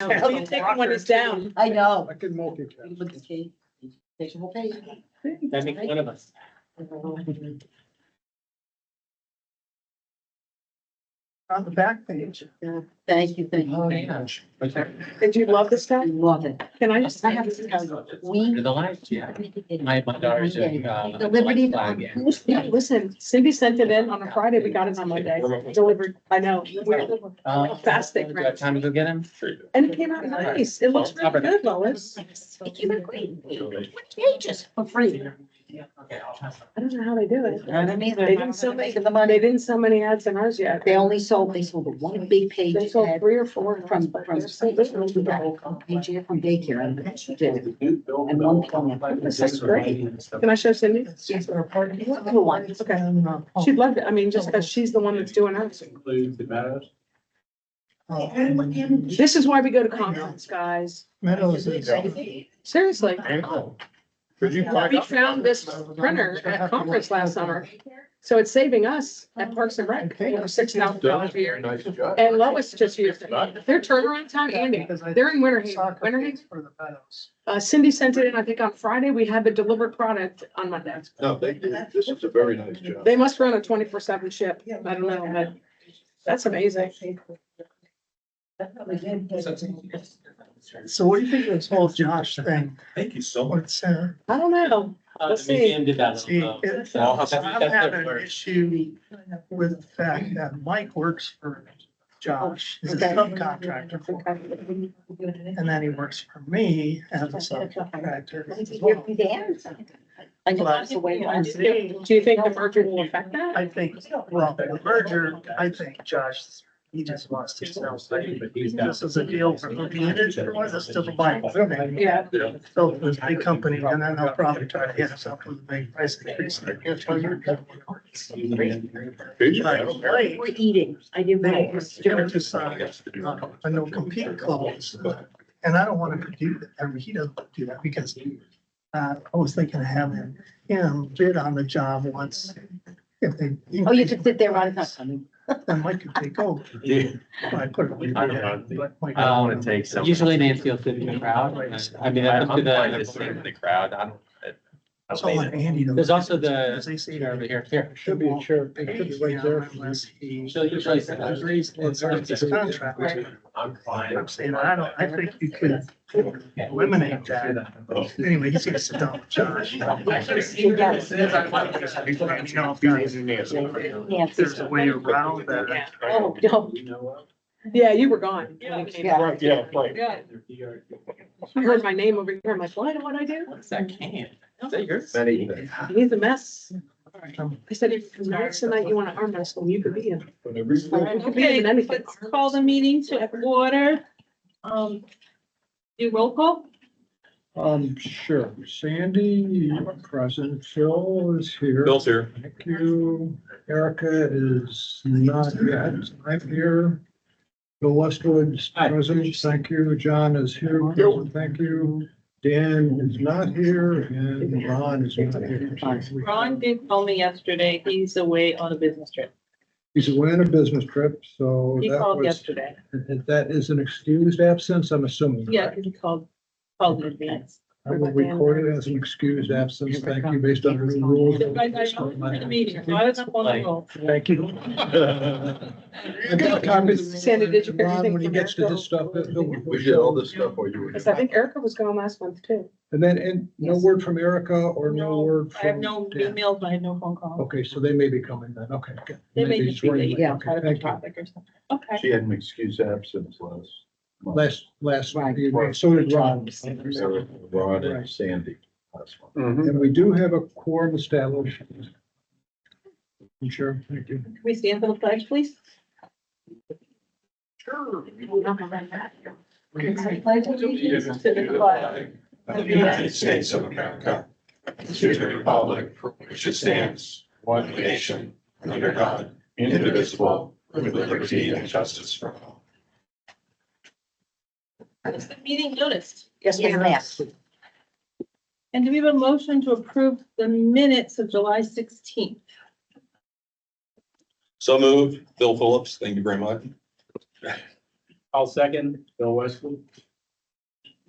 Oh, well, you take him when he's down. I know. I can multitask. Look at the key. Takes a whole page. That makes one of us. On the back page. Yeah, thank you, thank Oh, you. yeah. Did you love this stuff? I love it. Can I just? I have to tell you, we. The lights, yeah. My daughter's doing, The Liberty. flag, yeah. Yeah, listen, Cindy sent it in on a Friday. We got it on Monday. Delivered. I know. We're fasting, Do I right? have time to go get him? And it came out nice. It looks really good, Lois. It came out great. Pages for free. I don't know how they do it. I don't either. They didn't sell many, The money. they didn't sell many ads in ours yet. They sold the one big page They sold ad 3 or 4 from, we got a page here from daycare and she did. And one plan. This is great. Can I show Cindy? Yes, they're a part of the other one. Okay. She'd love it. I mean, just because she's the one that's doing ours. Include the Meadows. This is why we go to conference, guys. Meadows is. Seriously. Could you find We out? found this printer at conference last summer. So it's saving us at Parks and Rec over $6,000 a year. Nice job. And Lois just used it. Their turnaround time, Andy, they're in Winter Haven. Winter Haven. For the Meadows. Cindy sent it in, I think on Friday. We had the delivered product on Monday. No, they did. This is a very nice job. They must run a 24/7 ship. I don't know, but that's amazing. So what do you think of this whole Josh thing? Thank you so much. What's, I don't know. The Let's see. museum did that. see, on, it's, Oh, I'm that's having their an first. issue with the fact that Mike works for Josh, he's a Okay. subcontractor for him, and then he works for me as a subcontractor as well. I know that's the way it was. Do you think the merger will affect that? I think, well, the merger, I think Josh, he just wants to sell. This is a deal for the units, or was it still the bike? Yeah. So it was a big company, and then they'll probably try to hit us up with a big price increase. Like, We're eating. I did. They were just a no compete clause, and I don't want to do that. I mean, he doesn't do that because I was thinking of having him bid on the job once. If they. Oh, you just sit there right now. Then Mike could take over. Yeah. I put it. I don't know. But Mike- take some. Usually Nancy will sit in the crowd. I mean, that's up to the crowd. I don't. So I want Andy to. There's also the As they say, chair over here. Here. Should be a chair, it could be right there. Unless he. She'll usually sit there. Agrees to his contract. I'm fine. I'm saying, I think you could eliminate that. Anyway, he's gonna sit down with Josh. If there's a way around that. Oh, no. Yeah, you were gone. when we came Yeah. back. Yeah, right. Yeah. I heard my name over here. I'm like, what'd I do? What's that can? Is that yours? Many things. He's a mess. I said, if tonight's the night you want to arm wrestle, you could be in. Whenever you You could be Okay, in anything. let's call the meeting to order. Do roll call? Sure. Sandy, you are present. Phil is here. Bill's here. Thank you. Erica is not yet. I'm here. Bill Westwood's Hi. present. Thank you. John is here. Thank you. Dan is not here and Ron is not here. Ron did call me yesterday. He's away on a business trip. He's away on a business trip, so He that called was, yesterday. that is an excused absence, I'm assuming. Yeah, correct? he called in advance. I will record it as an excused absence. Thank you, based on the new rules. I know for the meeting, so I was up on the roll. Thank you. I've got copies. Sandy, did you get Ron, anything when he from gets to Erica? his stuff, he'll. We did all this stuff while you were. Because I think Erica was gone last month too. And then, and no word from Erica or no word I have from. no Dan? emails, but I have no phone calls. Okay, so they may be coming then. Okay, good. They may Maybe just be it's running late, late. yeah, Okay, kind of a thank you. topic or something. Okay. She had an excuse absence last. month. Last, Right. so did Ron. Eric, Rod and Sandy. last month. And we do have a quorum established. Sure, thank you. Can we stand for the pledge, please? Sure. Pledge allegiance to the flag of the United States of America, and to the republic for which it stands, one nation, under God, indivisible, with liberty and justice for all. Is the meeting noticed? Yes, we have. Yes. And do we have a motion to approve the minutes of July 16th? So moved, Bill Phillips, thank you very much. I'll second Bill Westwood.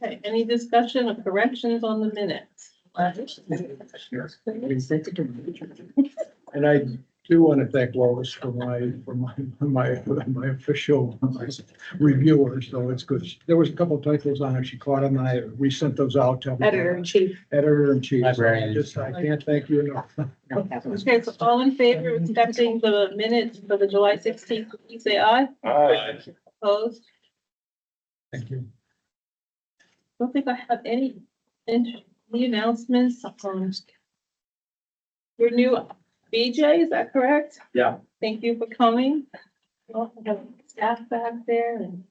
Okay, any discussion or corrections on the minutes? And I do want to thank Lois for my official reviewers, so it's good. There was a couple typos on it. She caught them, and I resent those out to Editor in chief. Editor in chief. Librarian. I can't thank you enough. Okay, so all in favor of accepting the minutes for the July 16th, please say aye. Aye. Opposed? Thank you. Don't think I have any announcements. Your new BJ, is that correct? Yeah. Thank you for coming. Oh, we have staff back there and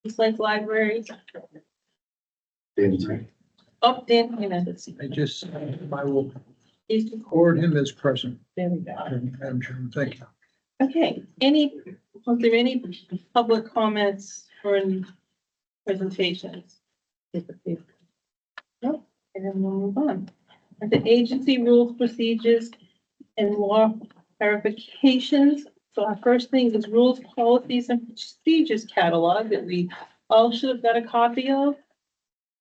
East Lake Library. Oh, Dan Hernandez. I will He's record him as present. there we go. Madam Chairman, thank you. Okay, was there any public comments or any presentations? No, and then we'll move on. And the agency rules, procedures, and law clarifications. So our first thing is rules, policies, and procedures catalog that we all should have got a copy of.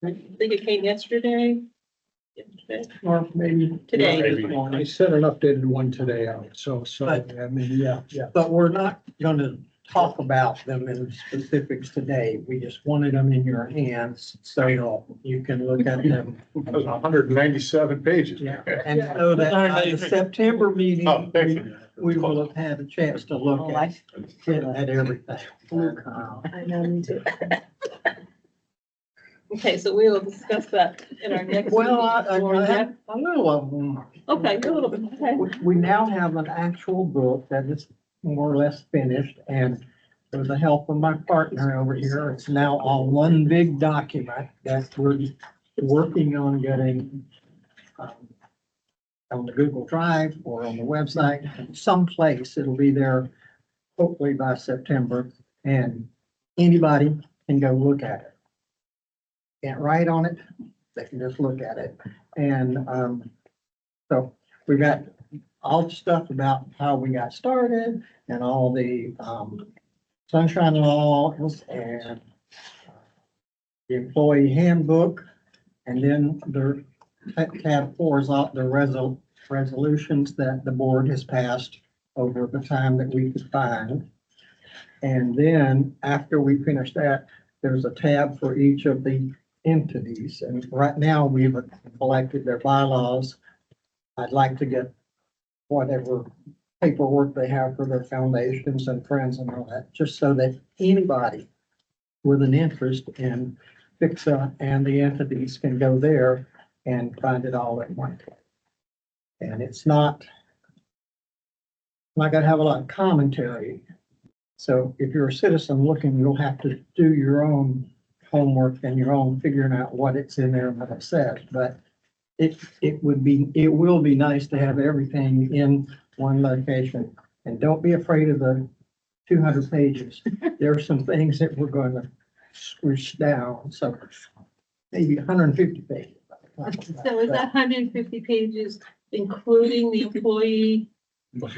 I think it came yesterday. Or maybe. Today. I sent an updated one today out, so, I mean, yeah. But we're not gonna talk about them in specifics today. We just wanted them in your hands so you can look at them. That was 197 pages. And so that by the September meeting, Oh, thank you. we will have had a chance to look at everything. I know, me too. Okay, so we will discuss that in our next. Well, I meeting. have a little of them. Okay, a little bit, okay. We now have an actual book that is more or less finished, and with the help of my partner over here, it's now all one big document that we're working on getting on the Google Drive or on the website, someplace. It'll be there hopefully by September, and anybody can go look at it. Can't write on it, they can just look at it. And so we've got all the stuff about how we got started and all the sunshine laws and the employee handbook. And then the tab 4 is out the resolutions that the board has passed over the time that we could find. And then after we finish that, there's a tab for each of the entities. And right now we've collected their bylaws. I'd like to get whatever paperwork they have for their foundations and friends and all that, just so that anybody with an interest in FICSA and the entities can go there and find it all at one place. And it's not gonna have a lot of commentary. So if you're a citizen looking, you'll have to do your own homework and your own figuring out what it's in there and what it says. But it will be nice to have everything in one location. And don't be afraid of the 200 pages. There are some things that we're going to switch down, so maybe 150 pages. So is that 150 pages, including the employee?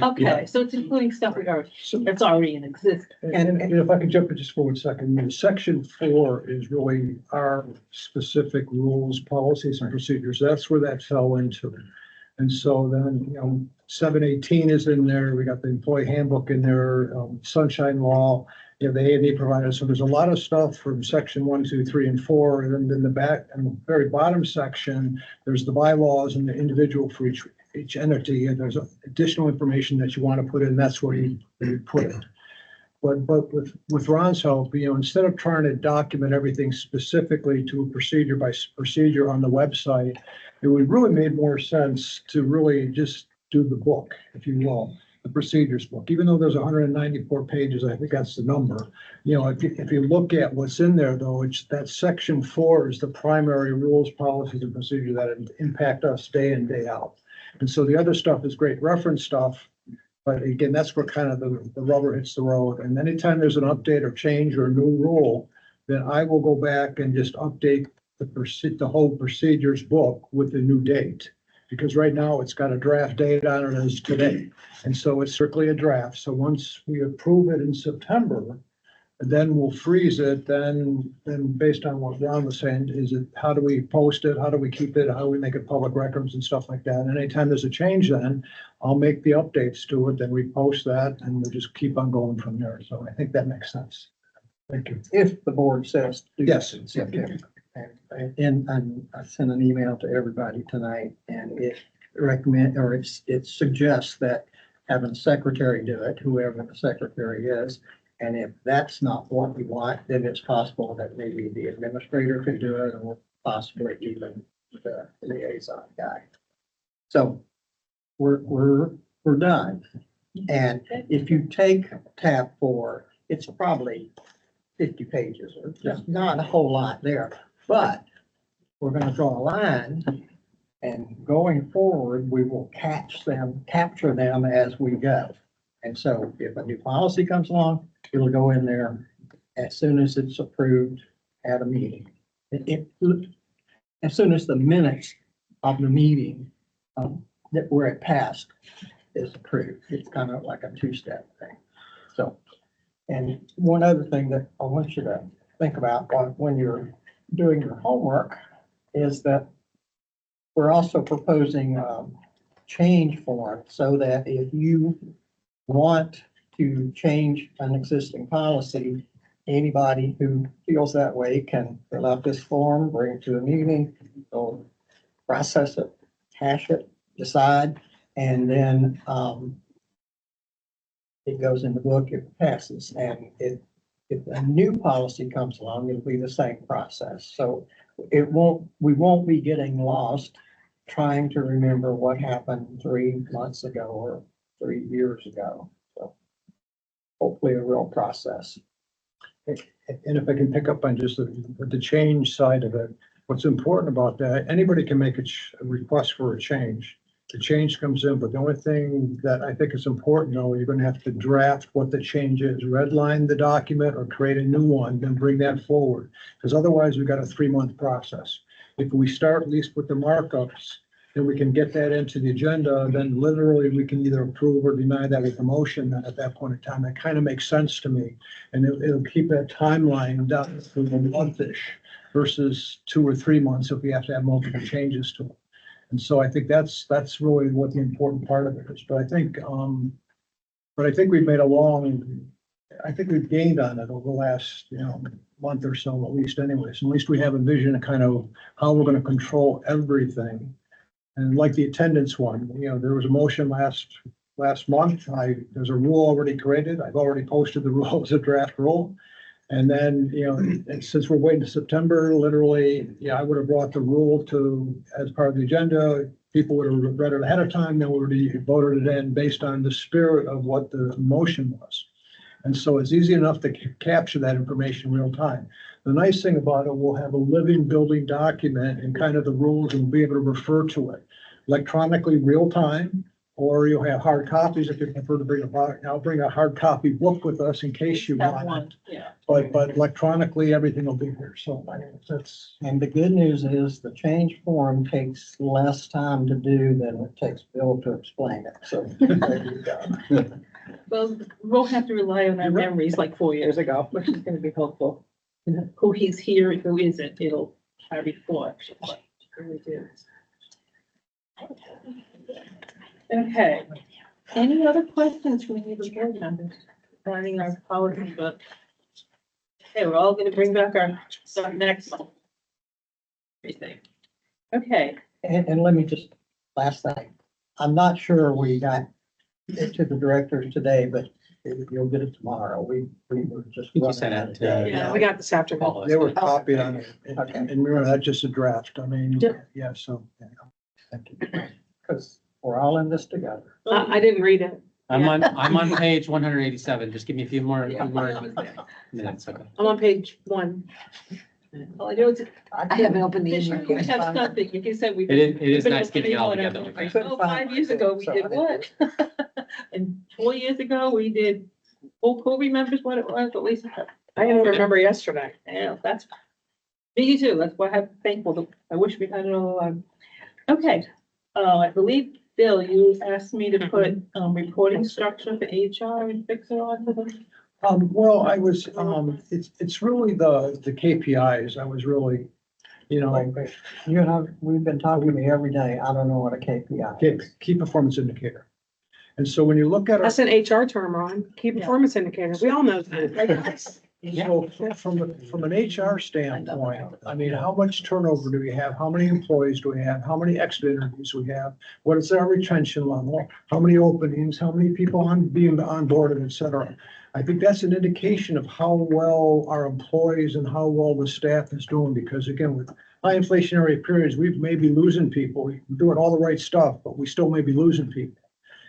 Okay, so it's including stuff that's already in existence. And if I could jump in just for 1 second, section 4 is really our specific rules, policies and procedures. That's where that fell into. And so then, 718 is in there. We got the employee handbook in there, sunshine law, the A&E provider. So there's a lot of stuff from section 1, 2, 3, and 4. And then in the back and the very bottom section, there's the bylaws and the individual for each entity, and there's additional information that you want to put in, that's where you put it. But with Ron's help, instead of trying to document everything specifically to a procedure by procedure on the website, it would really made more sense to really just do the book, if you will, the procedures book. Even though there's 194 pages, I think that's the number. If you look at what's in there, though, it's that section 4 is the primary rules, policies, and procedures that impact us day in, day out. And so the other stuff is great reference stuff, but again, that's where kind of the rubber hits the road. And anytime there's an update or change or a new rule, then I will go back and just update the whole procedures book with the new date. Because right now it's got a draft date on it as today. And so it's strictly a draft. So once we approve it in September, and then we'll freeze it, then based on what Ron was saying, is it, how do we post it? How do we keep it? How do we make it public records and stuff like that? And anytime there's a change, then I'll make the updates to it, then we post that, and we'll just keep on going from there. So I think that makes sense. Thank you. If the board says. do Yes. that in September. And I sent an email to everybody tonight, and it it suggests that having the secretary do it, whoever the secretary is. And if that's not what we want, then it's possible that maybe the administrator could do it, or possibly even the liaison guy. So we're done. And if you take tab 4, it's probably 50 pages, or just not a whole lot there. But we're gonna draw a line, and going forward, we will capture them as we go. And so if a new policy comes along, it'll go in there as soon as it's approved at a meeting. As soon as the minutes of the meeting that where it passed is approved. It's kind of like a two-step thing. So, and one other thing that I want you to think about when you're doing your homework is that we're also proposing change form, so that if you want to change an existing policy, anybody who feels that way can fill out this form, bring it to a meeting, or process it, hash it, decide, and then it goes in the book, it passes. And if a new policy comes along, it'll be the same process. So we won't be getting lost trying to remember what happened 3 months ago or 3 years ago. So hopefully a real process. And if I can pick up on just the change side of it, what's important about that, anybody can make a request for a change. The change comes in, but the only thing that I think is important, though, you're going to have to draft what the change is, redline the document or create a new one, then bring that forward. Because otherwise we've got a 3-month process. If we start at least with the markups, then we can get that into the agenda, then literally we can either approve or deny that with a motion at that point in time. That kind of makes sense to me. And it'll keep that timeline down to a month-ish versus 2 or 3 months if we have to have multiple changes to it. And so I think that's really what the important part of it is. But I think we've made I think we've gained on it over the last, month or so, at least anyways. At least we have a vision of kind of how we're going to control everything. And like the attendance one, there was a motion last month. There's a rule already created. I've already posted the rule as a draft rule. And then, and since we're waiting to September, literally, I would have brought the rule as part of the agenda. People would have read it ahead of time, then we would have voted it in based on the spirit of what the motion was. And so it's easy enough to capture that information real time. The nice thing about it, we'll have a living building document and kind of the rules, and we'll be able to refer to it electronically real time. Or you'll have hard copies if you prefer to bring a book. I'll bring a hard copy book with us in case you That want one, it. yeah. But electronically, everything will be here. So that's. And the good news is the change form takes less time to do than it takes Bill to explain it. So there you go. Well, we'll have to rely on our memories like 4 years ago, which is gonna be helpful. Who he's here, who isn't, it'll carry forward. It really is. Okay, any other questions from any of the board members regarding our policy book? Okay, we're all gonna bring back our stuff next month. Everything. Okay, And let me just, last thing, I'm not sure we got it to the directors today, but you'll get it tomorrow. We were just. You sent out today. Yeah, we got this afternoon. They were copied on it. Okay. And remember, that's just a draft. I mean, Yeah. so. Because we're all in this together. I didn't read it. I'm on page 187. Just give me a few more minutes. Okay. I'm on page 1. all I know is. I haven't opened the email We have yet. something, like you said, we. It is But nice getting it all it's together. like, oh, 5 years ago, we did what? And 4 years ago, we did, who remembers what it was, at least? I didn't remember yesterday. Yeah, that's, me too, that's why I'm thankful, I wish we had it all along. Okay, I believe, Bill, you asked me to put, reporting structure for HR and fix it on to the. Well, I was, it's really the KPIs. I was really, you know, You and I, we've been talking to me every day. I don't know what a KPI is. key performance indicator. And so when you look at our. That's an HR term, Ron. Key performance indicator. We all know that. Right, guys? So from an HR standpoint, I mean, how much turnover do we have? How many employees do we have? How many exit interviews we have? What is our retention level? How many openings? How many people being onboarded, et cetera? I think that's an indication of how well our employees and how well the staff is doing, because again, with high inflationary periods, we may be losing people. We're doing all the right stuff, but we still may be losing people.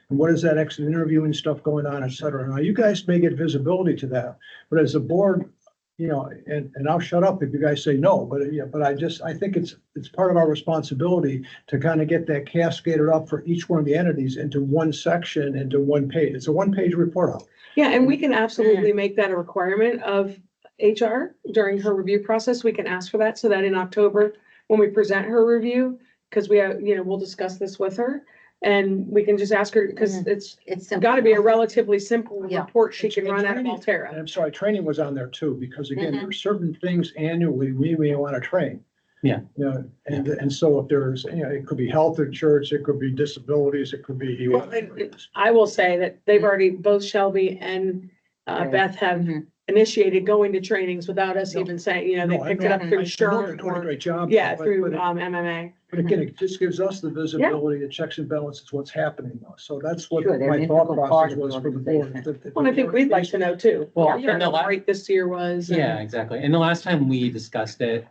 And what is that exit interviewing stuff going on, et cetera. Now, you guys may get visibility to that, but as a board, you know, and I'll shut up if you guys say no, but yeah, but I think it's part of our responsibility to kind of get that cascaded up for each one of the entities into one section, into one page. It's a one-page report out. Yeah, and we can absolutely make that a requirement of HR during her review process. We can ask for that so that in October, when we present her review, because we have, we'll discuss this with her. And we can just ask her, because it's simple. got to be a relatively simple Yeah. report she can run out of And Altera. I'm sorry, training was on there too, because again, there are certain things annually we may want to train. Yeah. You know, and so if there's, it could be health insurance, it could be disabilities, it could be. Well, and I will say that they've already, both Shelby and Beth have initiated going to trainings without us even saying, they No, I picked know- it up through I know they're Sherm doing a or, great job. through but MMA. But again, it just gives us the visibility, the checks and balances, what's happening though. So that's what Sure, they're my an thought integral part process of the was for the board. organization. Well, I think we'd like to know too. Well, What and the the rate this year was. and- Yeah, exactly. And the last time we discussed it,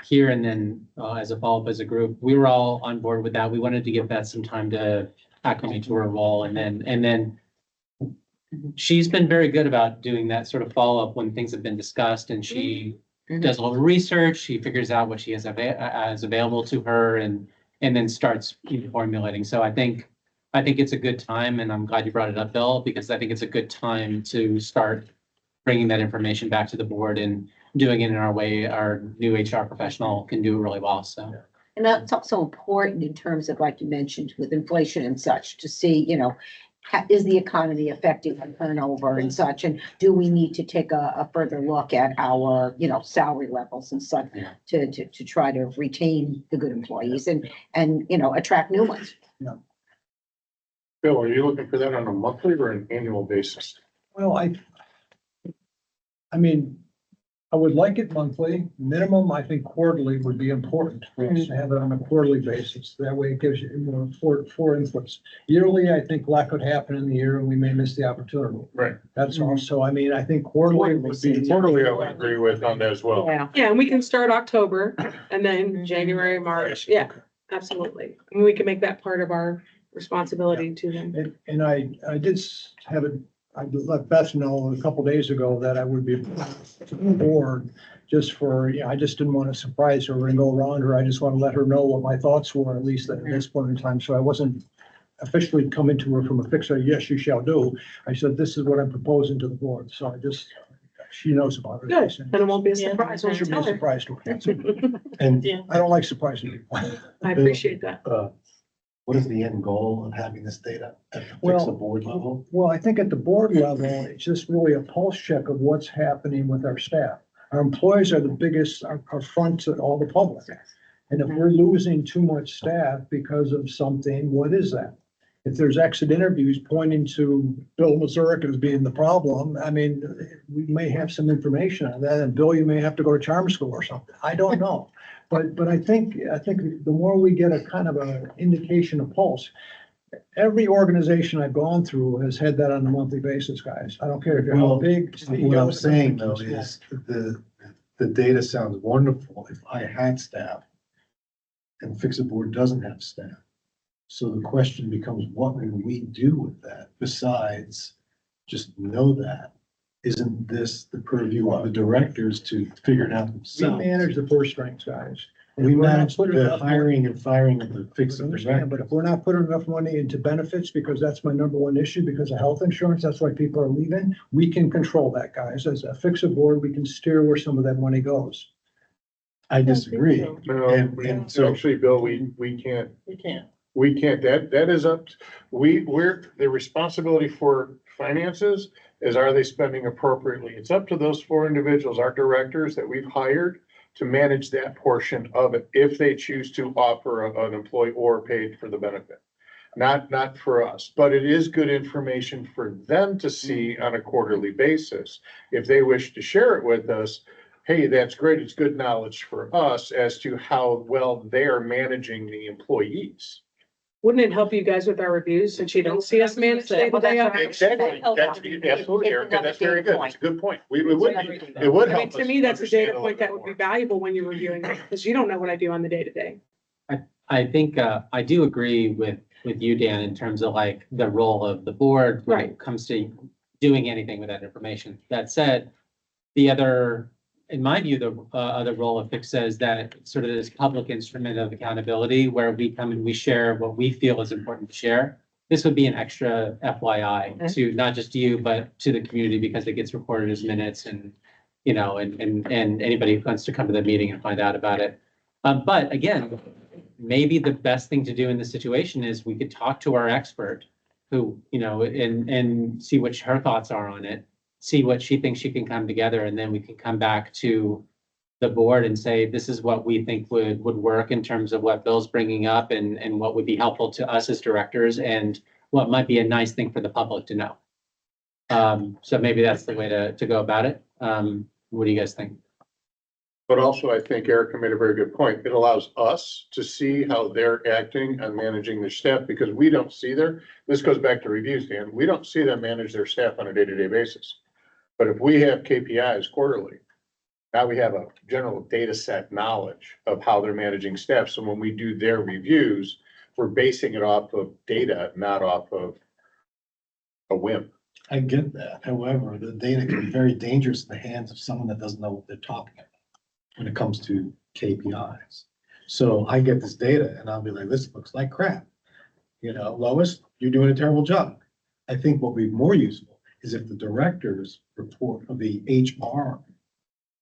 here and then, as a follow-up as a group, we were all on board with that. We wanted to give Beth some time to acclimate to her role, and then she's been very good about doing that sort of follow-up when things have been discussed, and she does a little research, she figures out what she has as available to her, and then starts formulating. So I think it's a good time, and I'm glad you brought it up, Bill, because I think it's a good time to start bringing that information back to the board and doing it in our way our new HR professional can do really well, so. And that's also important in terms of, like you mentioned, with inflation and such, to see, is the economy affecting our turnover and such? And do we need to take a further look at our, salary levels and such Yeah. to try to retain the good employees and, attract new ones? Bill, are you looking for that on a monthly or an annual basis? Well, I mean, I would like it monthly. Minimum, I think quarterly would be important for us to have it on a quarterly basis. That way it gives you more four inputs. Yearly, I think a lot could happen in the year and we may miss the opportunity. Right. That's also, I mean, I think quarterly would be. Quarterly, I would agree with on that as well. Yeah. Yeah, and we can start October and then January, March. Yeah, absolutely. And we can make that part of our responsibility to them. And I did have it, I let Beth know a couple days ago that I would be bored just for, I just didn't want to surprise her and go around her. I just want to let her know what my thoughts were, at least at this point in time. So I wasn't officially coming to her from a fixer, yes, you shall do. I said, this is what I'm proposing to the board. So she knows about it. Good, then it won't be a surprise when It you should be a tell her. surprise to her. And Yeah. I don't like surprising people. I appreciate that. What is the end goal of having this data at the Well- fix board level? Well, I think at the board level, it's just really a pulse check of what's happening with our staff. Our employees are the biggest, our front to all the public. And if we're losing too much staff because of something, what is that? If there's exit interviews pointing to Bill Mazurik as being the problem, I mean, we may have some information on that. And Bill, you may have to go to charm school or something. I don't know. But I think the more we get a kind of an indication of pulse, every organization I've gone through has had that on a monthly basis, guys. I don't care if you're Well, big. What I'm saying though is the data sounds wonderful if I had staff and fix board doesn't have staff. So the question becomes, what will we do with that besides just know that? Isn't this the purview of the directors to figure it out We themselves? manage the purse strings, guys. And We if we're not manage putting the enough money- hiring and firing of the fix I understand, but if we're not putting enough money into benefits, because that's my number one issue, because of health insurance, that's why people are leaving, we can control that, guys. As a fix board, we can steer where some of that money goes. I disagree. so. No, And so- actually, Bill, we can't, You can't. that is up, we're, the responsibility for finances is, are they spending appropriately? It's up to those four individuals, our directors that we've hired, to manage that portion of it if they choose to offer an employee or paid for the benefit. Not for us, but it is good information for them to see on a quarterly basis. If they wish to share it with us, hey, that's great. It's good knowledge for us as to how well they're managing the employees. Wouldn't it help you guys with our reviews since you don't see us manage day to day? Exactly. That's absolutely, Erica. That's very good. That's a good point. It would, it would I mean, help to us me, that's a understand data a point little that bit would be more. valuable when you're reviewing, because you don't know what I do on the day to day. I think, I do agree with you, Dan, in terms of like the role of the board when Right. it comes to doing anything with that information. That said, the other, in my view, the other role of PHCSA is that it's sort of this public instrument of accountability where we come and we share what we feel is important to share. This would be an extra FYI to not just you, but to the community, because it gets recorded as minutes and, you know, and anybody who wants to come to the meeting and find out about it. But again, maybe the best thing to do in this situation is we could talk to our expert who, you know, and see what her thoughts are on it, see what she thinks she can come together, and then we can come back to the board and say, this is what we think would work in terms of what Bill's bringing up and what would be helpful to us as directors and what might be a nice thing for the public to know. So maybe that's the way to go about it. What do you guys think? But also, I think Erica made a very good point. It allows us to see how they're acting and managing their staff, because we don't see this goes back to reviews, Dan. We don't see them manage their staff on a day-to-day basis. But if we have KPIs quarterly, now we have a general data set knowledge of how they're managing staff. So when we do their reviews, we're basing it off of data, not off of a whim. I get that. However, the data can be very dangerous in the hands of someone that doesn't know what they're talking about when it comes to KPIs. So I get this data and I'll be like, this looks like crap. You know, Lois, you're doing a terrible job. I think what would be more useful is if the director's report of the HR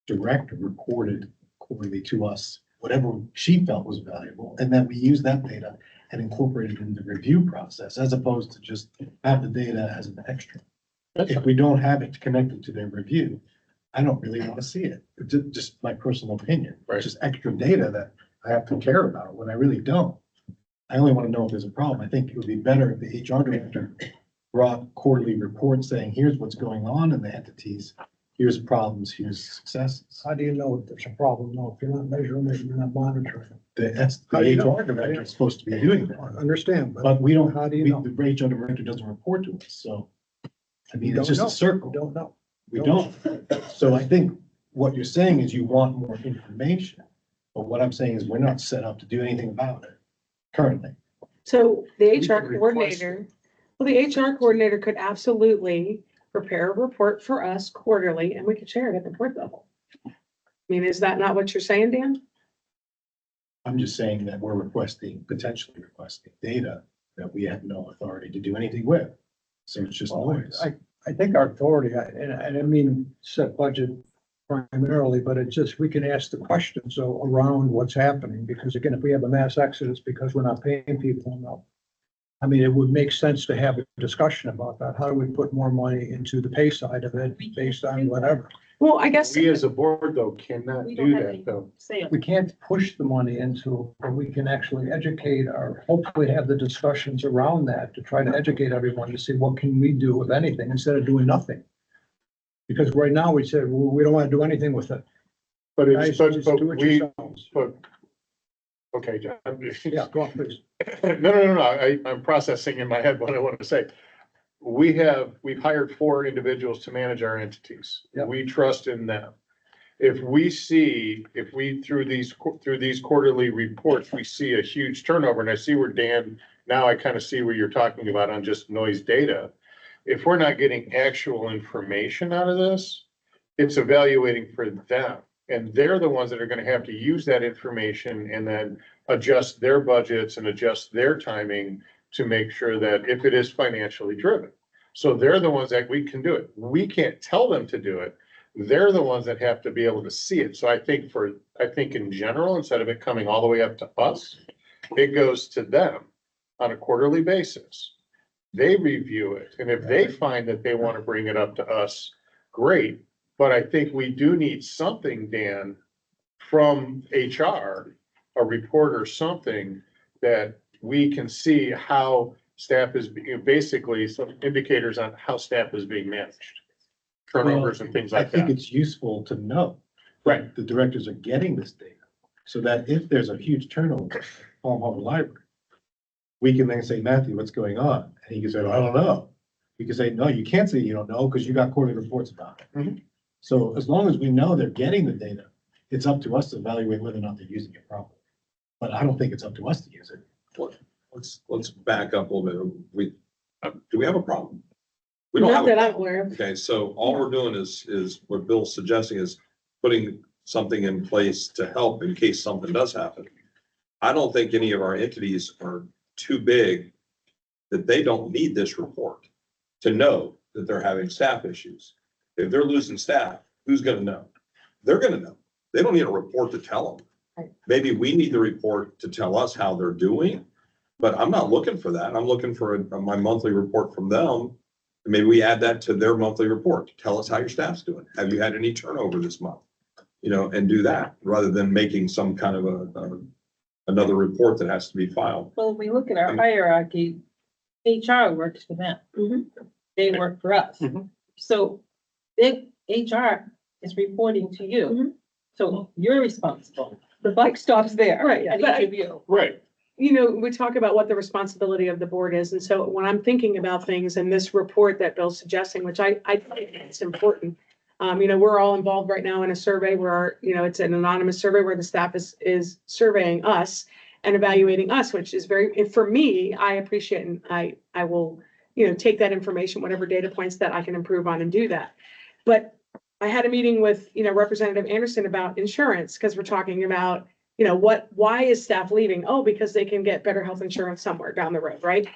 director reported quarterly to us, whatever she felt was valuable, and then we use that data and incorporate it in the review process, as opposed to just have the data as an extra. If we don't have it connected to their review, I don't really want to see it. It's just my personal opinion. Right. It's just extra data that I have to care about when I really don't. I only want to know if there's a problem. I think it would be better if the HR director brought quarterly reports saying, here's what's going on in the entities, here's problems, here's successes. How do you know if there's a problem? No, if you're not measuring it, you're not monitoring it. That's the How do you know? HR director is supposed to be doing I that. understand, But we don't, How do you we, know? the HR director doesn't report to us, so. I mean, You it's don't just know. a circle. you don't know. We don't. So I think what you're saying is you want more information. But what I'm saying is we're not set up to do anything about it currently. So the We HR could request coordinator, well, the HR coordinator could absolutely prepare a report for us quarterly and we could share it at the board level. I mean, is that not what you're saying, Dan? I'm just saying that we're potentially requesting data that we have no authority to do anything with. So it's just noise. I think our authority, and I mean, set budget primarily, but it's just, we can ask the questions around what's happening, because again, if we have a mass exodus because we're not paying people enough. I mean, it would make sense to have a discussion about that. How do we put more money into the pay side of it based on whatever? Well, I guess, We as a board, though, cannot We do don't have that, any though. say on We can't push the money into, but we can actually educate or hopefully have the discussions around that to try to educate everyone to see what can we do, if anything, instead of doing nothing. Because right now we said, well, we don't want to do anything with it. But Guys, it's, but just do it we, yourselves. but, okay, John. Yeah, go on, please. No, I'm processing in my head what I want to say. We've hired 4 individuals to manage our entities. Yep. We trust in them. If we, through these quarterly reports, we see a huge turnover, and I see where Dan, now I kind of see where you're talking about on just noise data. If we're not getting actual information out of this, it's evaluating for them. And they're the ones that are going to have to use that information and then adjust their budgets and adjust their timing to make sure that if it is financially driven. So they're the ones that we can do it. We can't tell them to do it. They're the ones that have to be able to see it. So I think in general, instead of it coming all the way up to us, it goes to them on a quarterly basis. they review it, and if they find that they want to bring it up to us, great. But I think we do need something, Dan, from HR, a report or something that we can see how staff is, basically some indicators on how staff is being managed. Turnovers and things I like think that. it's useful to know. Right. The directors are getting this data, so that if there's a huge turnover at Palm Harbor Library, we can then say, Matthew, what's going on? And he can say, I don't know. We can say, no, you can't say you don't know, because you got quarterly reports about it. Mhm. So as long as we know they're getting the data, it's up to us to evaluate whether or not they're using it properly. But I don't think it's up to us to use it. Let's back up a little bit. Do we have a problem? We don't Not have, that I'm aware of. okay, so all we're doing is what Bill's suggesting is putting something in place to help in case something does happen. I don't think any of our entities are too big that they don't need this report to know that they're having staff issues. If they're losing staff, who's gonna know? They're gonna know. They don't need a report to tell them. Right. Maybe we need the report to tell us how they're doing, but I'm not looking for that. I'm looking for my monthly report from them. And maybe we add that to their monthly report. Tell us how your staff's doing. Have you had any turnover this month? You know, and do that rather than making some kind of another report that has to be filed. Well, if we look at our hierarchy, HR works for them. Mhm. They work for us. Mhm. So big HR is reporting to you. Mhm. So you're responsible. The buck stops there. Right, At but each of you. Right. You know, we talk about what the responsibility of the board is, and so when I'm thinking about things and this report that Bill's suggesting, which I think it's important. You know, we're all involved right now in a survey where, you know, it's an anonymous survey where the staff is surveying us and evaluating us, which is very, for me, I appreciate and I will, you know, take that information, whatever data points that I can improve on and do that. But I had a meeting with, you know, Representative Anderson about insurance, because we're talking about, you know, why is staff leaving? Oh, because they can get better health insurance somewhere down the road, right?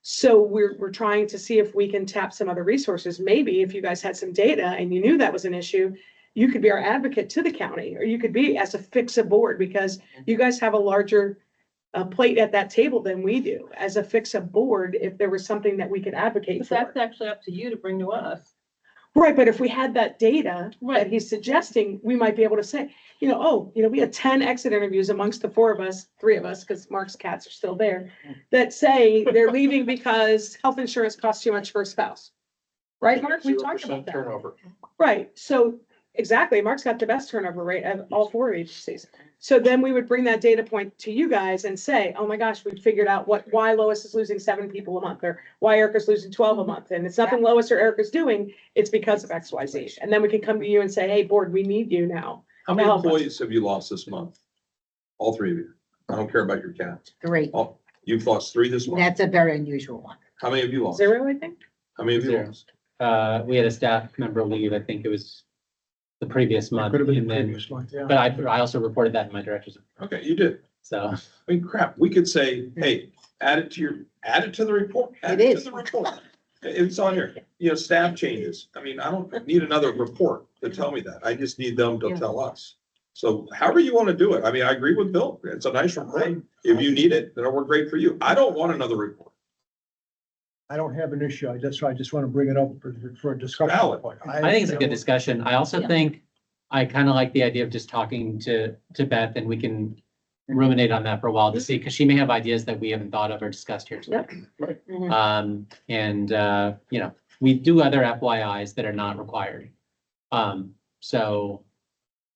So we're trying to see if we can tap some other resources. Maybe if you guys had some data and you knew that was an issue, you could be our advocate to the county, or you could be as a FIXA board, because you guys have a larger plate at that table than we do. As a FIXA board, if there was something that we could advocate But for. that's actually up to you to bring to us. Right, but if we had that data that Right. he's suggesting, we might be able to say, you know, oh, you know, we had 10 exit interviews amongst the three of us, because Mark's cats are still there, that say they're leaving because health insurance costs too much for a spouse. Right, Mark? We talked 0% about that. turnover. Right, so exactly, Mark's got the best turnover rate of all four agencies. So then we would bring that data point to you guys and say, oh my gosh, we figured out why Lois is losing 7 people a month, or why Erica's losing 12 a month. And it's nothing Lois or Erica's doing, it's because of X, Y, Z. And then we can come to you and say, hey, board, we need you now. How many Help us. employees have you lost this month? All three of you. I don't care about your cats. 3. Oh, you've lost 3 this month. That's a very unusual one. How many have you lost? 0, I think. How many have you 0. lost? We had a staff member leave, I think it was the previous month, Could have been and then, previous month, yeah. but I also reported that in my director's, Okay, you did. so. I mean, crap, we could say, hey, add it to the report. Add It to is. the report. It's on here, you know, staff changes. I mean, I don't need another report to tell me that. I just need them to Yeah. tell us. So however you want to do it. I mean, I agree with Bill. It's a nice report. If you need it, then it'll work great for you. I don't want another report. I don't have an issue. That's why I just want to bring it up for a discussion. Valid. point. I think it's a good discussion. I also Yeah. think, I kind of like the idea of just talking to Beth, and we can ruminate on that for a while to see, because she may have ideas that we haven't thought of or discussed here today. Mhm. You know, we do other FYIs that are not required. So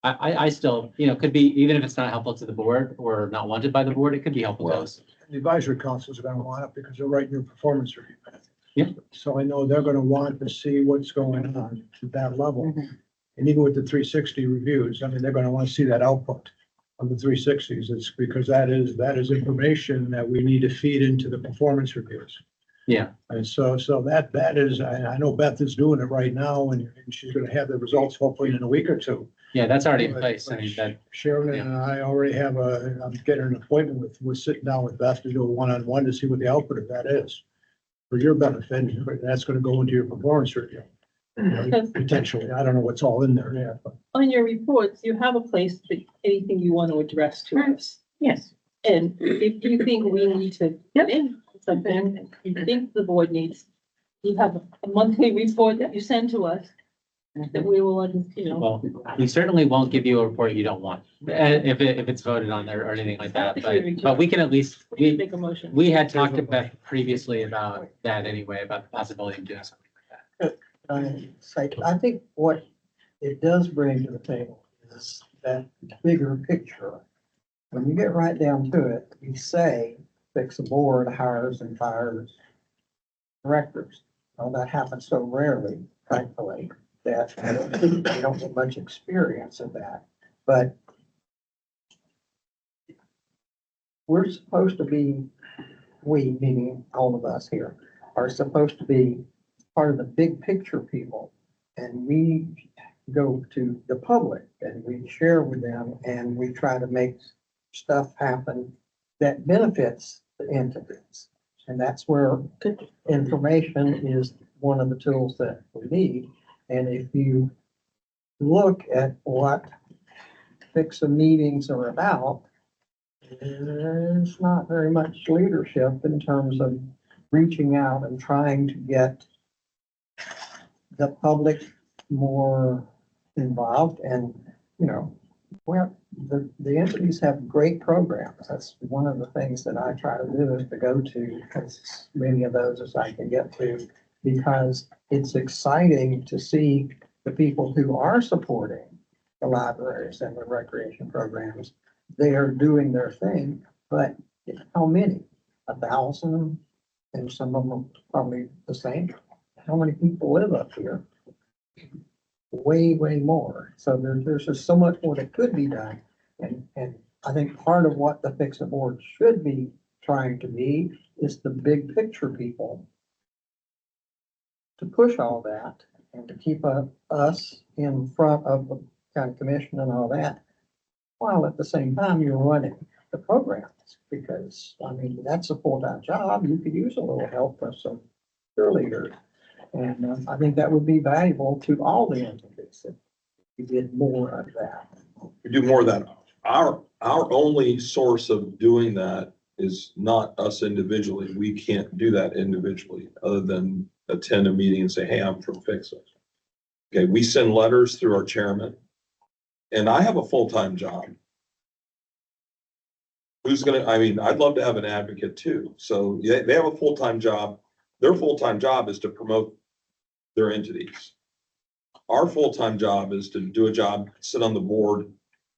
I still, you know, could be, even if it's not helpful to the board or not wanted by the board, it could be helpful to us. The advisory councils are gonna want it because they're writing your performance review. Yeah. So I know they're gonna want to see what's going on at that level. And even with the 360 reviews, I mean, they're gonna want to see that output of the 360s. It's because that is information that we need to feed into the performance reviews. Yeah. And so that is, I know Beth is doing it right now, and she's gonna have the results hopefully in a week or two. Yeah, that's already in But- place. I but mean, that, Sharon and I already have I'm getting an appointment with sitting down with Beth to do a one-on-one to see what the output of that is. For your benefit, and that's gonna go into your performance review. Potentially, I don't know what's all in there yet, but On your reports, you have a place for anything you want to address to us. Yes. And if you think we need to get in something you think the board needs, you have a monthly report that you send to us that we will, Well, we certainly won't give you a report you don't want, if it's voted on or anything like that, but we can at least, we make a motion. we had talked about previously about that anyway, about the possibility of doing something like that. I think what it does bring to the table is that bigger picture. When you get right down to it, you say, fix a board, hires and fires directors. Well, that happens so rarely, thankfully, that you don't get much experience of that. But we're supposed to be, we, meaning all of us here, are supposed to be part of the big picture people. And we go to the public and we share with them and we try to make stuff happen that benefits the entities. And that's where information is one of the tools that we need. And if you look at what FICSA meetings are about, there's not very much leadership in terms of reaching out and trying to get the public more involved. And, you know, well, the entities have great programs. That's one of the things that I try to do, is to go to as many of those as I can get to, because it's exciting to see the people who are supporting the libraries and the recreation programs. They are doing their thing, but how many? 1,000? And some of them are probably the same. How many people live up here? Way more. So there's just so much more that could be done. And I think part of what the FICSA board should be trying to be is the big picture people, to push all that and to keep us in front of the county commission and all that, while at the same time you're running the programs. Because, I mean, that's a full-time job. You could use a little help from some cheerleaders. And I think that would be valuable to all the entities if you did more of that. We do more of that. Our only source of doing that is not us individually. We can't do that individually, other than attend a meeting and say, hey, I'm from FICSA. Okay, we send letters through our chairman, and I have a full-time job. I'd love to have an advocate too. So yeah, they have a full-time job. Their full-time job is to promote their entities. Our full-time job is to do a job, sit on the board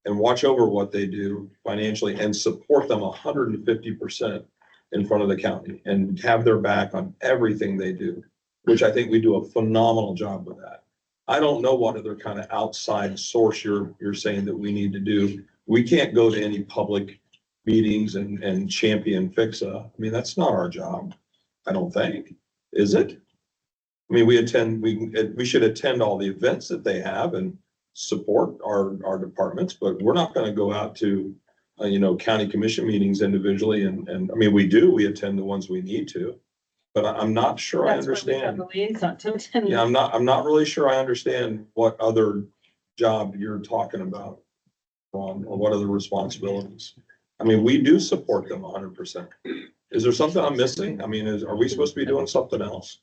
and watch over what they do financially and support them 150% in front of the county and have their back on everything they do, which I think we do a phenomenal job with that. I don't know what other kind of outside source you're saying that we need to do. We can't go to any public meetings and champion FICSA. I mean, that's not our job, I don't think. Is it? I mean, we should attend all the events that they have and support our departments, but we're not gonna go out to, county commission meetings individually. And I mean, we attend the ones we need to, but I'm not sure I That's why we have understand. the liaison to attend. Yeah, I'm not really sure I understand what other job you're talking about, Ron, or what other responsibilities. I mean, we do support them 100%. Is there something I'm missing? I mean, are we supposed to be doing something else?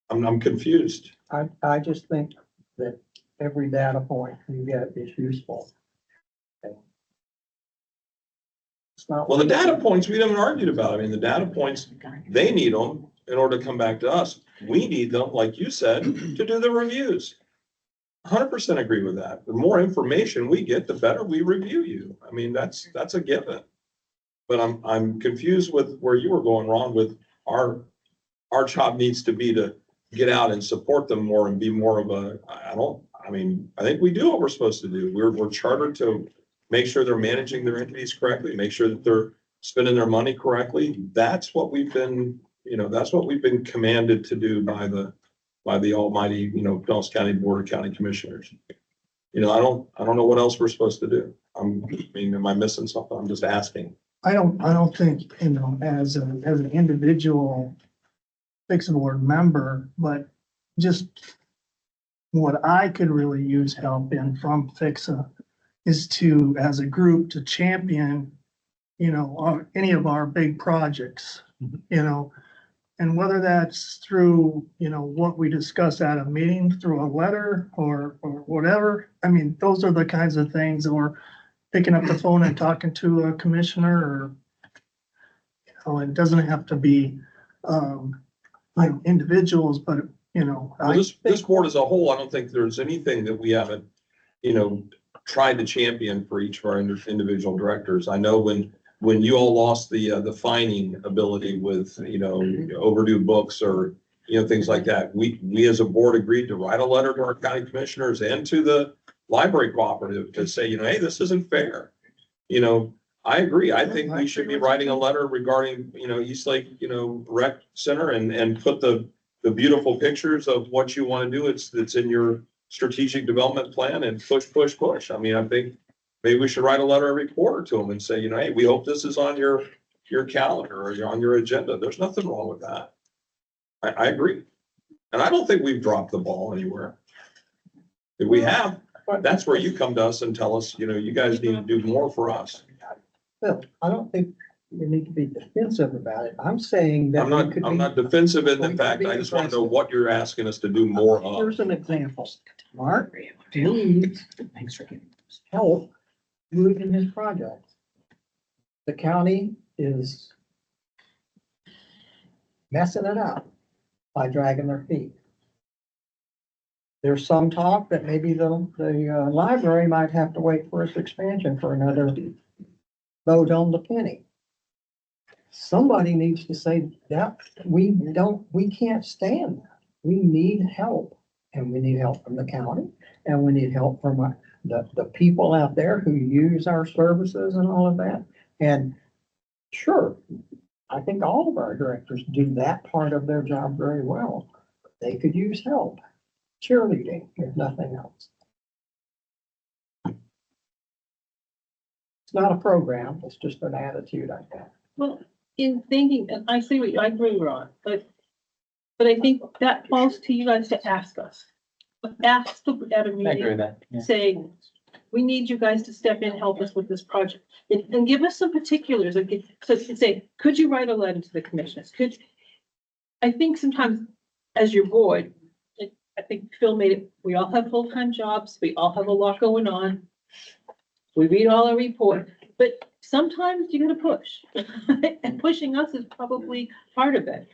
I'm confused. I just think that every data point you get is useful. Okay. It's not. Well, the data points we haven't argued about. I mean, the data points, they need them in order to come back to us. We need them, like you said, to do the reviews. 100% agree with that. The more information we get, the better we review you. I mean, that's a given. But I'm confused with where you were going wrong with our job needs to be to get out and support them more and be more of I think we do what we're supposed to do. We're chartered to make sure they're managing their entities correctly, make sure that they're spending their money correctly. That's what we've been commanded to do by the almighty, Pinellas County Board of County Commissioners. I don't know what else we're supposed to do. Am I missing something? I'm just asking. I don't think, as an individual FICSA board member, but just what I could really use help in from FICSA is to, as a group, to champion you know, any of our big projects, you know. And whether that's through, you know, what we discuss at a meeting, through a letter or whatever. I mean, those are the kinds of things, or picking up the phone and talking to a commissioner or, you know, it doesn't have to be, like individuals, but, you know. Well, this board as a whole, I don't think there's anything that we haven't, you know, tried to champion for each of our individual directors. I know when you all lost the fining ability with, you know, overdue books or, you know, things like that, we as a board agreed to write a letter to our county commissioners and to the library cooperative to say, you know, hey, this isn't fair. You know, I agree. I think we should be writing a letter regarding, you know, Eastlake, you know, rec center and put the beautiful pictures of what you want to do. It's in your strategic development plan and push. I mean, I think maybe we should write a letter every quarter to them and say, you know, hey, we hope this is on your calendar or on your agenda. There's nothing wrong with that. I agree. And I don't think we've dropped the ball anywhere. If we have, that's where you come to us and tell us, you know, you guys need to do more for us. Bill, I don't think you need to be defensive about it. I'm saying that. I'm not defensive in the fact, I just want to know what you're asking us to do more of. Here's an example. Mark needs help moving his project. The county is messing it up by dragging their feet. There's some talk that maybe the library might have to wait for its expansion for another vote on the penny. Somebody needs to say that we can't stand that. We need help, and we need help from the county, and we need help from the people out there who use our services and all of that. And sure, I think all of our directors do that part of their job very well. They could use help, cheerleading, if nothing else. It's not a program, it's just an attitude I have. Well, in thinking, and I see what I agree, Ron, but I think that falls to you guys to ask us. Ask at a I agree with meeting, that. Yeah. saying, we need you guys to step in and help us with this project. And give us some particulars, like, so say, could you write a letter to the commissioners? I think sometimes as your board, I think Phil made it, we all have full-time jobs, we all have a lot going on. We read all our report, but sometimes you gotta push. And pushing us is probably part of it.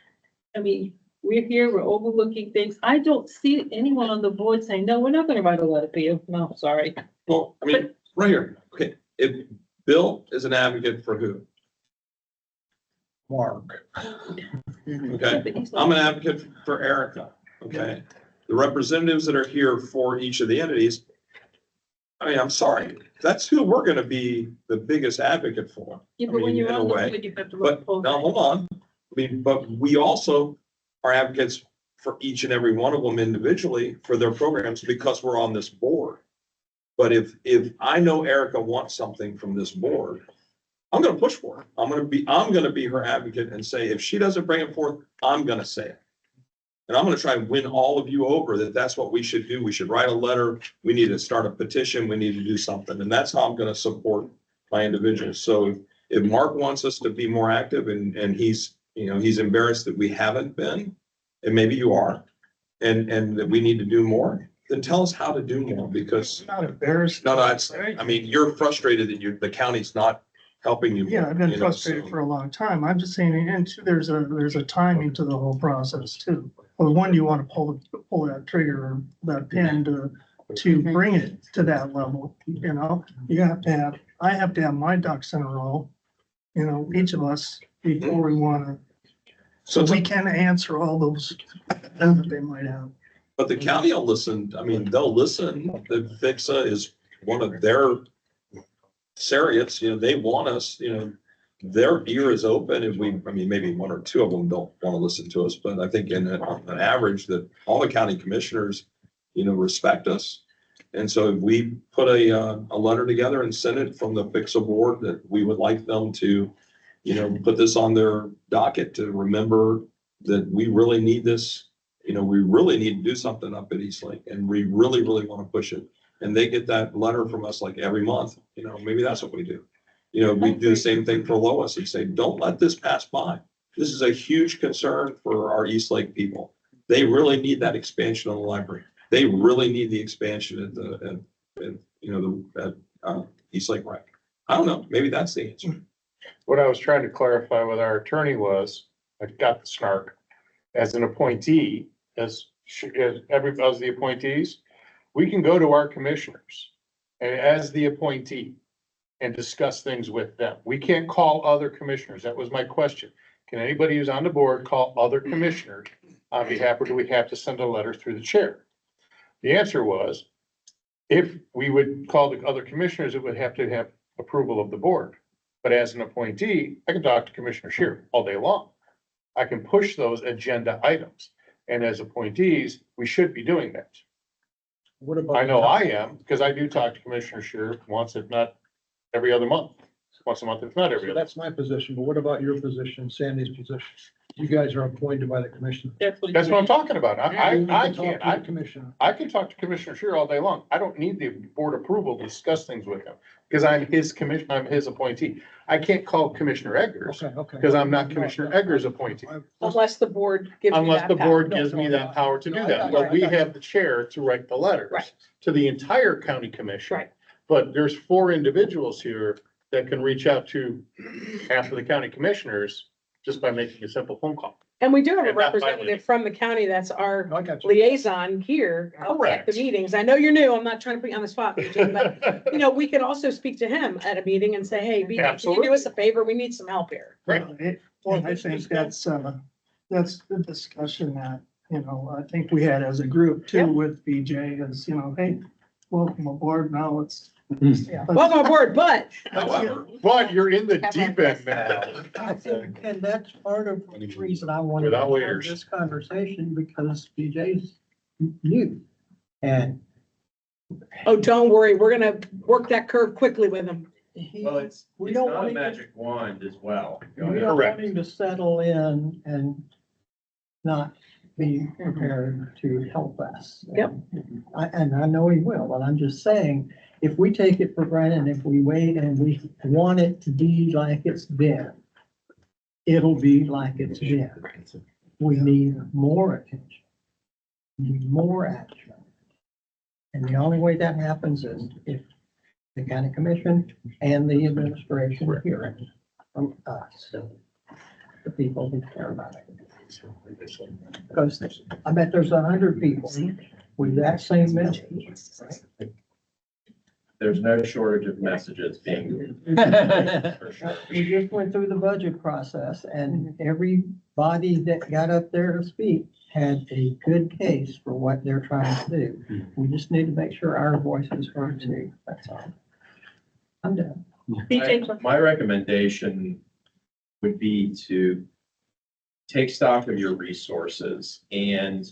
I mean, we're here, we're overlooking things. I don't see anyone on the board saying, no, we're not gonna write a letter for you. No, sorry. Well, I mean, right here, okay, if Bill is an advocate for who? Mark. Okay, I'm an advocate for Erica, okay? The representatives that are here for each of the entities, I mean, I'm sorry, that's who we're gonna be the biggest advocate for. Yeah, I but when mean, you're in a on the way. board, you have to But vote for. now, hold on, I mean, but we also are advocates for each and every one of them individually for their programs because we're on this board. But if I know Erica wants something from this board, I'm gonna push for it. I'm gonna be her advocate and say, if she doesn't bring it forth, I'm gonna say it. And I'm gonna try and win all of you over that that's what we should do. We should write a letter. We need to start a petition. We need to do something. And that's how I'm gonna support my individuals. So if Mark wants us to be more active and he's, you know, he's embarrassed that we haven't been, and maybe you are, and that we need to do more, then tell us how to do more because. Not embarrassed. No, I mean, you're frustrated that the county's not helping you. Yeah, I've been you know, frustrated so- for a long time. I'm just saying, and two, there's a timing to the whole process too. Well, when do you want to pull that trigger or that pin to bring it to that level? You know, I have to have my ducks in a row, you know, each of us before we want to. So we can answer all those that they might have. But the county will listen. I mean, they'll listen. The PHCSA is one of their surrogates, you know, they want us, you know, their ear is open and I mean, maybe one or two of them don't want to listen to us, but I think on an average that all the county commissioners, you know, respect us. And so if we put a letter together and send it from the PHCSA board that we would like them to, you know, put this on their docket to remember that we really need this, you know, we really need to do something up at Eastlake and we really, really want to push it. And they get that letter from us like every month, you know, maybe that's what we do. You know, we do the same thing for Lois and say, don't let this pass by. This is a huge concern for our East Lake people. They really need that expansion of the library. They really need the expansion at East Lake Rec. I don't know, maybe that's the answer. What I was trying to clarify with our attorney was, I got the snark, as an appointee, as the appointees, we can go to our commissioners and as the appointee and discuss things with them. We can't call other commissioners. That was my question. Can anybody who's on the board call other commissioners on behalf, or do we have to send a letter through the chair? The answer was, if we would call the other commissioners, it would have to have approval of the board. But as an appointee, I can talk to Commissioner Scheer all day long. I can push those agenda items. And as appointees, we should be doing that. What about? I know I am, because I do talk to Commissioner Scheer once, if not every other month. Once a month, if not every So other. that's my position, but what about your position, Sandy's position? You guys are appointed by the commission. That's what I'm talking about. I Commissioner. can talk to Commissioner Scheer all day long. I don't need the board approval to discuss things with him, because I'm his commission, I'm his appointee. I can't call Commissioner Eggers, Okay. because I'm not Commissioner Eggers' appointee. Unless the board gives me Unless that the power. board gives me that power to do No, that, I but we got you. have the chair to write the letters Right. to the entire county commission. Right. But there's 4 individuals here that can reach out to half of the county commissioners just by making a simple phone call. And we do have a And not representative violating. from the county that's our I got you. liaison here at Correct. the meetings. I know you're new. I'm not trying to put you on the spot, BJ, but you know, we could also speak to him at a meeting and say, hey, BJ, can you Absolutely. do us a favor? We need some help here. Right. Well, I think that's the discussion that, I think we had as a group too Yep. with BJ is, hey, welcome aboard. Now let's. Welcome aboard, but However, But you're in the deep end now. I think, and that's part of the reason I wanted to Without have waiters. this conversation, because BJ's new. And oh, don't worry, we're gonna work that curve quickly with him. he, Well, it's we don't not want a him, magic wand as well. Go we ahead. don't Correct. want him to settle in and not be prepared to help us. Yep. And I know he will, but I'm just saying, if we take it for granted, if we wait and we want it to be like it's been, it'll be like it's been. We need more attention. We need more action. And the only way that happens is if the county commission and the administration hear it from us, the people who care about it. Because I bet there's 100 people with that same message. There's no shortage of messages being. For sure. We just went through the budget process and everybody that got up there to speak had a good case for what they're trying to do. We just need to make sure our voice is heard too. That's all. I'm done. My recommendation would be to take stock of your resources, and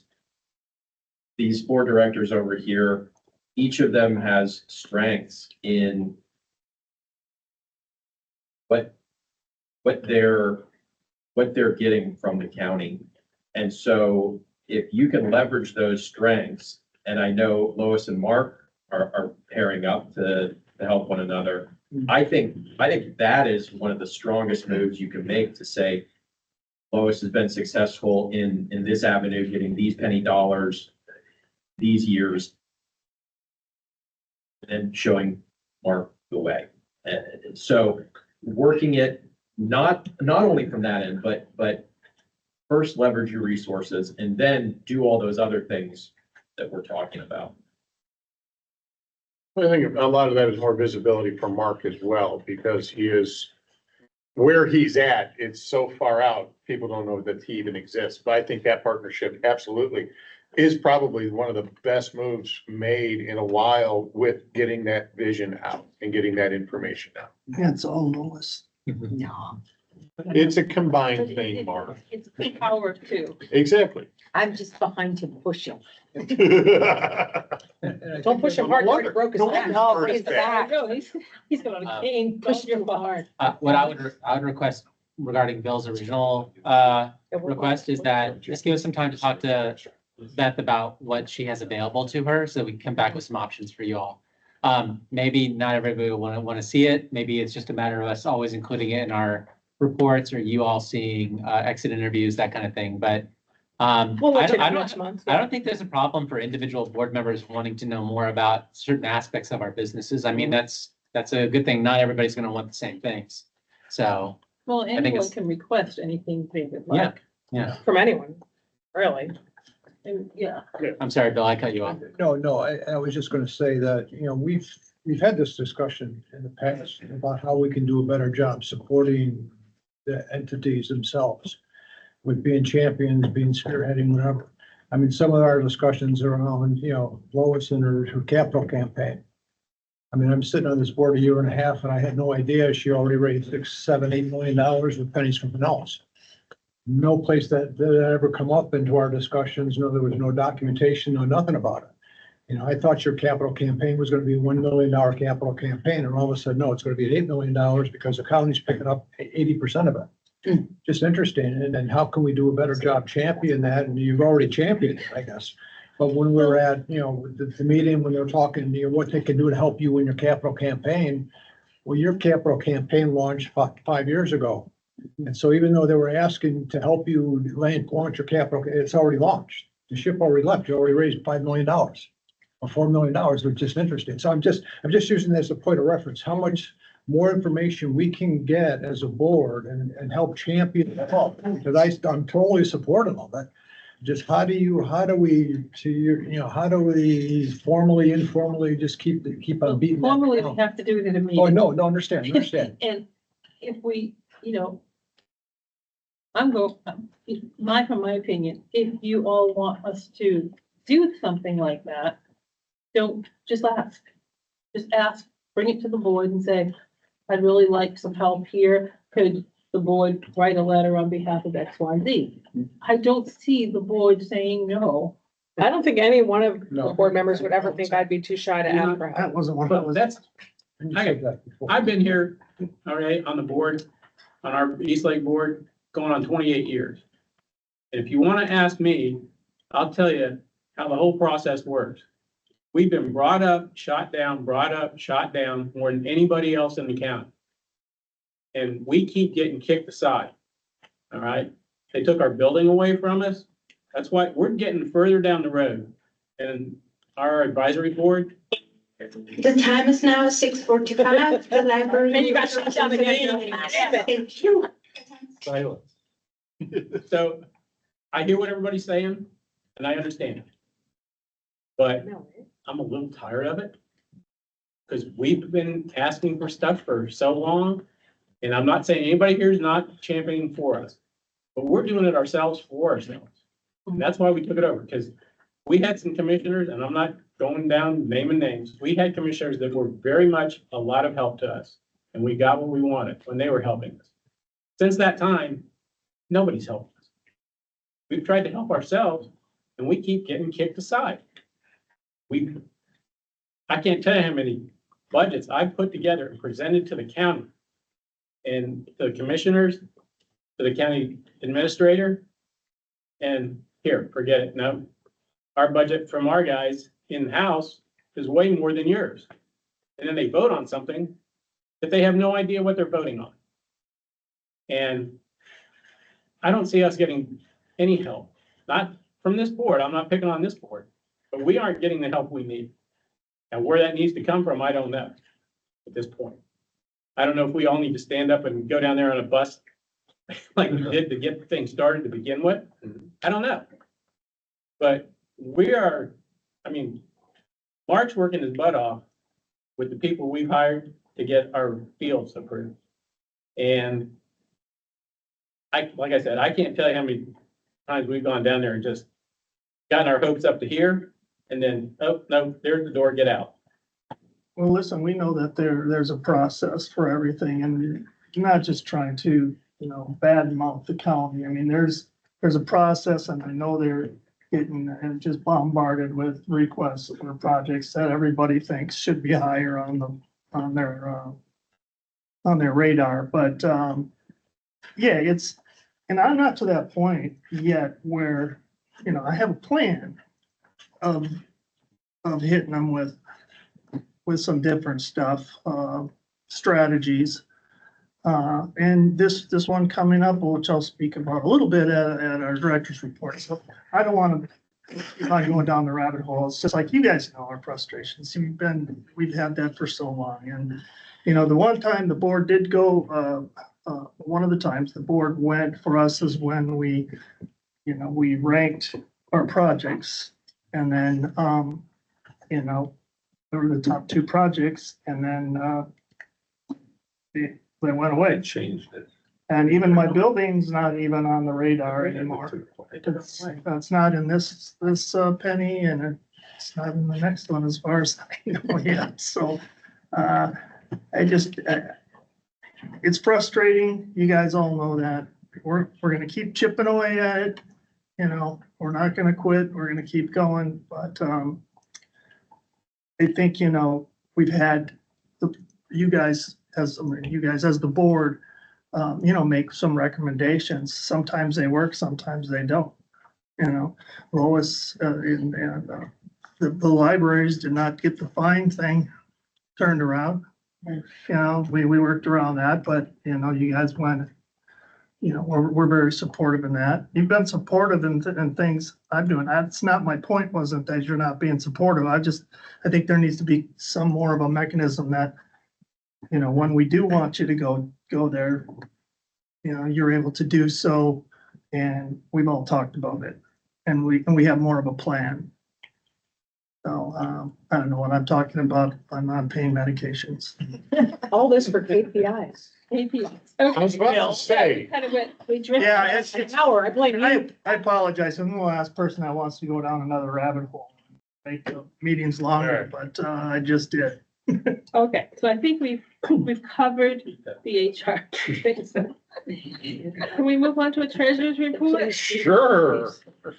these 4 directors over here, each of them has strengths in what they're getting from the county. And so if you can leverage those strengths, and I know Lois and Mark are pairing up to help one another. I think that is one of the strongest moves you can make, to say Lois has been successful in this avenue, getting these penny dollars these years, and then showing Mark the way. So working it not only from that end, but first leverage your resources and then do all those other things that we're talking about. I think a lot of that is more visibility for Mark as well, because he is where he's at. It's so far out. People don't know that he even exists. But I think that partnership absolutely is probably one of the best moves made in a while with getting that vision out and getting that information out. That's all Lois. No, It's a combined thing, Mark. It's a power of 2. Exactly. I'm just behind him pushing. Don't push him hard, you already broke his back. No, his back. No, he's got a cane. Push him hard. What I would request regarding Bill's original, request is that just give us some time to talk to Beth about what she has available to her, so we can come back with some options for you all. Maybe not everybody will want to see it. Maybe it's just a matter of us always including it in our reports or you all seeing, exit interviews, that kind of thing, but. We'll let you know I next month. don't think there's a problem for individual board members wanting to know more about certain aspects of our businesses. I mean, that's a good thing. Not everybody's gonna want the same things. So, Well, think anyone it's- can request anything they would yeah, like. yeah. From anyone, really. And, yeah, I'm sorry, Bill, I cut you off. No, I was just gonna say that, we've had this discussion in the past about how we can do a better job supporting the entities themselves with being champions, being spearheading, whatever. I mean, some of our discussions around, Lois and her capital campaign. I mean, I'm sitting on this board a year and a half and I had no idea she already raised $6, $7, $8 million with pennies from Pinellas. No place that ever come up into our discussions. No, there was no documentation, no nothing about it. I thought your capital campaign was gonna be a $1 million capital campaign, and all of a sudden, no, it's gonna be $8 million because the county's picking up 80% of it. Just interesting, and then how can we do a better job championing that? And you've already championed it, I guess. But when we're at, the meeting, when they're talking, what they can do to help you in your capital campaign, well, your capital campaign launched 5 years ago. And so even though they were asking to help you launch your capital, it's already launched. The ship already left. You already raised $5 million or $4 million, which is just interesting. So I'm just using this as a point of reference, how much more information we can get as a board and help champion the help. Because I'm totally supportive of it. Just how do we formally, informally just keep on beating that? formally, drum? we have to do it in a meeting. Oh, no, understand. And if we, from my opinion, if you all want us to do something like that, don't, just ask. Just ask, bring it to the board and say, I'd really like some help here. Could the board write a letter on behalf of X, Y, Z? I don't see the board saying no. I don't think any one of the No. board members would ever think I'd be too shy to ask for help. That wasn't what I But was. that's, And you said that before. I've been here, all right, on the board, on our East Lake board, going on 28 years. And if you want to ask me, I'll tell you how the whole process works. We've been brought up, shot down more than anybody else in the county. And we keep getting kicked aside, all right? They took our building away from us. That's why we're getting further down the road. And our advisory board, The time is now 6:45. The library. And you got shut down again. Thank you. Silence. so I hear what everybody's saying and I understand. But I'm a little tired of it. Because we've been asking for stuff for so long. And I'm not saying anybody here is not championing for us, but we're doing it ourselves for ourselves. And that's why we took it over, because we had some commissioners, and I'm not going down naming names. We had commissioners that were very much a lot of help to us, and we got what we wanted when they were helping us. Since that time, nobody's helped us. We've tried to help ourselves, and we keep getting kicked aside. I can't tell you how many budgets I've put together and presented to the county and the commissioners, to the county administrator. And here, forget it. No, our budget from our guys in-house is way more than yours. And then they vote on something that they have no idea what they're voting on. And I don't see us getting any help, not from this board. I'm not picking on this board, but we aren't getting the help we need. And where that needs to come from, I don't know at this point. I don't know if we all need to stand up and go down there on a bus like we did to get things started to begin with. I don't know. But Mark's working his butt off with the people we've hired to get our fields approved. And like I said, I can't tell you how many times we've gone down there and just gotten our hopes up to here and then, oh, no, there's the door, get out. Well, listen, we know that there's a process for everything, and you're not just trying to, badmouth the county. I mean, there's a process, and I know they're getting just bombarded with requests for projects that everybody thinks should be higher on their radar. But yeah, and I'm not to that point yet where, I have a plan of hitting them with with some different stuff, strategies. And this one coming up, which I'll speak about a little bit at our director's report. So I don't want to keep on going down the rabbit hole. It's just like, you guys know our frustrations. We've had that for so long. And, you know, the one time the board did go, one of the times the board went for us is when we ranked our projects. And then, you know, there were the top 2 projects, and then, they went away. Changed it. And even my building's not even on the radar anymore. It's not in this penny, and it's not in the next one as far as I know yet. So, it's frustrating. You guys all know that. We're gonna keep chipping away at it. You know, we're not gonna quit. We're gonna keep going, but, I think, you know, we've had you guys as the board, you know, make some recommendations. Sometimes they work, sometimes they don't. You know, Lois, the libraries did not get the fine thing turned around. You know, we worked around that, but, you know, you guys went, you know, we're very supportive in that. You've been supportive in things I'm doing. That's not, my point wasn't that you're not being supportive. I think there needs to be some more of a mechanism that, you know, when we do want you to go there, you know, you're able to do so. And we've all talked about it, and we have more of a plan. So, I don't know what I'm talking about. I'm on pain medications. All this for KPIs. KPIs. I was about to say. Kind of went, we drifted. Yeah, it's, An hour, I blame you. I apologize. I'm the last person that wants to go down another rabbit hole. Make the meetings longer, but, I just did. Okay, so I think we've covered the HR things. Can we move on to a treasurer's report? Sure.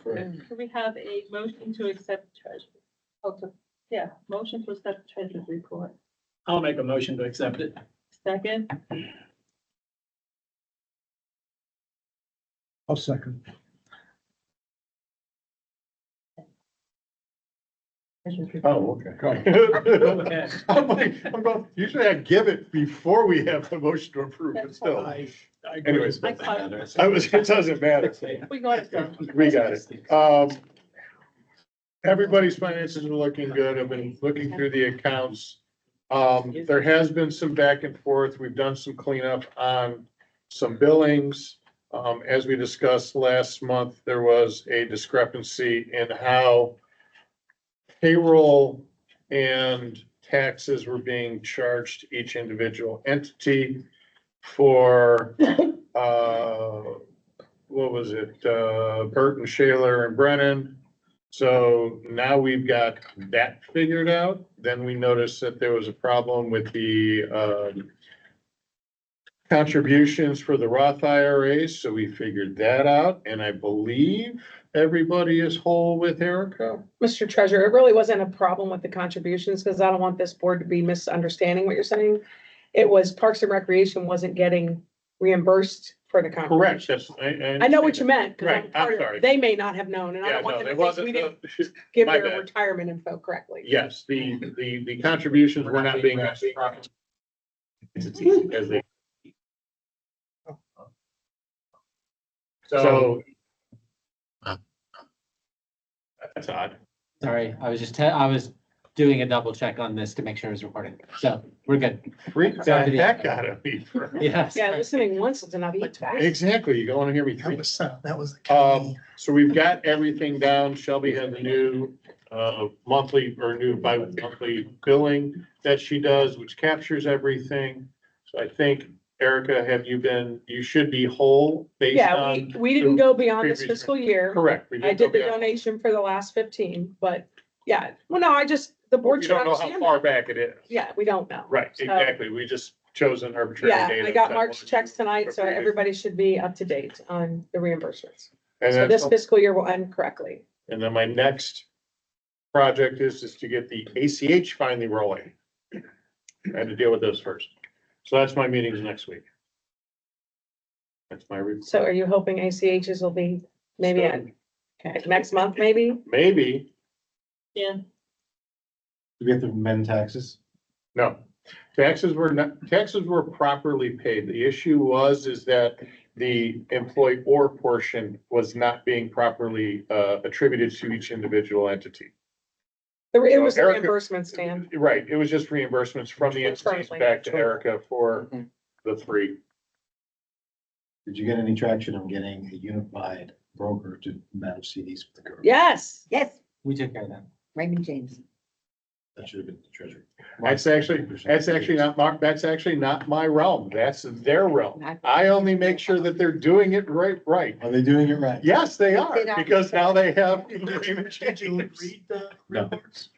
Can we have a motion to accept treasurer? Okay, yeah, motion to accept treasurer's report. I'll make a motion to accept it. Second, I'll second. Oh, okay. Okay. I'm like, usually I give it before we have the motion to approve, but still. I agree. Anyways, I caught it. it doesn't matter. We got it done. We got it. Everybody's finances are looking good. I've been looking through the accounts. There has been some back and forth. We've done some cleanup on some billings. As we discussed last month, there was a discrepancy in how payroll and taxes were being charged to each individual entity for, what was it, Burton, Shaler, and Brennan. So now we've got that figured out. Then we noticed that there was a problem with the contributions for the Roth IRAs, so we figured that out, and I believe everybody is whole with Erica. Mr. Treasurer, it really wasn't a problem with the contributions, because I don't want this board to be misunderstanding what you're saying. It was Parks and Recreation wasn't getting reimbursed for the Correct, contributions. that's, I know what you meant, Right, because I'm sorry. they may not have known, and I Yeah, don't want no, them it to think wasn't, we didn't the- give my their bad. retirement info correctly. Yes, the contributions were not being. Entities as they. So. That's odd. Sorry, I was doing a double check on this to make sure it was recording. So we're good. Freak the heck out of me. Yes. Yeah, listening once is enough, but twice. Exactly, you don't want to hear me. That was the county. So we've got everything down. Shelby has a new monthly or new bi-monthly billing that she does, which captures everything. So I think, Erica, you should be whole based Yeah, on. we didn't go beyond this previous- fiscal year. Correct. we I go did the beyond- donation for the last 15, but yeah, well, no, the board You should don't know how understand far that. back it is. Yeah, we don't know. Right, So, exactly. We just chose an arbitrary Yeah, date. I got of Mark's 10. checks tonight, so previous. everybody should be up to date on the reimbursements. And So then, this fiscal year will end correctly. and then my next project is to get the ACH finally rolling. I had to deal with those first. So that's my meetings next week. That's my report. So are you hoping ACHs will be maybe next month, maybe? Maybe. Yeah, Do we have to amend taxes? No, taxes were properly paid. The issue is that the employer portion was not being properly attributed to each individual entity. It was the Erica- reimbursements, Dan. Right, it was just reimbursements from the entities back to Erica for the three. Did you get any traction on getting a unified broker to manage CDs for the girls? Yes. Yes, We took care of that. Raymond James. That should have been the treasurer. That's actually not my realm. That's their realm. I only make sure that they're doing it right. Are they doing it right? Yes, they are, They don't. because now they have. Did you read the No. reports?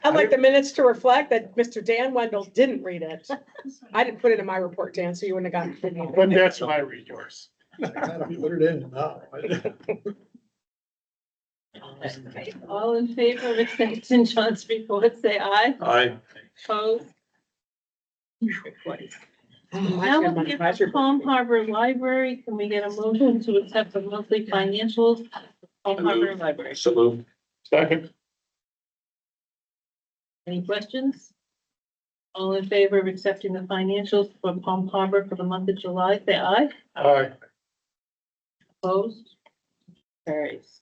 I'd like the minutes to reflect that Mr. Dan Wendell didn't read it. I didn't put it in my report, Dan, so you wouldn't have gotten it. But that's my read yours. I gotta put it in now. All in favor of accepting John's report, say aye. I, Opposed? Reports. Oh, Now we'll get the Palm Harbor Library. Can we get a motion to accept the monthly financials of Palm Harbor Library? so moved. Second. Any questions? All in favor of accepting the financials for Palm Harbor for the month of July, say aye. Aye. Opposed? Carries.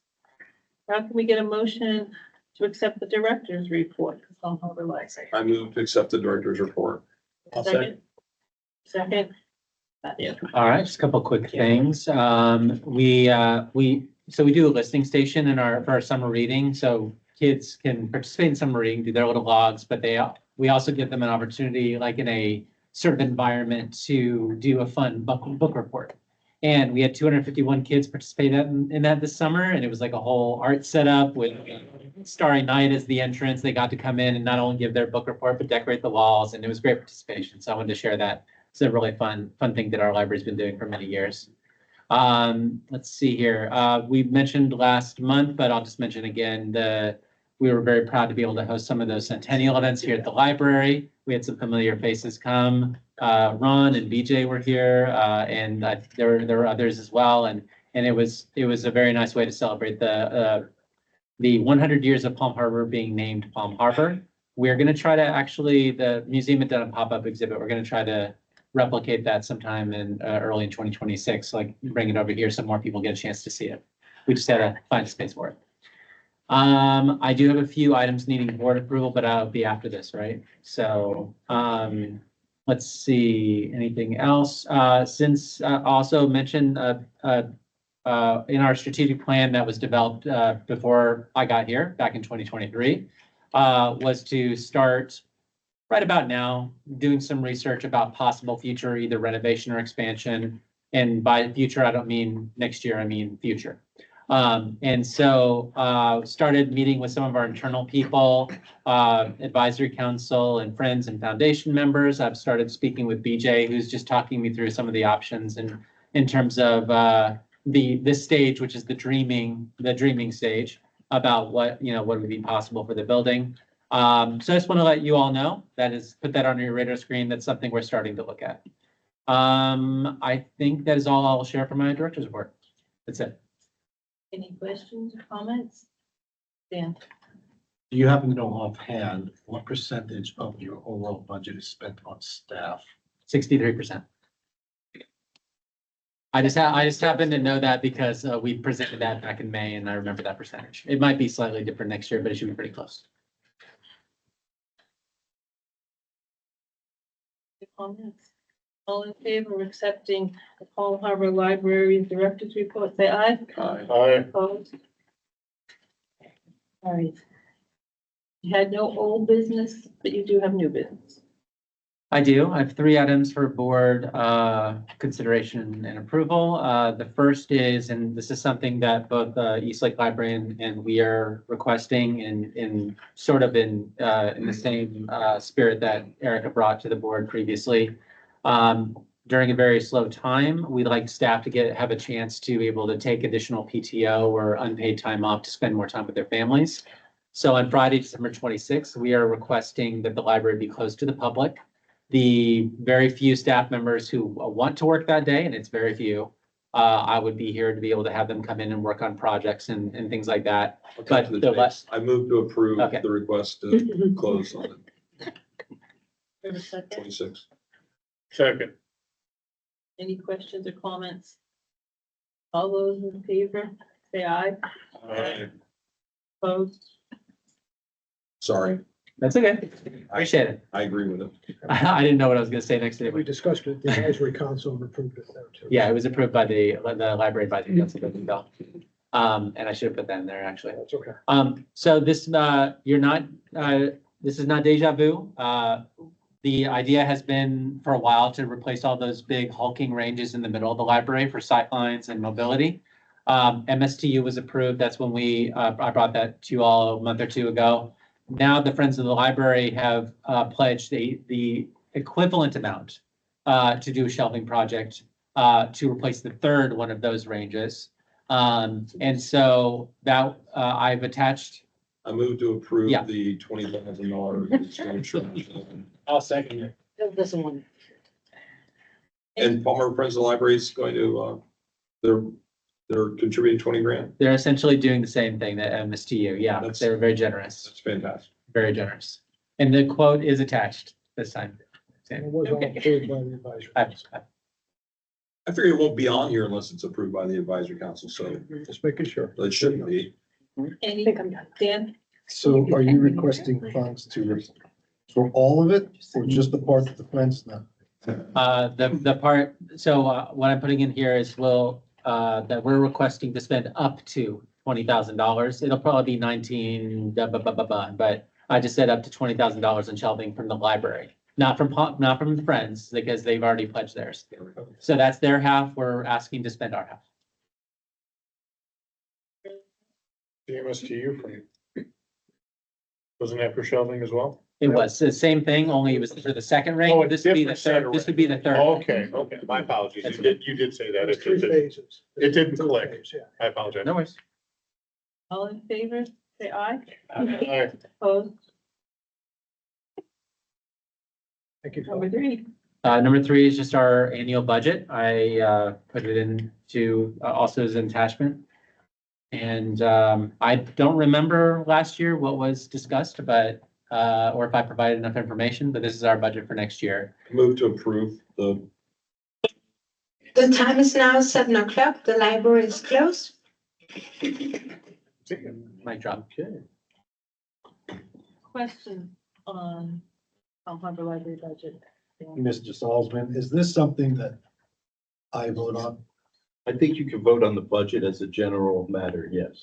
Now can we get a motion to accept the director's report for Palm Harbor Library? I move to accept the director's report. I'll Second? Second? Not you. All right, just a couple quick things. We do a listening station for our summer reading, so kids can participate in summer reading, do their little logs, but we also give them an opportunity, like in a sort of environment, to do a fun book report. And we had 251 kids participate in that this summer, and it was like a whole art setup with Starry Night as the entrance. They got to come in and not only give their book report, but decorate the walls, and it was great participation. So I wanted to share that. It's a really fun thing that our library's been doing for many years. Let's see here. We mentioned last month, but I'll just mention again, we were very proud to be able to host some of those centennial events here at the library. We had some familiar faces come. Ron and BJ were here, and there were others as well. And it was a very nice way to celebrate the 100 years of Palm Harbor being named Palm Harbor. We're going to try to the museum had done a pop-up exhibit. We're going to try to replicate that sometime early in 2026, like bring it over here so more people get a chance to see it. We just had to find a space for it. I do have a few items needing board approval, but I'll be after this, right? So, let's see, anything else? Since also mentioned in our strategic plan that was developed before I got here back in 2023, was to start right about now doing some research about possible future either renovation or expansion. And by future, I don't mean next year, I mean future. And so started meeting with some of our internal people, advisory council and friends and foundation members. I've started speaking with BJ, who's just talking me through some of the options and in terms of this stage, which is the dreaming stage, about what would be possible for the building. So I just want to let you all know put that on your radar screen. That's something we're starting to look at. I think that is all I'll share from my director's report. That's it. Any questions or comments? Dan? Do you happen to know offhand what percentage of your overall budget is spent on staff? 63%. I just happen to know that because we presented that back in May, and I remember that percentage. It might be slightly different next year, but it should be pretty close. Comments? All in favor of accepting the Palm Harbor Library Director's report, say aye. Aye. Opposed? All right. You had no old business, but you do have new business. I do. I have 3 items for board consideration and approval. The first is, and this is something that both Eastlake Library and we are requesting in the same spirit that Erica brought to the board previously. During a very slow time, we'd like staff to have a chance to be able to take additional PTO or unpaid time off to spend more time with their families. So on Friday, December 26th, we are requesting that the library be closed to the public. The very few staff members who want to work that day, and it's very few, I would be here to be able to have them come in and work on projects and things like that. I'll cut to But the the chase. I move to approve Okay. the request to close on it, Have a second? 26. Second. Any questions or comments? All those in favor, say aye. Opposed? Sorry, That's okay. Appreciate it. I agree with it. I didn't know what I was gonna say next to We it. discussed it, the advisory council approved it there too. Yeah, it was approved by the library advisory council. And I should have put that in there, actually. That's okay. So this, this is not deja vu. The idea has been for a while to replace all those big hulking ranges in the middle of the library for sightlines and mobility. MSTU was approved. That's when I brought that to you all a month or two ago. Now the Friends of the Library have pledged the equivalent amount to do a shelving project to replace the third one of those ranges. And so that I've attached. I move to approve Yeah. the $20,000 I'll second it. Bill doesn't want. And Palmer Friends of the Library is going to, they're contributing 20 grand. They're essentially doing the same thing that MSTU. Yeah, That's- they were very generous, That's fantastic. very generous. And the quote is attached this time. And it was all Okay. approved by the advisory. I- council. I figure it won't be on here unless it's approved by the advisory council, so Just making sure. it shouldn't be. Any, think I'm done. Dan? So are you requesting funds for all of it or just the part that the friends not? The part, so what I'm putting in here is that we're requesting to spend up to $20,000. It'll probably be 19, but I just said up to $20,000 in shelving from the library, not from the Friends, because they've already pledged theirs. So that's their half. We're asking to spend our half. CMS for you. Wasn't that for shelving as well? It was the same thing, only it was for the second ring. Oh, a This would be the different set third. of This would be the third. Okay, my apologies. You did say that. It's It three didn't, phases. it didn't Three click. phases, Yeah. I apologize. No worries. All in favor, say aye. Aye. Opposed? Thank you. Number three. Number three is just our annual budget. I put it into also as an attachment. And I don't remember last year what was discussed, but or if I provided enough information, but this is our budget for next year. Move to approve the, The time is now 7 o'clock. The library is closed. Mic drop. Question on Palm Harbor Library budget. Mr. Salzman, is this something that I vote on? I think you can vote on the budget as a general matter, yes.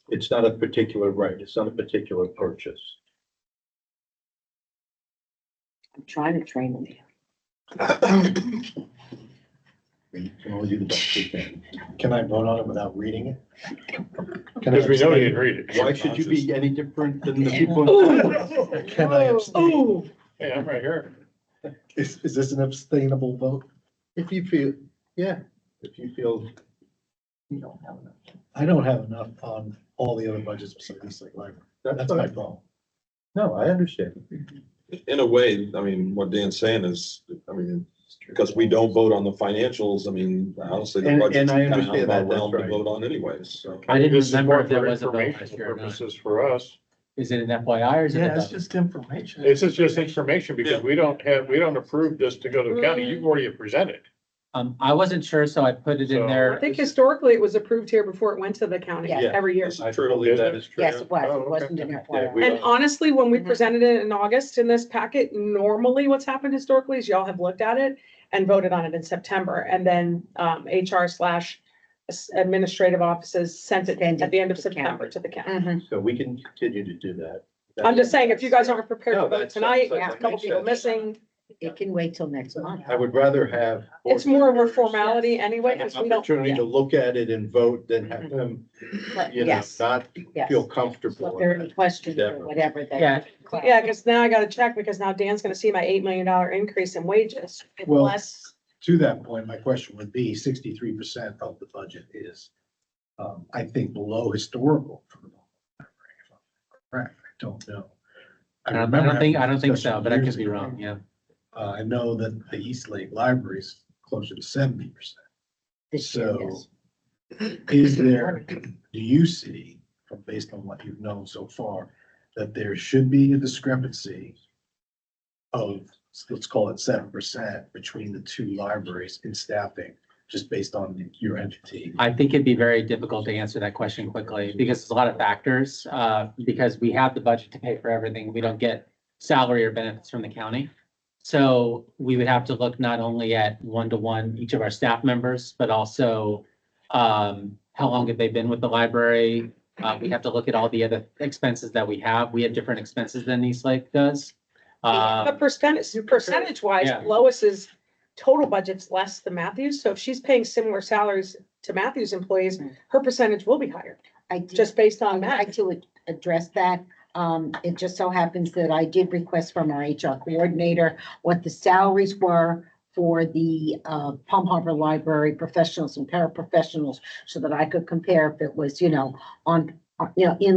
It's not a particular right, it's not a particular purchase. I'm trying to train them. You can only do the best you can. Can I vote on it without reading it? Can I Because we know you abstain? didn't read it. Why should you be any different than the people? Can I abstain? Hey, I'm right here. Is this an abstainable vote? If you feel, yeah, if you feel. You don't have enough. I don't have enough on all the other budgets besides East Lake Library. That's my problem. No, I understand. in a way, I mean, what Dan's saying is, I mean, because we don't vote on the financials, I mean, honestly, the And budget's I kind of understand that, that's overwhelmed to right. vote on anyways, so. I didn't This is remember more if there for was a vote last informational year or not. purposes for us. Is it an FYI or is it? a Yeah, it's vote? just information. This is just information because we don't approve this to go to the county. You've already presented. I wasn't sure, so I put it in So- I there. think historically it was approved here before it went to the county Yeah. every year. I believe that is true. Yes, it was. Oh, It okay. wasn't an Yeah, FYI. we- And honestly, when we Mhm. presented it in August in this packet, normally what's happened historically is y'all have looked at it and voted on it in September, and then HR/administrative offices sent it Send it at the end of to the county. September to the county. Mhm. So we can continue to do that. I'm just saying, if you guys aren't prepared No, to vote that's- tonight, that a couple makes people sense. missing, It can wait till next month. I would rather have. it's more of a formality anyway, because we don't. Opportunity to look at it and vote than have them, But you know, yes, not yes. feel So comfortable. if there are any questions or Definitely. whatever. Yeah. Yeah, because now I gotta check, because now Dan's gonna see my $8 million increase in wages. Well- Unless, To that point, my question would be 63% of the budget is, I think, below historical. For the library, if I'm correct. I don't know. I don't remember think having so, discussion but I years could be ago. wrong, yeah. I know that the East Lake Library is closer to 70%. this year, So yes. is there, do you see, based on what you've known so far, that there should be a discrepancy of, let's call it 7% between the two libraries in staffing, just based on your entity? I think it'd be very difficult to answer that question quickly because there's a lot of factors, because we have the budget to pay for everything. We don't get salary or benefits from the county. So we would have to look not only at one-to-one each of our staff members, but also how long have they been with the library? We have to look at all the other expenses that we have. We have different expenses than East Lake does. But percentage wise, Yeah. Lois's total budget's less than Matthew's. So if she's paying similar salaries to Matthew's employees, her percentage will be higher, I did, just based on I'd that. like to address that. It just so happens that I did request from our HR coordinator what the salaries were for the Palm Harbor Library professionals and paraprofessionals, so that I could compare if it was, in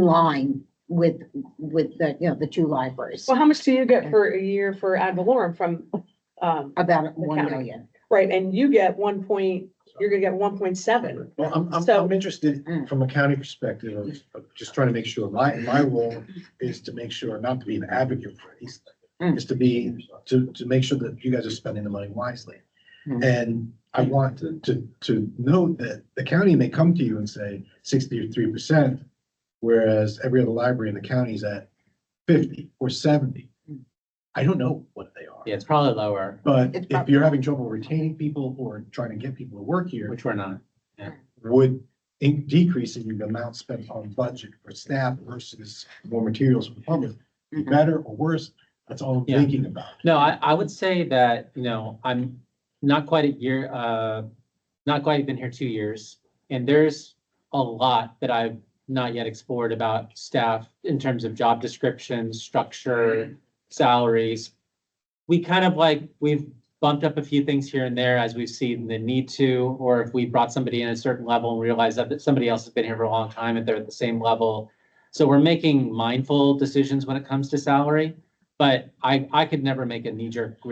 line with the, the two libraries. Well, how much do you get for a year for ad valorem from, About 1 county. million. right, and you get you're gonna get 1.7. Well, So- I'm interested from a county perspective of just trying to make sure, my role is to make sure, not to be an advocate for these, is to make sure that you guys are spending the money wisely. And I want to note that the county may come to you and say 63%, whereas every other library in the county is at 50 or 70. I don't know what they are. Yeah, it's probably lower, But It's if probably- you're having trouble retaining people or trying to get people to work here, which we're not. would decreasing the amount spent on budget for staff versus more materials for the public be better or worse? That's all I'm Yeah. thinking about. No, I would say that, I'm not quite a year, not quite been here 2 years. And there's a lot that I've not yet explored about staff in terms of job descriptions, structure, salaries. We kind of we've bumped up a few things here and there as we've seen the need to, or if we brought somebody in at a certain level and realized that somebody else has been here for a long time and they're at the same level. So we're making mindful decisions when it comes to salary. But I could never make a knee-jerk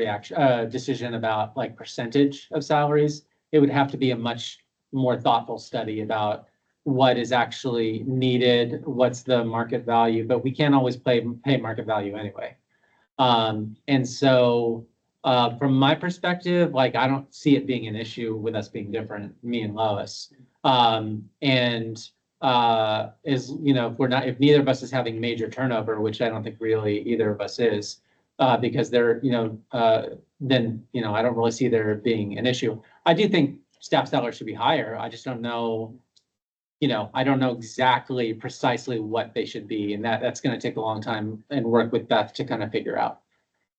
decision about percentage of salaries. It would have to be a much more thoughtful study about what is actually needed, what's the market value, but we can't always pay market value anyway. And so from my perspective, I don't see it being an issue with us being different, me and Lois. If neither of us is having major turnover, which I don't think really either of us is, because then, I don't really see there being an issue. I do think staff salaries should be higher. I just don't know, I don't know exactly precisely what they should be, and that's going to take a long time and work with Beth to kind of figure out.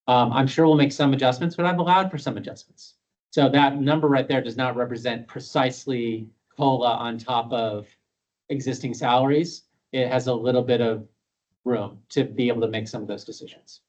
I'm sure we'll make some adjustments, but I've allowed for some adjustments. So that number right there does not represent precisely COLA on top of existing salaries. It has a little bit of room to be able to make some of those decisions.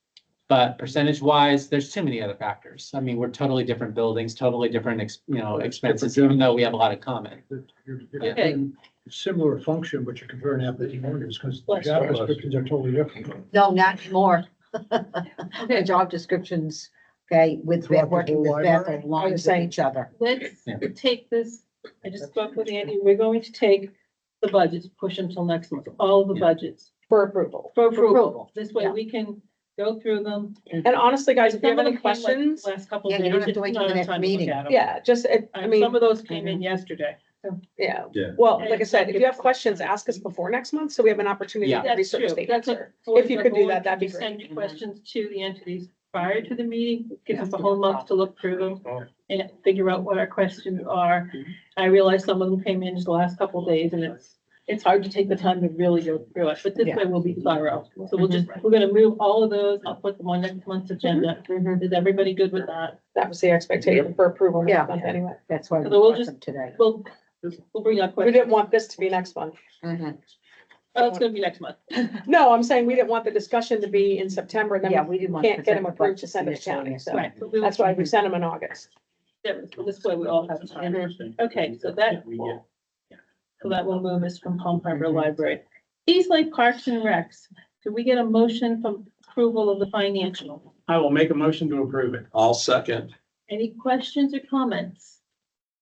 But percentage wise, there's too many other factors. I mean, we're totally different buildings, totally different, expenses, even though we have a lot in common. You're Okay. doing similar function, but you're comparing apples and oranges because the Bless job you. descriptions are totally different. No, not more. The job descriptions, okay, with Throughout the working whole with Beth library? aligned with each other. Let's Yeah. take this, I just spoke with Andy, we're going to take the budgets, push them till next month, all the Yeah. budgets For approval. for approval. approval. This way Yeah. we can go through them. And honestly, guys, if you have Some of any them came, like, questions, Last couple Yeah, of you days. don't have to just wait till not the enough next time to look meeting. at 'em. yeah, just, I mean, Some of those came in yesterday. yeah. Yeah. Well, like I said, if you have questions, ask us before next month, so we have an opportunity Yeah. to That's research true. the That's answer. what- If you the could do board that, that'd be can great. Send your questions to the entities prior to the meeting, gives us a whole month to look through them and figure out what our questions are. I realize some of them came in just the last couple of days and it's hard to take the time to really go through it, but this way we'll be thorough. So we're gonna move all of those. I'll put them on next month's agenda. Is everybody good with that? That was the expectation for approval Yeah. next month anyway. That's why we So we'll brought just- them today. We'll bring up We questions. didn't want this to be next month. Mhm. Oh, it's gonna be next month. No, I'm saying we didn't want the discussion to be in September, then Yeah, we we didn't want to can't get them present the approved to budgets send to the initially, county, yes. so Right. So we'll- that's why we sent them in August. So this way we all have time. Okay, so that will move us from Palm Harbor Library. East Lake Parks and Recs, could we get a motion for approval of the financial? I will make a motion to approve it. I'll second. Any questions or comments?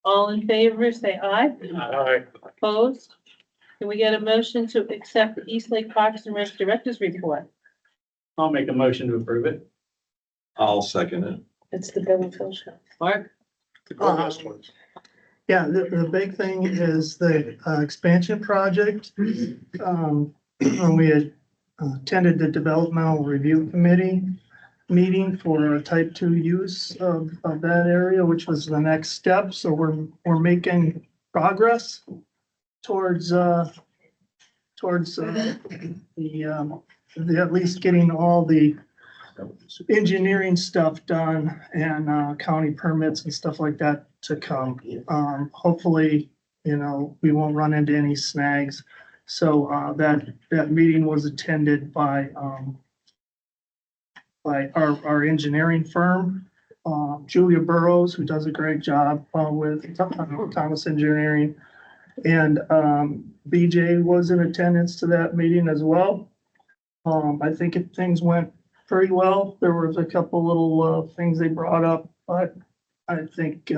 All in favor, say aye. Aye. Opposed? Can we get a motion to accept the East Lake Parks and Rec Director's Report? I'll make a motion to approve it. I'll second it. It's the Bill and Phil show. Mark? Yeah, the big thing is the expansion project. We had attended the developmental review committee meeting for a type 2 use of that area, which was the next step. So we're making progress towards at least getting all the engineering stuff done and county permits and stuff like that to come. Hopefully, we won't run into any snags. So that meeting was attended by our engineering firm, Julia Burrows, who does a great job with Thomas Engineering. And BJ was in attendance to that meeting as well. I think things went pretty well. There was a couple little things they brought up, but I think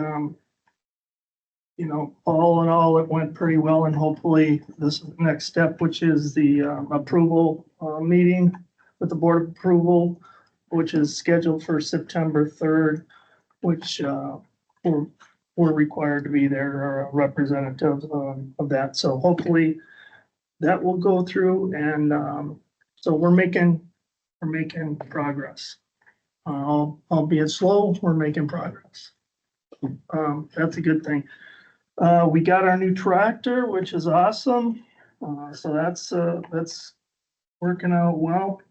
all in all, it went pretty well, and hopefully this next step, which is the approval meeting with the board of approval, which is scheduled for September 3rd, which we're required to be there, or a representative of that. So hopefully that will go through, and so we're making progress. Albeit slow, we're making progress. That's a good thing. We got our new tractor, which is awesome. So that's working out well.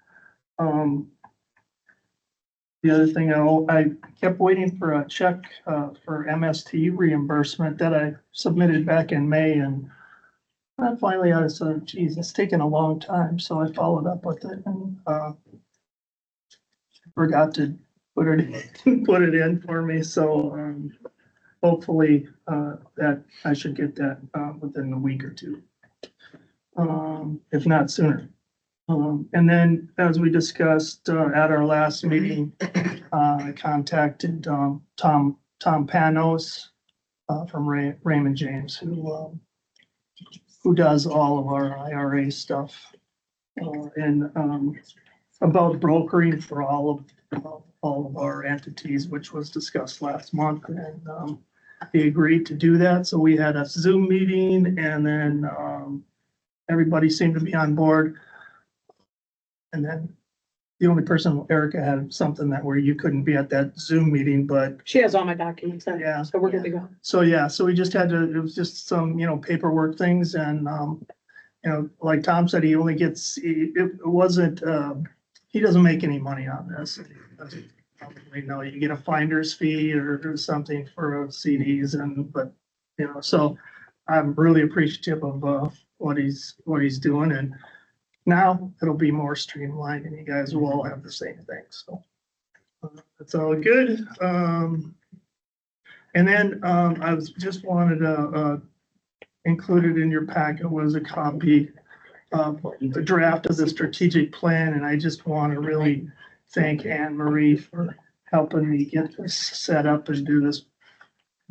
The other thing, I kept waiting for a check for MST reimbursement that I submitted back in May, and finally I said, geez, it's taken a long time. So I followed up with it and forgot to put it in for me. So hopefully that I should get that within a week or two, if not sooner. And then, as we discussed at our last meeting, I contacted Tom Panos from Raymond James, who does all of our IRA stuff, and about brokering for all of our entities, which was discussed last month, and he agreed to do that. So we had a Zoom meeting, and then everybody seemed to be on board. And then the only person, Erica, had something where you couldn't be at that Zoom meeting, but She has all my documents then, yeah, so we're good to go. so we just had to, it was just some, paperwork things, and like Tom said, he only gets, it wasn't, he doesn't make any money on this. Probably know you get a finder's fee or something for CDs, but so I'm really appreciative of what he's doing, and now it'll be more streamlined, and you guys will all have the same thing. So that's all good. And then I just wanted to included in your packet was a copy of the draft of the strategic plan, and I just want to really thank Anne Marie for helping me get this set up and do this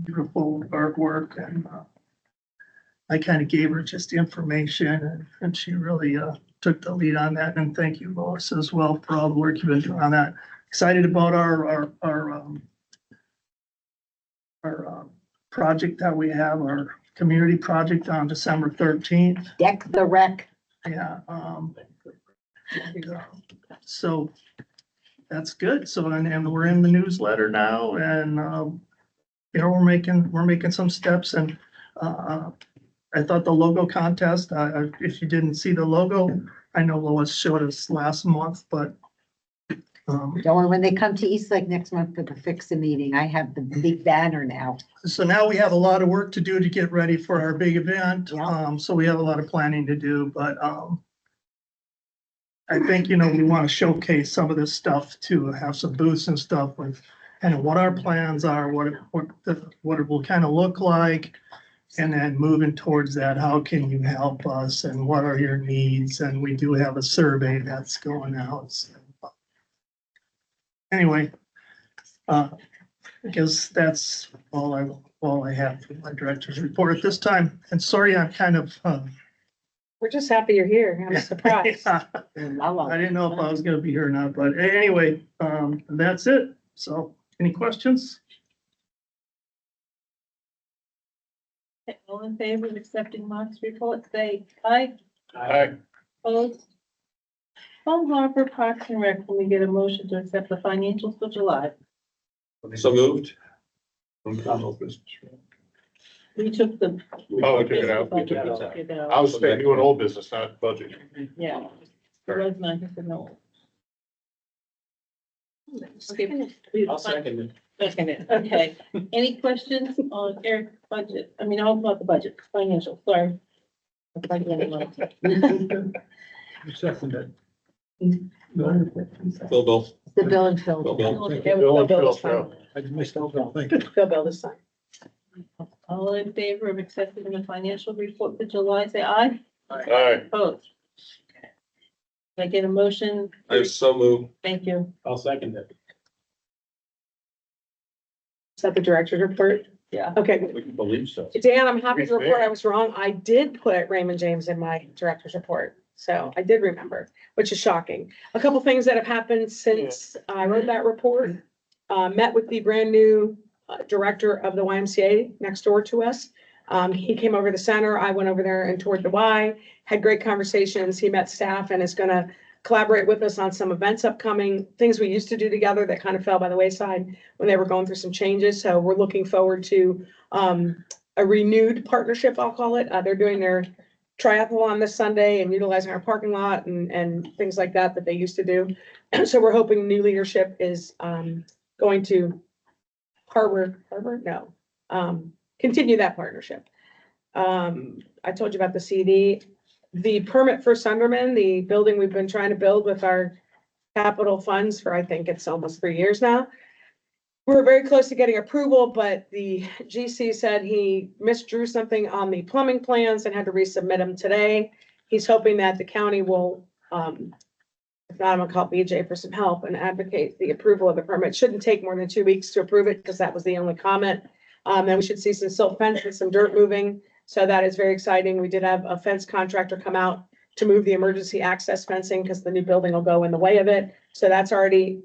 beautiful artwork. And I kind of gave her just information, and she really took the lead on that. And thank you, Lois, as well, for all the work you've been doing on that. Excited about our project that we have, our community project on December 13th. Deck the Rec. Yeah. So that's good. So, and we're in the newsletter now, and we're making some steps. And I thought the logo contest, if you didn't see the logo, I know Lois showed us last month, but Don't worry, when they come to East Lake next month for the FIXA meeting, I have the big banner now. so now we have a lot of work to do to get ready for our big event. Yeah. So we have a lot of planning to do, but I think, we want to showcase some of this stuff to have some booths and stuff with kind of what our plans are, what it will kind of look like. And then moving towards that, how can you help us, and what are your needs? And we do have a survey that's going out. So, anyway, I guess that's all I all I have for my director's report at this time. And sorry, I'm kind of, We're just happy you're here. I'm surprised. I didn't know if I was gonna be here or not, but anyway, that's it. So, any questions? Okay, all in favor of accepting Mark's report, say aye. Aye. Opposed? Palm Harbor Parks and Rec, can we get a motion to accept the financials for July? So moved. We took the. Oh, we took it out. We took it out. I was saying doing old business, not budget. Yeah. It was nice to know. Okay. I'll second it. Second, okay. Any questions on Eric's budget? I mean, all about the budget, financial, sorry. Second Bill. The bill and fill. Bill. Bill is fine. I missed out, Bill. Thank you. Bill this time. All in favor of accepting the financial report for July, say aye. Aye. Opposed? Can I get a motion? I so moved. Thank you. I'll second it. Is that the director's report? Yeah. Okay. We can believe so. Dan, I'm happy to report I was wrong. I did put Raymond James in my director's report. So I did remember, which is shocking. A couple things that have happened since I wrote that report. Met with the brand new director of the YMCA next door to us. He came over the center. I went over there and toured the Y, had great conversations. He met staff and is gonna collaborate with us on some events upcoming, things we used to do together that kind of fell by the wayside when they were going through some changes. So we're looking forward to a renewed partnership, I'll call it. They're doing their triathlon this Sunday and utilizing our parking lot and things like that they used to do. So we're hoping new leadership is going to continue that partnership. I told you about the CD. The permit for Sunderman, the building we've been trying to build with our capital funds for, I think it's almost 3 years now. We're very close to getting approval, but the GC said he misdrew something on the plumbing plans and had to resubmit them today. He's hoping that the county will, if not, I'm gonna call BJ for some help and advocate the approval of the permit. Shouldn't take more than 2 weeks to approve it because that was the only comment. Then we should see some silt fence and some dirt moving. So that is very exciting. We did have a fence contractor come out to move the emergency access fencing because the new building will go in the way of it. So that's already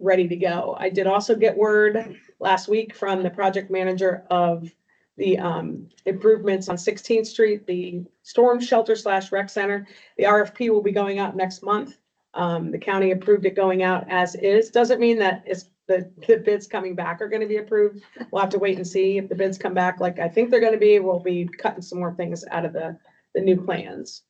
ready to go. I did also get word last week from the project manager of the improvements on 16th Street, the storm shelter / rec center. The RFP will be going out next month. The county approved it going out as is. Doesn't mean that it's the bids coming back are going to be approved. We'll have to wait and see if the bids come back like I think they're going to be. We'll be cutting some more things out of the new plans.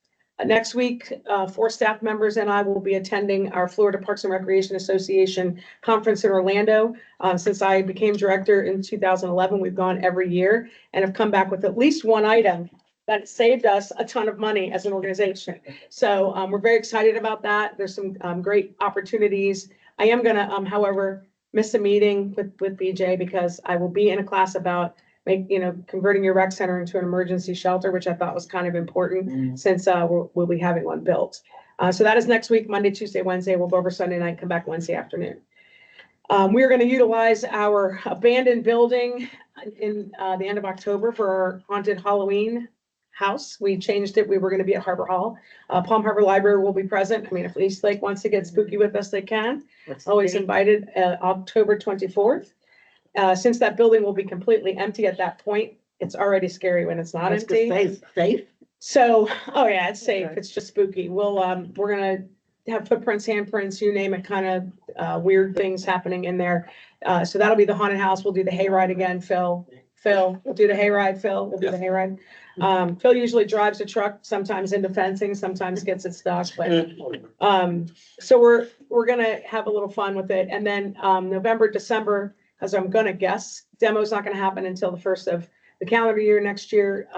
Next week, 4 staff members and I will be attending our Florida Parks and Recreation Association conference in Orlando. Since I became director in 2011, we've gone every year and have come back with at least one item that saved us a ton of money as an organization. So we're very excited about that. There's some great opportunities. I am gonna, however, miss a meeting with BJ because I will be in a class about converting your rec center into an emergency shelter, which I thought was kind of important since we'll be having one built. So that is next week, Monday, Tuesday, Wednesday. We'll go over Sunday night, come back Wednesday afternoon. We are going to utilize our abandoned building in the end of October for our haunted Halloween house. We changed it. We were going to be at Harbor Hall. Palm Harbor Library will be present. I mean, if East Lake wants to get spooky with us, they can. Always invited, October 24th. Since that building will be completely empty at that point, it's already scary when it's not empty. Safe. So, oh yeah, it's safe. It's just spooky. We're gonna have footprints, handprints, you name it, kind of weird things happening in there. So that'll be the haunted house. We'll do the hayride again, Phil, we'll do the hayride, Phil, we'll do the hayride. Phil usually drives a truck, sometimes into fencing, sometimes gets it stuck, but, so we're gonna have a little fun with it. And then, November, December, as I'm gonna guess, demo's not gonna happen until the first of the calendar year next year.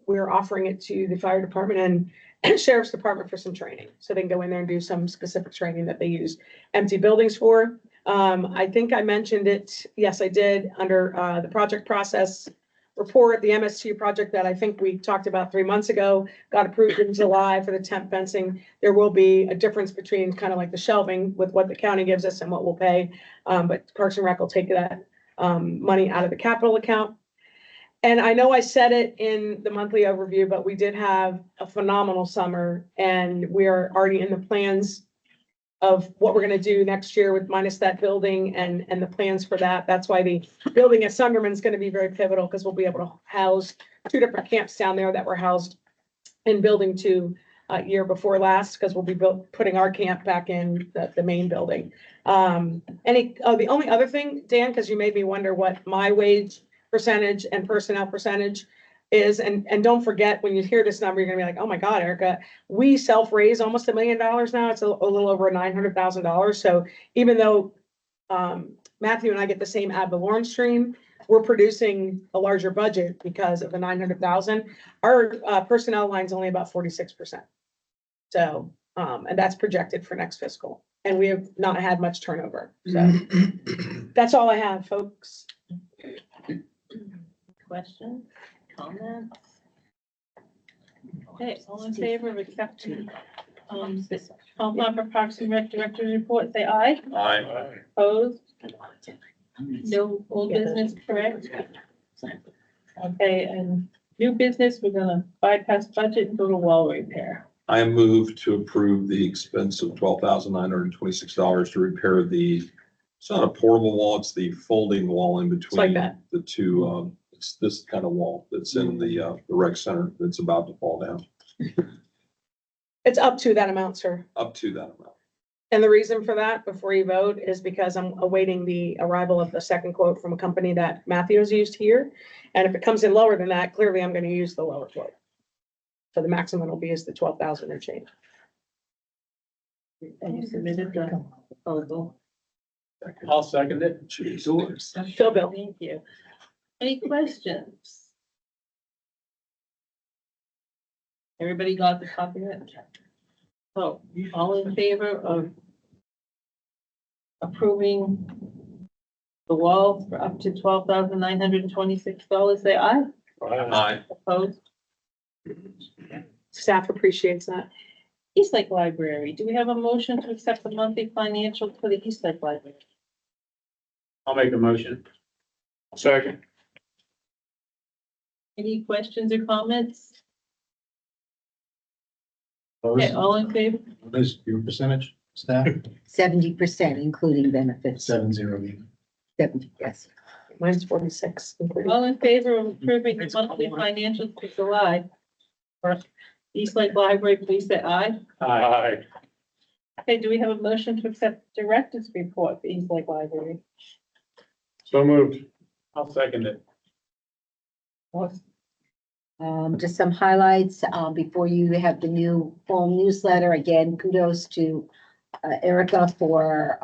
We're offering it to the fire department and sheriff's department for some training. So they can go in there and do some specific training that they use empty buildings for. I think I mentioned it. Yes, I did under the project process report, the MSU project that I think we talked about 3 months ago, got approved in July for the temp fencing. There will be a difference between kind of like the shelving with what the county gives us and what we'll pay. But Parks and Rec will take that money out of the capital account And I know I said it in the monthly overview, but we did have a phenomenal summer and we are already in the plans of what we're gonna do next year with minus that building and the plans for that. That's why the building at Sunderman is gonna be very pivotal because we'll be able to house 2 different camps down there that were housed in building 2 year before last, because we'll be putting our camp back in the main building. The only other thing, Dan, because you made me wonder what my wage percentage and personnel percentage is, and don't forget, when you hear this number, you're gonna be like, oh my God, Erica, we self-raise almost $1 million now. It's a little over $900,000. So even though Matthew and I get the same ad valorem stream, we're producing a larger budget because of the 900,000. Our personnel line's only about 46%. So, and that's projected for next fiscal, and we have not had much turnover. So that's all I have, folks. Questions, comments? Okay, all in favor of accepting, this Comp for Parks and Rec Director's report, say aye. Aye. Opposed? No old business, correct? Okay, and new business, we're gonna bypass budget and go to wall repair. I move to approve the expense of $12,926 to repair it's not a portable wall, it's the folding wall in like between that. the two, it's this kind of wall that's in the rec center that's about to fall down, It's up to that amount, sir. up to that amount. And the reason for that, before you vote, is because I'm awaiting the arrival of the second quote from a company that Matthew has used here. And if it comes in lower than that, clearly I'm gonna use the lower quote. So the maximum will be is the 12,000 or change. And you submitted the proposal. I'll second it. Phil Bill. Thank you. Any questions? Everybody got the copy of it? So, all in favor of approving the wall for up to $12,926, say aye. Aye. Opposed? Staff appreciates that. East Lake Library, do we have a motion to accept the monthly financial for the East Lake Library? I'll make a motion. Second. Any questions or comments? Okay, all in favor? What is your percentage, staff? 70%, including benefits. 70. 70, yes. Mine's 46. including- All in favor of approving the monthly financials for July? For East Lake Library, please say aye. Aye. Okay, do we have a motion to accept director's report for East Lake Library? So moved. I'll second it. Just some highlights, before you have the new fall newsletter. Again, kudos to Erica for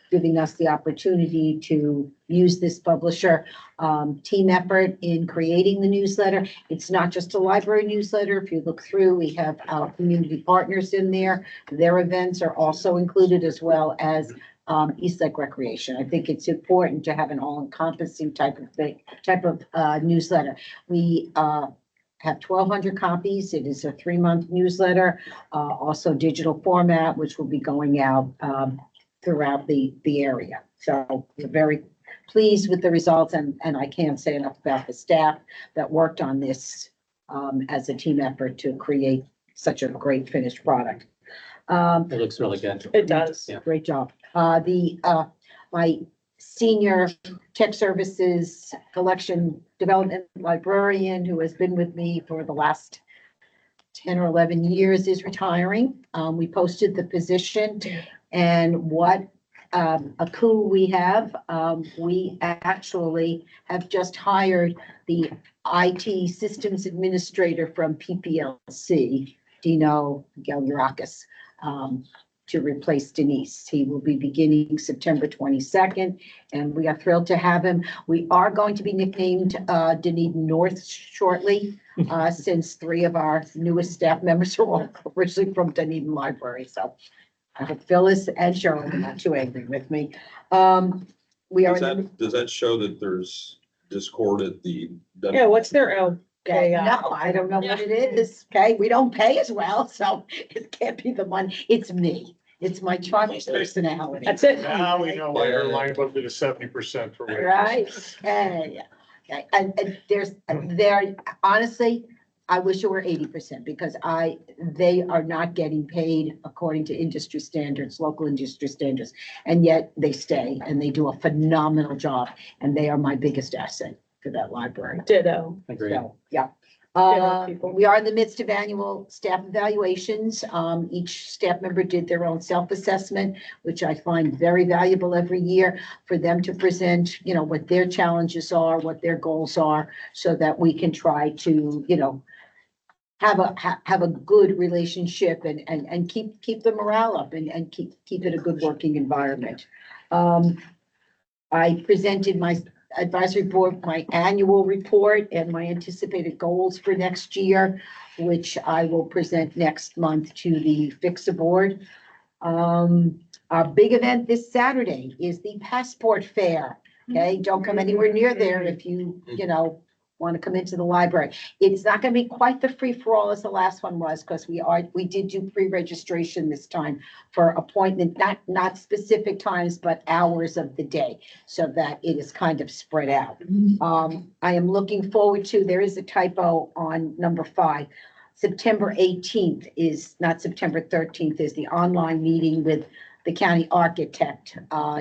giving us the opportunity to use this publisher. Team effort in creating the newsletter. It's not just a library newsletter. If you look through, we have our community partners in there. Their events are also included, as well as East Lake Recreation. I think it's important to have an all-encompassing type of newsletter. We have 1,200 copies. It is a 3-month newsletter, also digital format, which will be going out throughout the area. So we're very pleased with the results, and I can't say enough about the staff that worked on this as a team effort to create such a great finished product. It looks really good. It does. Yeah. Great job. My senior tech services collection development librarian, who has been with me for the last 10 or 11 years, is retiring. We posted the position, and what a coup we have. We actually have just hired the IT systems administrator from PPLC, Dino Gallirakis, to replace Denise. He will be beginning September 22nd, and we are thrilled to have him. We are going to be nicknamed Dunedin North shortly, since 3 of our newest staff members are all originally from Dunedin Library. So I hope Phyllis and Cheryl are not too angry with me. We are. Does that show that there's discord at the? Yeah, what's their L? Okay, No, I don't know what it is. Okay, we don't pay as well, so it can't be the one. It's me. It's my charming personality. That's it. Now we know why her line went to the 70% for. Right, okay. Okay, and there, honestly, I wish it were 80% because they are not getting paid according to industry standards, local industry standards. And yet they stay and they do a phenomenal job and they are my biggest asset for that library. Ditto. Agreed. So, yeah. people. We are in the midst of annual staff evaluations. Each staff member did their own self-assessment, which I find very valuable every year for them to present, you know, what their challenges are, what their goals are, so that we can try to, you know, have a good relationship and keep the morale up and keep it a good working environment. I presented my advisory board, my annual report and my anticipated goals for next year, which I will present next month to the PHCSA board. Our big event this Saturday is the Passport Fair. Okay, don't come anywhere near there if you know, want to come into the library. It's not going to be quite the free-for-all as the last one was, because we did do pre-registration this time for appointment, not specific times, but hours of the day, so that it is kind of spread out. I am looking forward to, there is a typo on number 5. September 18th is, not September 13th, is the online meeting with the county architect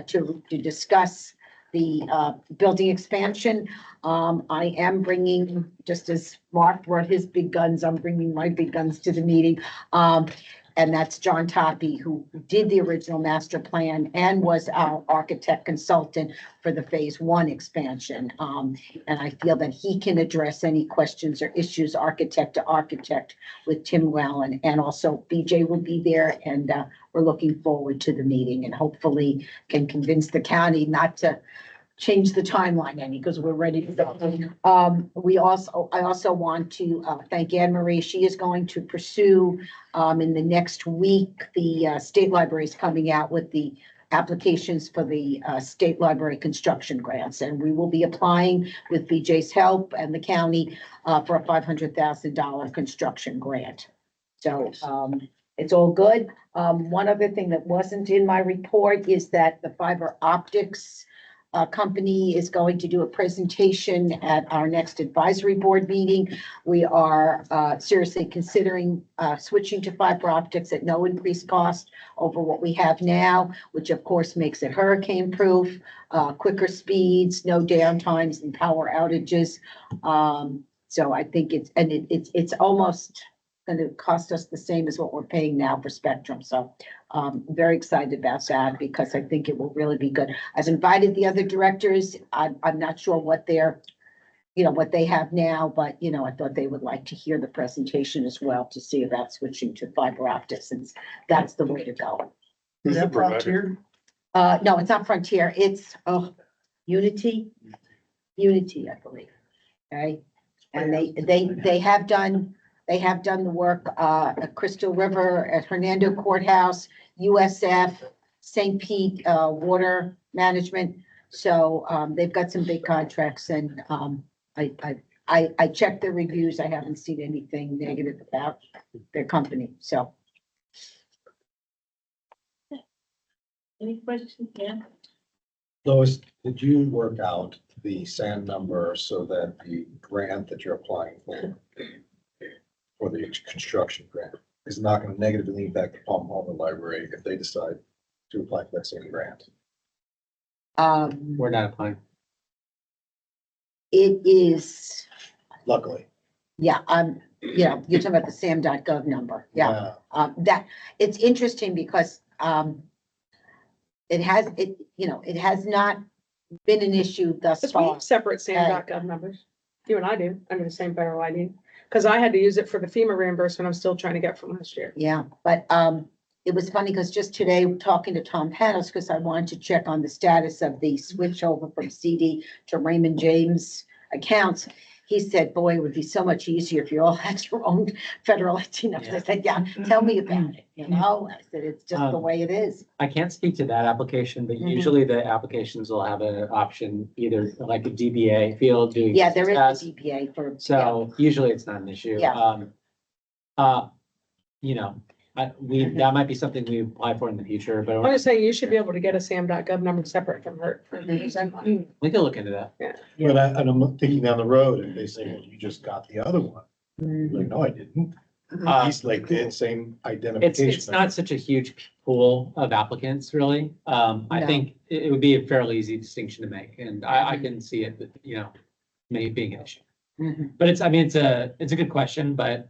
to discuss the building expansion. I am bringing, just as Mark brought his big guns, I'm bringing my big guns to the meeting. And that's John Toppy, who did the original master plan and was our architect consultant for the phase 1 expansion. And I feel that he can address any questions or issues architect to architect with Tim Wellen, and also BJ will be there, and we're looking forward to the meeting and hopefully can convince the county not to change the timeline any, because we're ready to go. I also want to thank Anne Marie. She is going to pursue in the next week, the state library is coming out with the applications for the state library construction grants, and we will be applying with BJ's help and the county for a $500,000 construction grant. So it's all good. One other thing that wasn't in my report is that the fiber optics company is going to do a presentation at our next advisory board meeting. We are seriously considering switching to fiber optics at no increased cost over what we have now, which of course makes it hurricane proof, quicker speeds, no downtimes and power outages. So I think it's almost going to cost us the same as what we're paying now for Spectrum. So very excited about that because I think it will really be good. I've invited the other directors. I'm not sure what they're, you know, what they have now, but you know, I thought they would like to hear the presentation as well to see about switching to fiber optics, and that's the way to go. Is that Frontier? No, it's not Frontier. It's Unity, I believe. Okay, and they have done the work at Crystal River, at Hernando Courthouse, USF, St. Pete Water Management. So they've got some big contracts, and I checked their reviews. I haven't seen anything negative about their company. So Any questions? Yeah. Lois, did you work out the SAN number so that the grant that you're applying for the construction grant is not going to negatively impact the Palm Harbor Library if they decide to apply for that same grant? We're not applying. it is, Luckily. yeah, you're talking about the sam.gov number. Yeah. That, it's interesting because it has not been an issue thus Because we far. have separate SAM.gov numbers. You and I do, under the same federal ID. Because I had to use it for the FEMA reimbursement I'm still trying to get from last year. Yeah, but it was funny because just today, talking to Tom Panos, because I wanted to check on the status of the switch over from CD to Raymond James accounts. He said, boy, it would be so much easier if you all had your own federal ID numbers. I said, yeah, tell me about it, you know? I said, it's just the way it is. I can't speak to that application, but Mhm. usually the applications will have an option, either like a DBA field doing. Yeah, there is test. a DPA for. So usually it's not an issue. Yeah. You know, that might be something we apply for in the future, I'm but just saying you should be able to get a sam.gov number separate from her. we can look into that. But and I'm thinking down the road, and they say, well, you just got the other one. Like, no, I didn't. He's like, the same identification. It's not such a huge pool of applicants, really. I No. think it would be a fairly easy distinction to make, and I can see it, maybe being an issue. Mhm. But it's a good question, but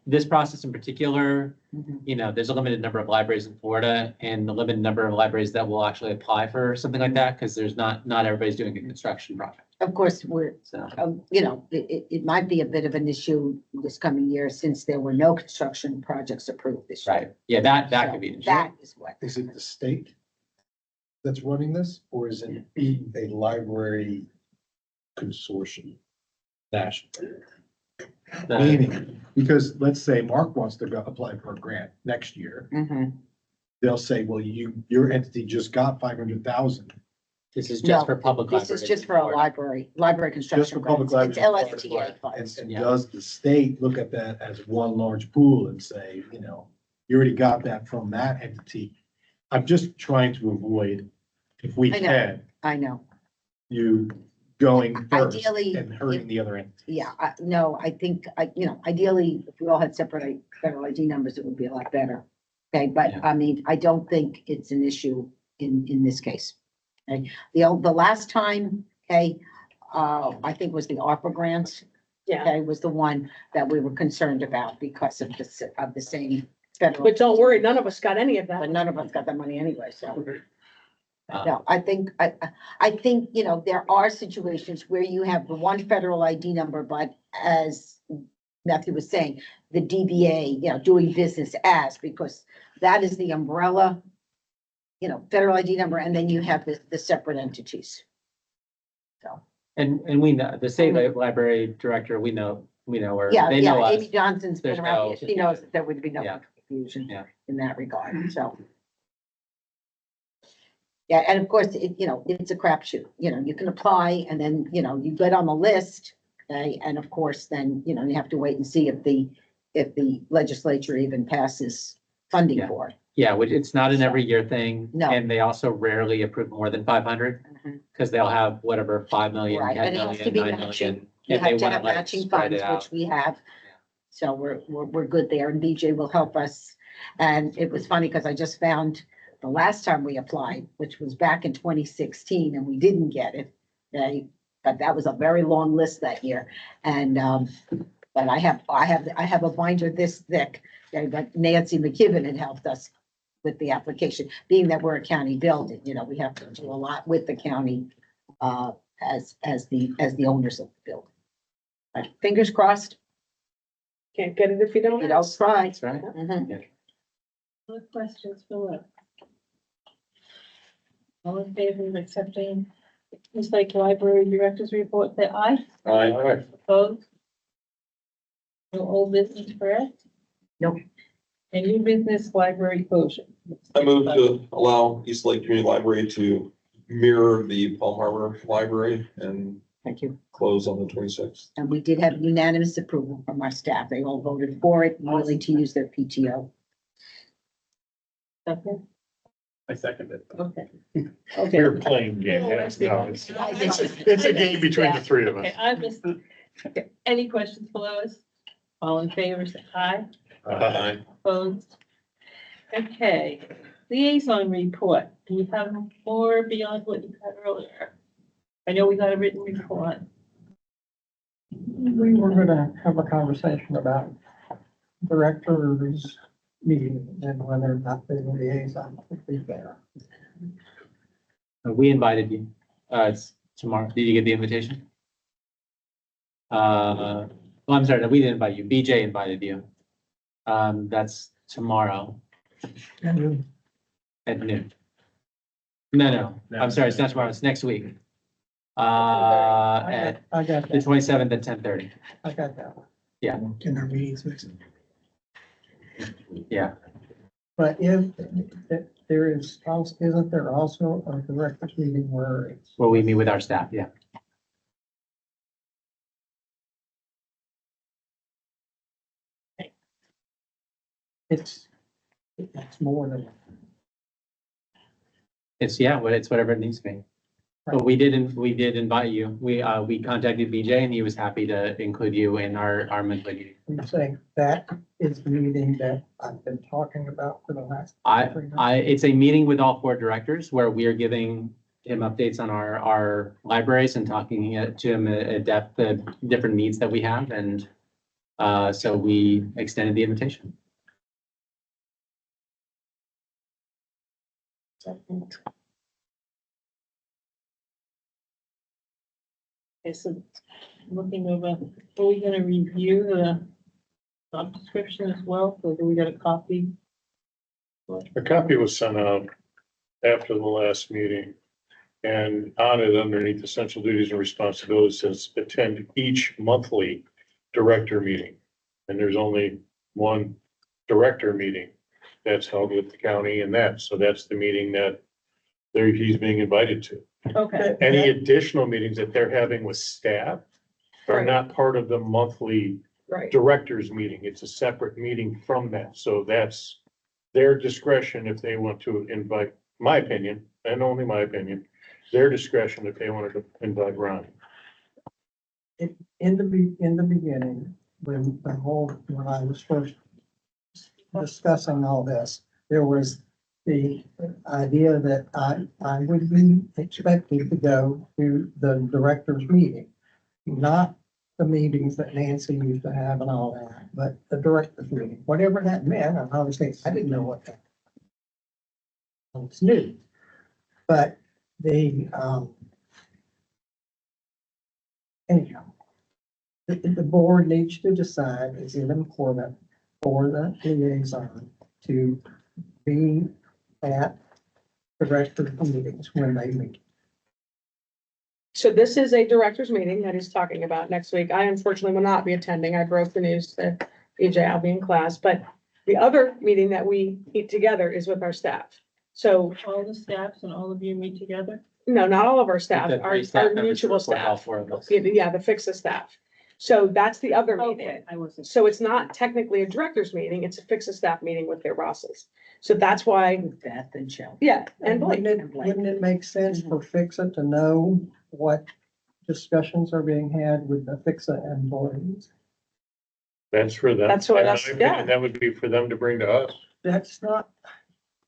this process in particular, Mhm. there's a limited number of libraries in Florida and a limited number of libraries that will actually apply for something like that, because there's not everybody's doing a construction project, Of course, so. it might be a bit of an issue this coming year since there were no construction projects approved this year. Right, yeah, that So could be an issue. That is what. Is it the state that's running this, or is it a library consortium? The- Meaning, because let's say Mark wants to go apply for a grant next year, Mhm. they'll say, well, your entity just got 500,000. This is just No, for public This is libraries just in for a Florida. library construction. Just for public grants. libraries. It's LSTA funds. And Yeah. does the state look at that as one large pool and say, you already got that from that entity? I'm just trying to avoid, if we I know. can, I know. you going first Ideally, and hurting the other entity. Yeah, no, I think, ideally, if we all had separate federal ID numbers, it would be a lot better. Okay, but Yeah. I mean, I don't think it's an issue in this case. Okay, the last time, okay, I think was the ARPA grants. Yeah, Okay, was the one that we were concerned about because of the same federal. but don't worry, none of us got any of But that. none of us got the money anyway, so. Uh, No, I think, there are situations where you have the one federal ID number, but as Matthew was saying, the DBA, doing business as, because that is the umbrella, federal ID number, and then you have the separate entities. So, And we know, the state library director, we know her, yeah, they know us. Amy Johnson's been There's around, no- she knows that there would be no Yeah. confusion Yeah. in that regard, so. Yeah, and of course, it's a crapshoot, you can apply and then, you get on the list, okay, and of course, then, you have to wait and see if the legislature even passes funding Yeah. for it. Yeah, which it's not an every year thing. No. And they also rarely approve more than 500, because they'll have whatever, 5 million, Right, 10 and it has to million, be 9 matching. million. You And they have to want have to let it matching spread funds, it out. which we have. So we're good there, and BJ will help us. And it was funny because I just found the last time we applied, which was back in 2016, and we didn't get it. Okay, but that was a very long list that year. And but I have a binder this thick, okay, but Nancy McKibben had helped us with the application, being that we're a county building, we have to do a lot with the county as the owners of the building. But fingers crossed, Can't get it if you don't you know, ask. try. That's right. Mhm. Other questions, Philip? All in favor of accepting East Lake Library Director's report, say aye. Aye. Opposed? No old business, correct? Nope. And new business library closure. I move to allow East Lake Community Library to mirror the Palm Harbor Library and Thank you. close on the 26th. And we did have unanimous approval from our staff. They all voted for it, willing to use their PTO. Okay. I second it. Okay. We're playing game. Yeah, no, it's a game between the three of us. Okay, I missed. Okay, any questions below us? All in favor, say aye. Aye. Opposed? Okay, liaison report. Do you have more beyond what you had earlier? I know we got a written report. We were gonna have a conversation about directors meeting and whether or not the liaison would be there. We invited you. It's tomorrow. Did you get the invitation? Well, I'm sorry, no, we didn't invite you. BJ invited you. That's tomorrow And at noon. No, I'm sorry, it's not tomorrow. It's next week. At I got the that, 27th at 10:30. I got that. In our meetings next. Yeah. But if there is, isn't there also a director's meeting where it's Where we meet with our staff. Yeah. It's more than, It's whatever it needs to be. But we did invite you. We contacted BJ and he was happy to include you in our monthly meeting. I'm saying that is the meeting that I've been talking about for the last. 3 months. It's a meeting with all 4 directors where we are giving him updates on our libraries and talking to him at depth, the different needs that we have. And so we extended the invitation. Okay, so looking over, are we gonna review the job description as well? So do we get a copy? A copy was sent out after the last meeting. And on it, underneath essential duties and responsibilities, says attend each monthly director meeting. And there's only one director meeting that's held with the county and so that's the meeting that he's being invited to. Okay. Any additional meetings that they're having with staff are Right. not part of the monthly Right. directors meeting. It's a separate meeting from that. So that's their discretion if they want to invite, my opinion, and only my opinion, their discretion if they wanted to invite Ron. In the beginning, when I was first discussing all this, there was the idea that I would be expected to go to the director's meeting, not the meetings that Nancy used to have and all that, but the director's meeting, whatever that meant. And obviously, I didn't know what that was new, but anyhow, the board needs to decide, is it important for the liaison to be at director meetings when they meet? So this is a director's meeting that he's talking about next week. I unfortunately will not be attending. I broke the news to BJ. I'll be in class, but the other meeting that we meet together is with our staff. So All the staffs and all of you meet together? no, not all of our staff, The our 3 staff members mutual report all staff. 4 of us. Yeah, the FIXA staff. So that's the other meeting. Okay, I wasn't. So it's not technically a director's meeting, it's a FIXA staff meeting with their bosses. So that's why, Beth and Shelley. yeah, and Blake. Wouldn't it make sense for FIXA to know what discussions are being had with the FIXA employees? That's for them. That's what In my us- opinion, yeah. That would be for them to bring to us. That's not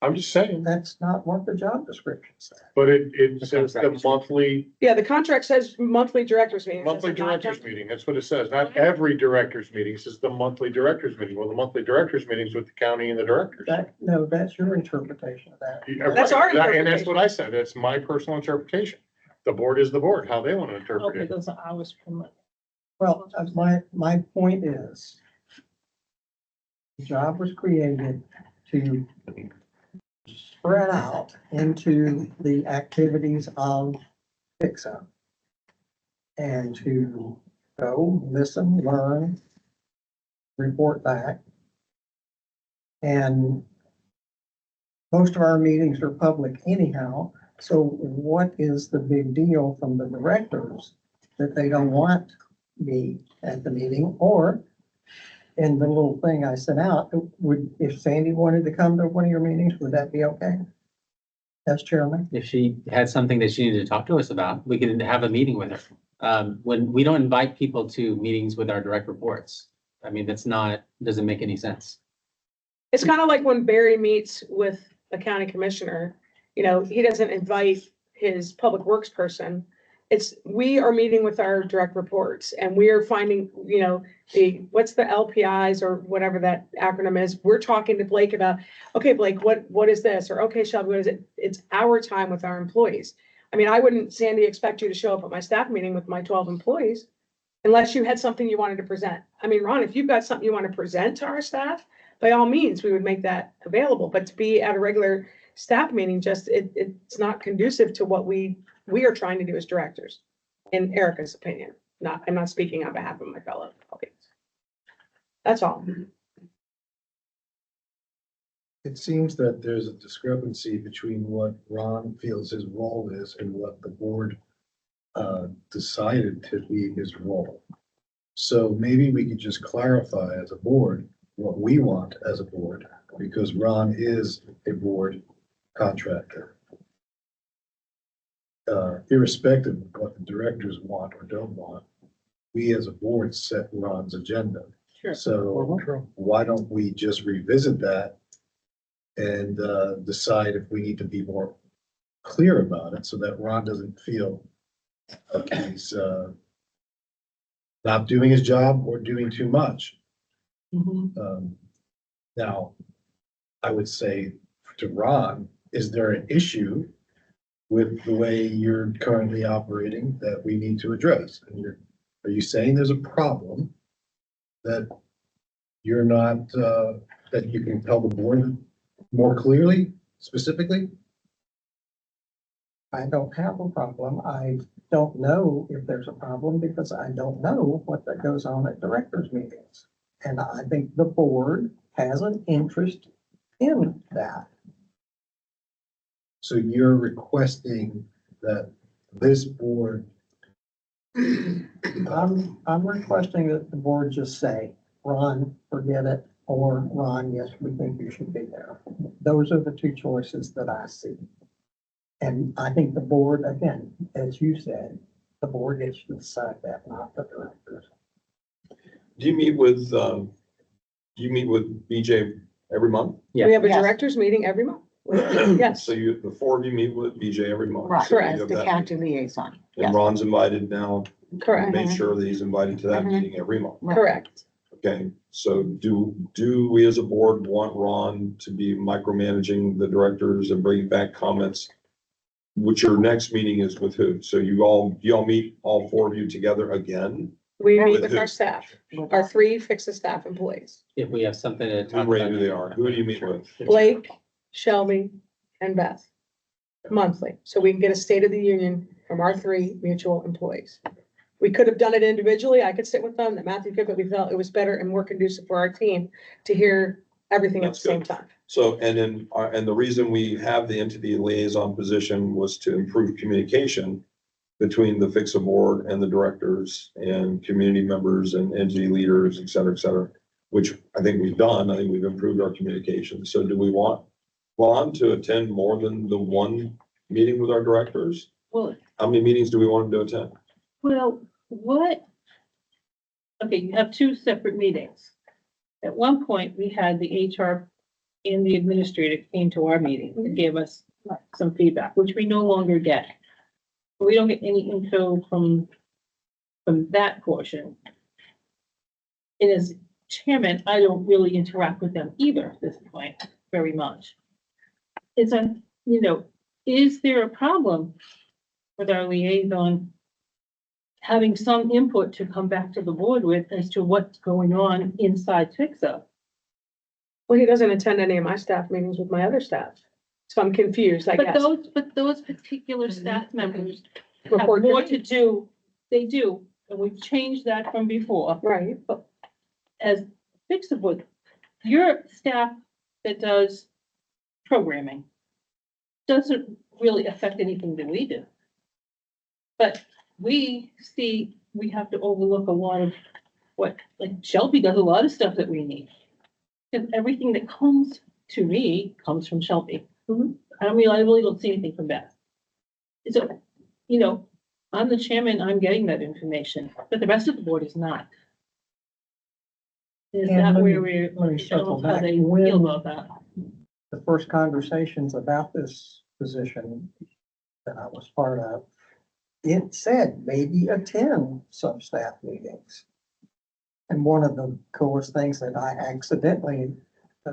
I'm just saying, what the job description says. but it The says the contract. monthly Yeah, the contract says monthly directors meeting. It Monthly says not directors meeting, that's what it says, not every directors meeting, it says the monthly directors meeting, well, the monthly directors meetings with the county and the directors. That's your interpretation of that. Yeah, That's our right. And that's interpretation. what I said, that's my personal interpretation. The board is the board, how they want to interpret Okay, it. those are hours per month. Well, my point is, the job was created to spread out into the activities of FIXA and to go, listen, learn, report back. And most of our meetings are public anyhow, so what is the big deal from the directors that they don't want me at the meeting? Or in the little thing I sent out, if Sandy wanted to come to one of your meetings, would that be okay? As chairman? If she had something that she needed to talk to us about, we could have a meeting with her. When we don't invite people to meetings with our direct reports, I mean, doesn't make any sense. It's kind of like when Barry meets with a county commissioner, he doesn't invite his public works person. We are meeting with our direct reports and we are finding, what's the LPIs or whatever that acronym is. We're talking to Blake about, okay, Blake, what is this? Or, okay, Shelby, what is it? It's our time with our employees. I mean, I wouldn't, Sandy, expect you to show up at my staff meeting with my 12 employees unless you had something you wanted to present. I mean, Ron, if you've got something you want to present to our staff, by all means, we would make that available. But to be at a regular staff meeting, it's not conducive to what we are trying to do as directors, in Erica's opinion. I'm not speaking on behalf of my fellow colleagues. That's all. It seems that there's a discrepancy between what Ron feels his role is and what the board decided to be his role. So maybe we could just clarify as a board what we want as a board because Ron is a board contractor. Irrespective of what the directors want or don't want, we as a board set Ron's agenda. Sure. So why don't we just revisit that and decide if we need to be more clear about it so that Ron doesn't feel like he's not doing his job or doing too much. Now, I would say to Ron, is there an issue with the way you're currently operating that we need to address? And are you saying there's a problem that you're not, that you can tell the board more clearly, specifically? I don't have a problem. I don't know if there's a problem because I don't know what that goes on at directors' meetings. And I think the board has an interest in that. So you're requesting that this board, I'm requesting that the board just say, Ron, forget it, or Ron, yes, we think you should be there. Those are the two choices that I see. And I think the board, again, as you said, the board gets to decide that, not the directors. Do you meet with BJ every month? Yeah. We have a Yes. directors meeting every month. Yes, So the four of you meet with BJ every month. Right, So you Correct. have the that county meeting. liaison. And Yes. Ron's invited now, correct, make sure that he's invited to that Mhm. meeting every month. Right. correct. Okay, so do we as a board want Ron to be micromanaging the directors and bringing back comments? Which your next meeting is with who? So you all meet, all four of you together again? We meet With with who? our staff, our 3 fix-a staff employees, If we have something to talk Who rate about. who they are? Who do you meet with? Blake, Shelby, and Beth, monthly. So we can get a state of the union from our 3 mutual employees. We could have done it individually. I could sit with them, that Matthew could, but we felt it was better and more conducive for our team to hear everything at the That's same good. time. So, and the reason we have the entity liaison position was to improve communication between the FIXA board and the directors and community members and entity leaders, et cetera, which I think we've done. I think we've improved our communication. So do we want Ron to attend more than the one meeting with our directors? Well, How many meetings do we want him to attend? okay, you have 2 separate meetings. At one point, we had the HR and the administrator came to our meeting and gave us some feedback, which we no longer get. We don't get any info from that portion. And as chairman, I don't really interact with them either at this point very much. Is there a problem with our liaison having some input to come back to the board with as to what's going on inside FIXA? Well, he doesn't attend any of my staff meetings with my other staff. So I'm confused, I guess. But those particular staff members have Report to more me. to do, they do, and we've changed that from before. Right, As FIXA would, your staff that does programming doesn't really affect anything that we do. But we have to overlook a lot of like Shelby does a lot of stuff that we need. And everything that comes to me comes from Shelby. I really don't see anything from Beth. So, I'm the chairman, I'm getting that information, but the rest of the board is not. Is And that let me- where we're, let me I circle don't know how back. they When- feel about that? The first conversations about this position that I was part of, it said maybe attend some staff meetings. And one of the coolest things that I accidentally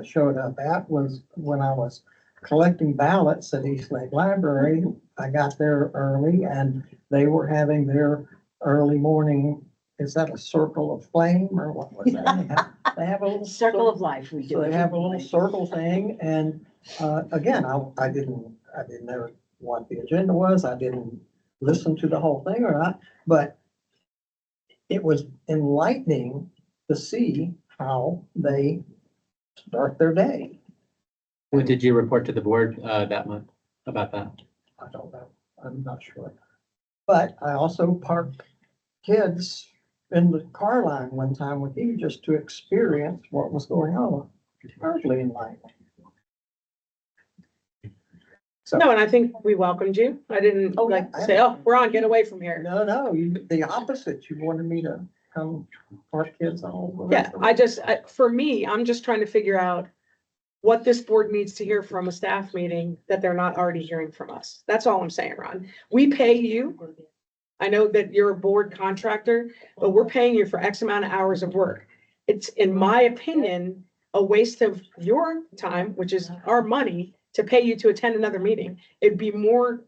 showed up at was when I was collecting ballots at East Lake Library. I got there early and they were having their early morning, is that a circle of flame or what was that? They have a little Circle of life, we do. So they it have a every little week. circle thing, and, again, I didn't know what the agenda was, I didn't listen to the whole thing or not, but it was enlightening to see how they start their day. What did you report to the board, that month about that? I don't know, I'm not sure. But I also parked kids in the car line one time with you just to experience what was going on. Hardly enlightening. No, and I think we welcomed you. I didn't Oh, like yeah. say, oh, we're on, get away from here. No, the opposite. You wanted me to come park kids all over. Yeah, for me, I'm just trying to figure out what this board needs to hear from a staff meeting that they're not already hearing from us. That's all I'm saying, Ron. We pay you. I know that you're a board contractor, but we're paying you for X amount of hours of work. It's, in my opinion, a waste of your time, which is our money, to pay you to attend another meeting. It'd be more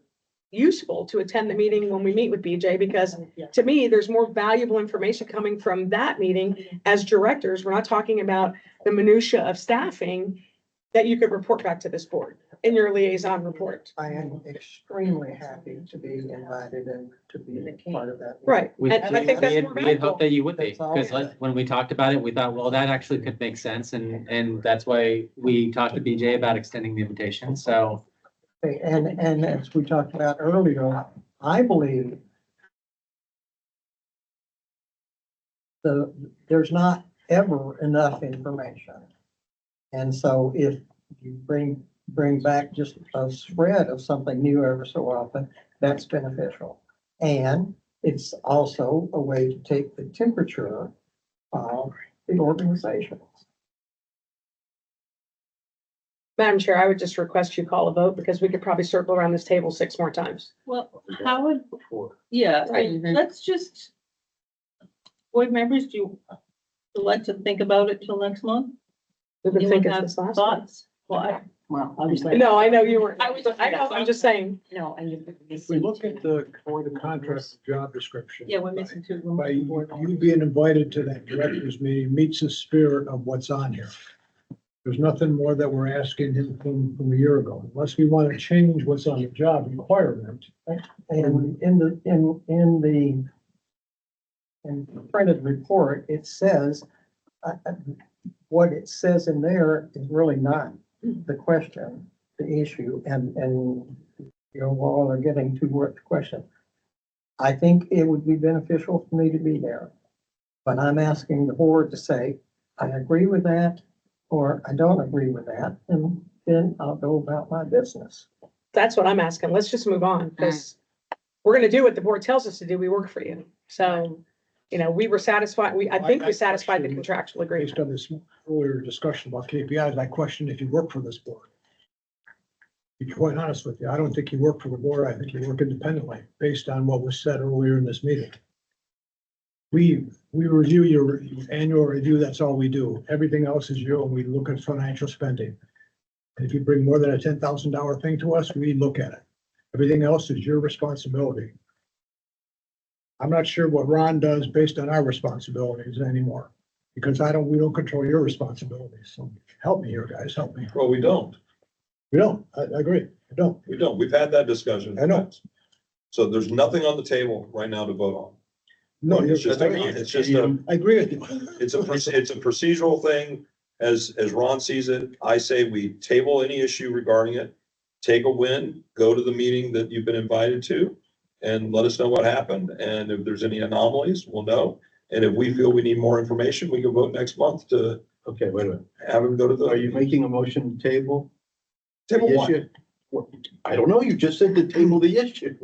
useful to attend the meeting when we meet with BJ, because to me, there's more valuable information coming from that meeting as directors. We're not talking about the minutia of staffing that you could report back to this board in your liaison report. I am extremely happy to be invited and to be part of that. Right. We, And I think that's more we had valuable. hoped that you would be, That's all. because like, when we talked about it, we thought, well, that actually could make sense, and that's why we talked to BJ about extending the invitation, so. Okay, and as we talked about earlier, I believe there's not ever enough information. And so if you bring back just a spread of something new every so often, that's beneficial. And it's also a way to take the temperature of the organizations. Madam Chair, I would just request you call a vote, because we could probably circle around this table 6 more times. Well, how would, yeah, Right. let's just, board members, do you like to think about it till next month? We've been Anyone thinking have this last one. thoughts? Well, Well, obviously. No, I know you were, I know, I'm just saying, No, and. If we look at the contract job description. yeah, we're missing two. By you being invited to that directors meeting meets the spirit of what's on here. There's nothing more that we're asking him from a year ago, unless we want to change what's on the job requirement. And in the printed report, it says, what it says in there is really not the question, the issue, and you all are getting to work the question. I think it would be beneficial for me to be there, but I'm asking the board to say, I agree with that, or I don't agree with that, and then I'll go about my business. that's what I'm asking. Let's just move on, because we're gonna do what the board tells us to do. We work for you. So, you know, we were satisfied, I think we satisfied the contractual agreement. Based on this earlier discussion about KPIs, I question if you work for this board. To be quite honest with you, I don't think you work for the board. I think you work independently, based on what was said earlier in this meeting. We review your annual review, that's all we do. Everything else is you, and we look at financial spending. And if you bring more than a $10,000 thing to us, we look at it. Everything else is your responsibility. I'm not sure what Ron does based on our responsibilities anymore, because we don't control your responsibilities. So help me here, guys, help me. Well, we don't. We don't, I agree, I don't. We don't. We've had that discussion. I know. So there's nothing on the table right now to vote on. No, It's just a, I agree with you. it's a procedural thing. As Ron sees it, I say we table any issue regarding it, take a win, go to the meeting that you've been invited to, and let us know what happened. And if there's any anomalies, we'll know. And if we feel we need more information, we can vote next month to Okay, wait a minute. have him go to Are you the making a motion to table? table the one. issue? I don't know. You just said to table the issue.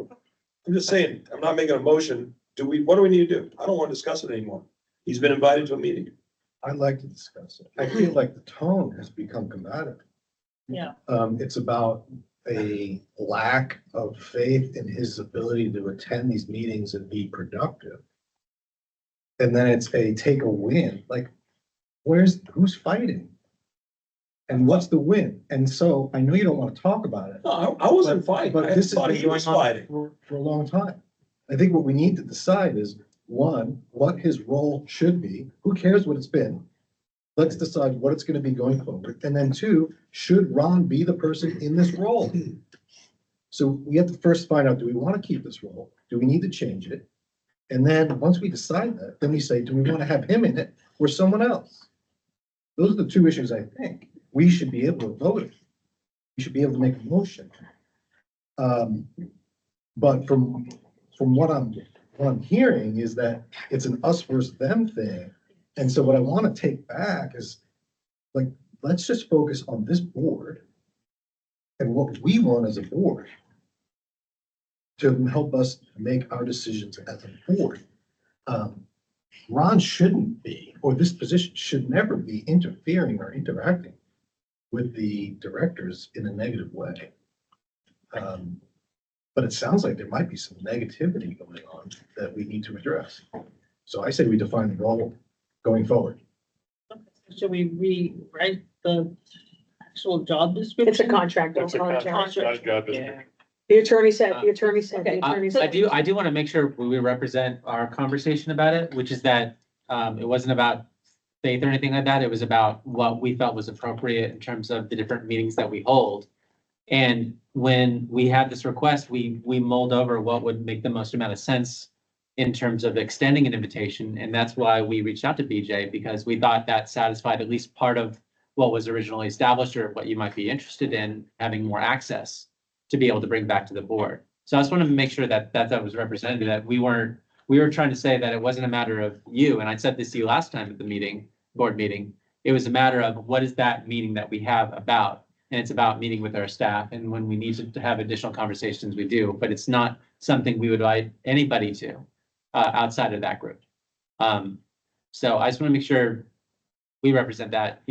I'm just saying, I'm not making a motion. What do we need to do? I don't want to discuss it anymore. He's been invited to a meeting. I'd like to discuss it. I feel like the tone has become combative. Yeah. It's about a lack of faith in his ability to attend these meetings and be productive. And then it's a take a win, like, who's fighting? And what's the win? And so I know you don't want to talk about it. No, I wasn't fighting. But I this has thought been he going was on fighting. for a long time. I think what we need to decide is, one, what his role should be. Who cares what it's been? Let's decide what it's gonna be going forward. And then two, should Ron be the person in this role? So we have to first find out, do we want to keep this role? Do we need to change it? And then, once we decide that, then we say, do we want to have him in it or someone else? Those are the two issues I think we should be able to vote on. We should be able to make a motion. But from what I'm hearing is that it's an us versus them thing. And so what I want to take back is, like, let's just focus on this board and what we want as a board to help us make our decisions as a board. Ron shouldn't be, or this position should never be interfering or interacting with the directors in a negative way. But it sounds like there might be some negativity going on that we need to address. So I say we define the role going forward. Should we rewrite the actual job description? It's a contract. Don't It's a call it a contract, job. not a job Yeah. description. The attorney said, the attorney said, the Okay. attorney I said. do want to make sure we represent our conversation about it, which is that it wasn't about faith or anything like that. It was about what we felt was appropriate in terms of the different meetings that we hold. And when we had this request, we mulled over what would make the most amount of sense in terms of extending an invitation. And that's why we reached out to BJ, because we thought that satisfied at least part of what was originally established or what you might be interested in, having more access to be able to bring back to the board. So I just want to make sure that that was represented, that we were trying to say that it wasn't a matter of you, and I said this to you last time at the board meeting. It was a matter of what is that meeting that we have about? And it's about meeting with our staff, and when we need to have additional conversations, we do, but it's not something we would invite anybody to outside of that group. So I just want to make sure we represent that,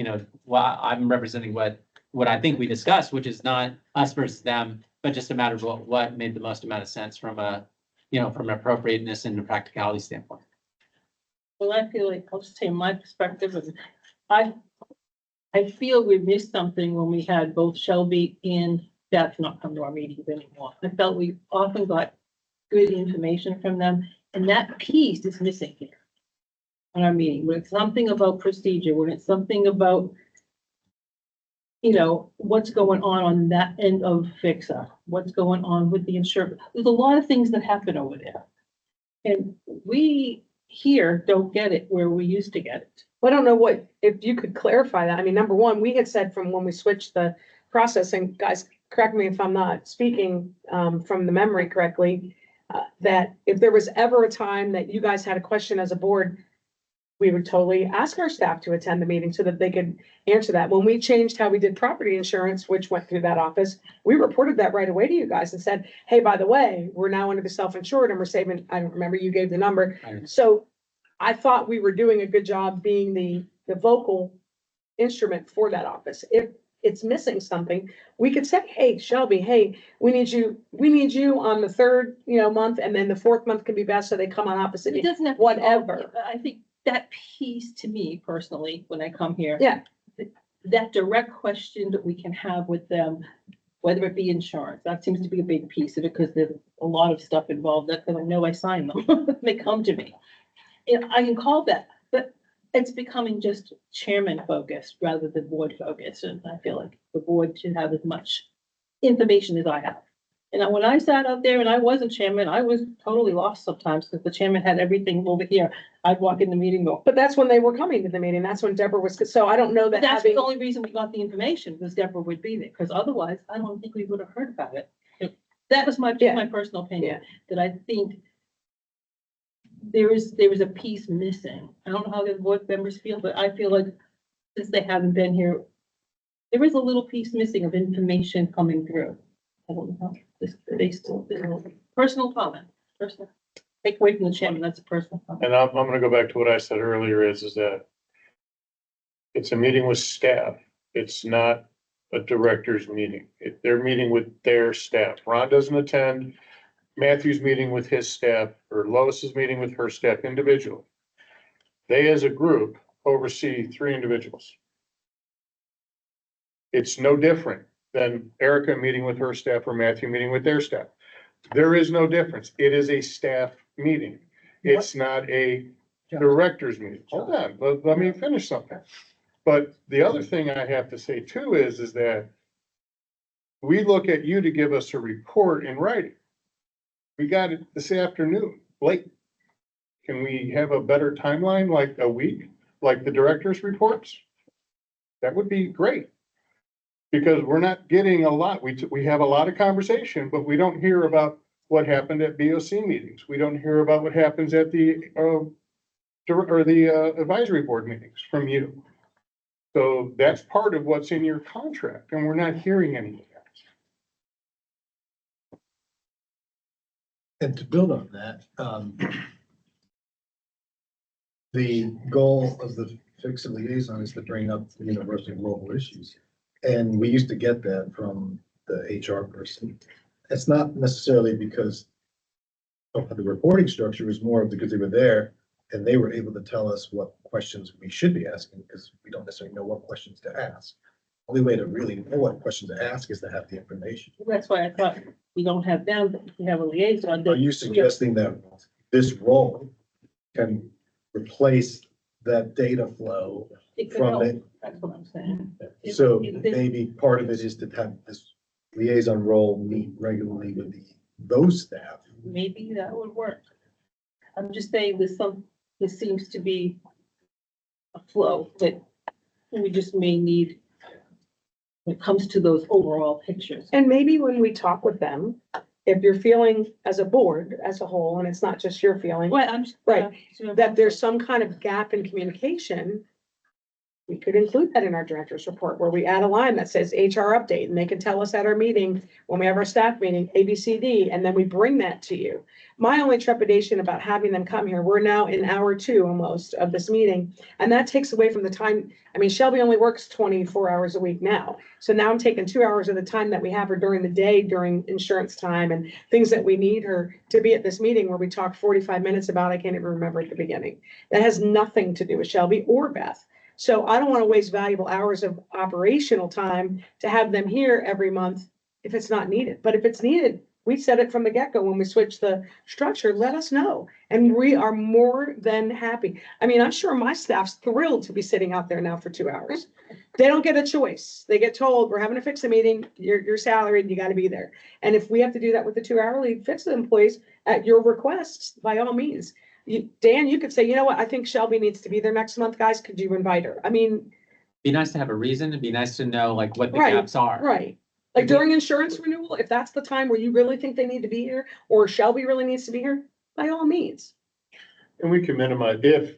well, I'm representing what I think we discussed, which is not us versus them, but just a matter of what made the most amount of sense from from an appropriateness and a practicality standpoint. Well, I feel like, I'll just say my perspective is, I feel we missed something when we had both Shelby and Beth not come to our meetings anymore. I felt we often got good information from them, and that piece is missing here on our meeting. When it's something about procedure, when it's something about, what's going on that end of FICSA, what's going on with the insurance. There's a lot of things that happen over there. And we here don't get it where we used to get it. I don't know if you could clarify that. I mean, number one, we had said from when we switched the processing, guys, correct me if I'm not speaking from the memory correctly, that if there was ever a time that you guys had a question as a board, we would totally ask our staff to attend the meeting so that they could answer that. When we changed how we did property insurance, which went through that office, we reported that right away to you guys and said, hey, by the way, we're now under the self-insured and we're saving, I don't remember, you gave the number. So I thought we were doing a good job being the vocal instrument for that office. If it's missing something, we could say, hey, Shelby, hey, we need you on the third, month, and then the fourth month can be best, so they come on opposite. It doesn't have to be whatever. I think that piece to me personally, when I come here. Yeah. That direct question that we can have with them, whether it be insurance, that seems to be a big piece of it, because there's a lot of stuff involved, that, because I know I sign them, they come to me. And I can call that, but it's becoming just chairman focused rather than board focused, and I feel like the board should have as much information as I have. And when I sat out there and I wasn't chairman, I was totally lost sometimes, because the chairman had everything over here. I'd walk in the meeting, go, But that's when they were coming to the meeting. That's when Deborah was, so I don't know but that that's the having, only reason we got the information, was Deborah would be there, because otherwise, I don't think we would have heard about it. That was my personal opinion, that I think there was a piece missing. I don't know how the board members feel, but I feel like since they haven't been here, there is a little piece missing of information coming through. I don't know how they still, personal comment, take away from the chairman, that's a personal comment. And I'm gonna go back to what I said earlier is that it's a meeting with staff. It's not a director's meeting. They're meeting with their staff. Ron doesn't attend. Matthew's meeting with his staff, or Lois is meeting with her staff individually. They, as a group, oversee 3 individuals. It's no different than Erica meeting with her staff or Matthew meeting with their staff. There is no difference. It is a staff meeting. It's not a director's meeting. Hold on, let me finish something. But the other thing I have to say too is that we look at you to give us a report in writing. We got it this afternoon, late. Can we have a better timeline, like a week, like the director's reports? That would be great. Because we're not getting a lot. We have a lot of conversation, but we don't hear about what happened at BOC meetings. We don't hear about what happens at the advisory board meetings from you. So that's part of what's in your contract, and we're not hearing any of that. And to build on that, the goal of the fix and liaison is to bring up the universal global issues. And we used to get that from the HR person. It's not necessarily because of the reporting structure, is more because they were there and they were able to tell us what questions we should be asking, because we don't necessarily know what questions to ask. Only way to really know what question to ask is to have the information. That's why I thought we don't have them, but we have a liaison. that- Are you suggesting that this role can replace that data flow It could from help. it? That's what I'm saying. So It- maybe part of it is to have this liaison role meet regularly with those staff. Maybe that would work. I'm just saying there seems to be a flow that we just may need when it comes to those overall pictures. And maybe when we talk with them, if you're feeling as a board, as a whole, and it's not just your feeling, Well, I'm. Right. that there's some kind of gap in communication, we could include that in our director's report, where we add a line that says HR update, and they can tell us at our meeting, when we have our staff meeting, A, B, C, D, and then we bring that to you. My only trepidation about having them come here, we're now in hour 2 almost of this meeting, and that takes away from the time. I mean, Shelby only works 24 hours a week now. So now I'm taking 2 hours of the time that we have her during the day, during insurance time and things that we need her to be at this meeting where we talk 45 minutes about, I can't even remember at the beginning. That has nothing to do with Shelby or Beth. So I don't want to waste valuable hours of operational time to have them here every month if it's not needed. But if it's needed, we said it from the get-go when we switched the structure, let us know. And we are more than happy. I mean, I'm sure my staff's thrilled to be sitting out there now for 2 hours. They don't get a choice. They get told, we're having to fix a meeting, you're salaried, you got to be there. And if we have to do that with the 2 hourly fix employees at your request, by all means. Dan, you could say, you know what, I think Shelby needs to be there next month, guys, could you invite her? I mean, Be nice to have a reason. It'd be nice to know like what the Right, gaps are. right. Like during insurance renewal, if that's the time where you really think they need to be here, or Shelby really needs to be here, by all means. And we can minimize, if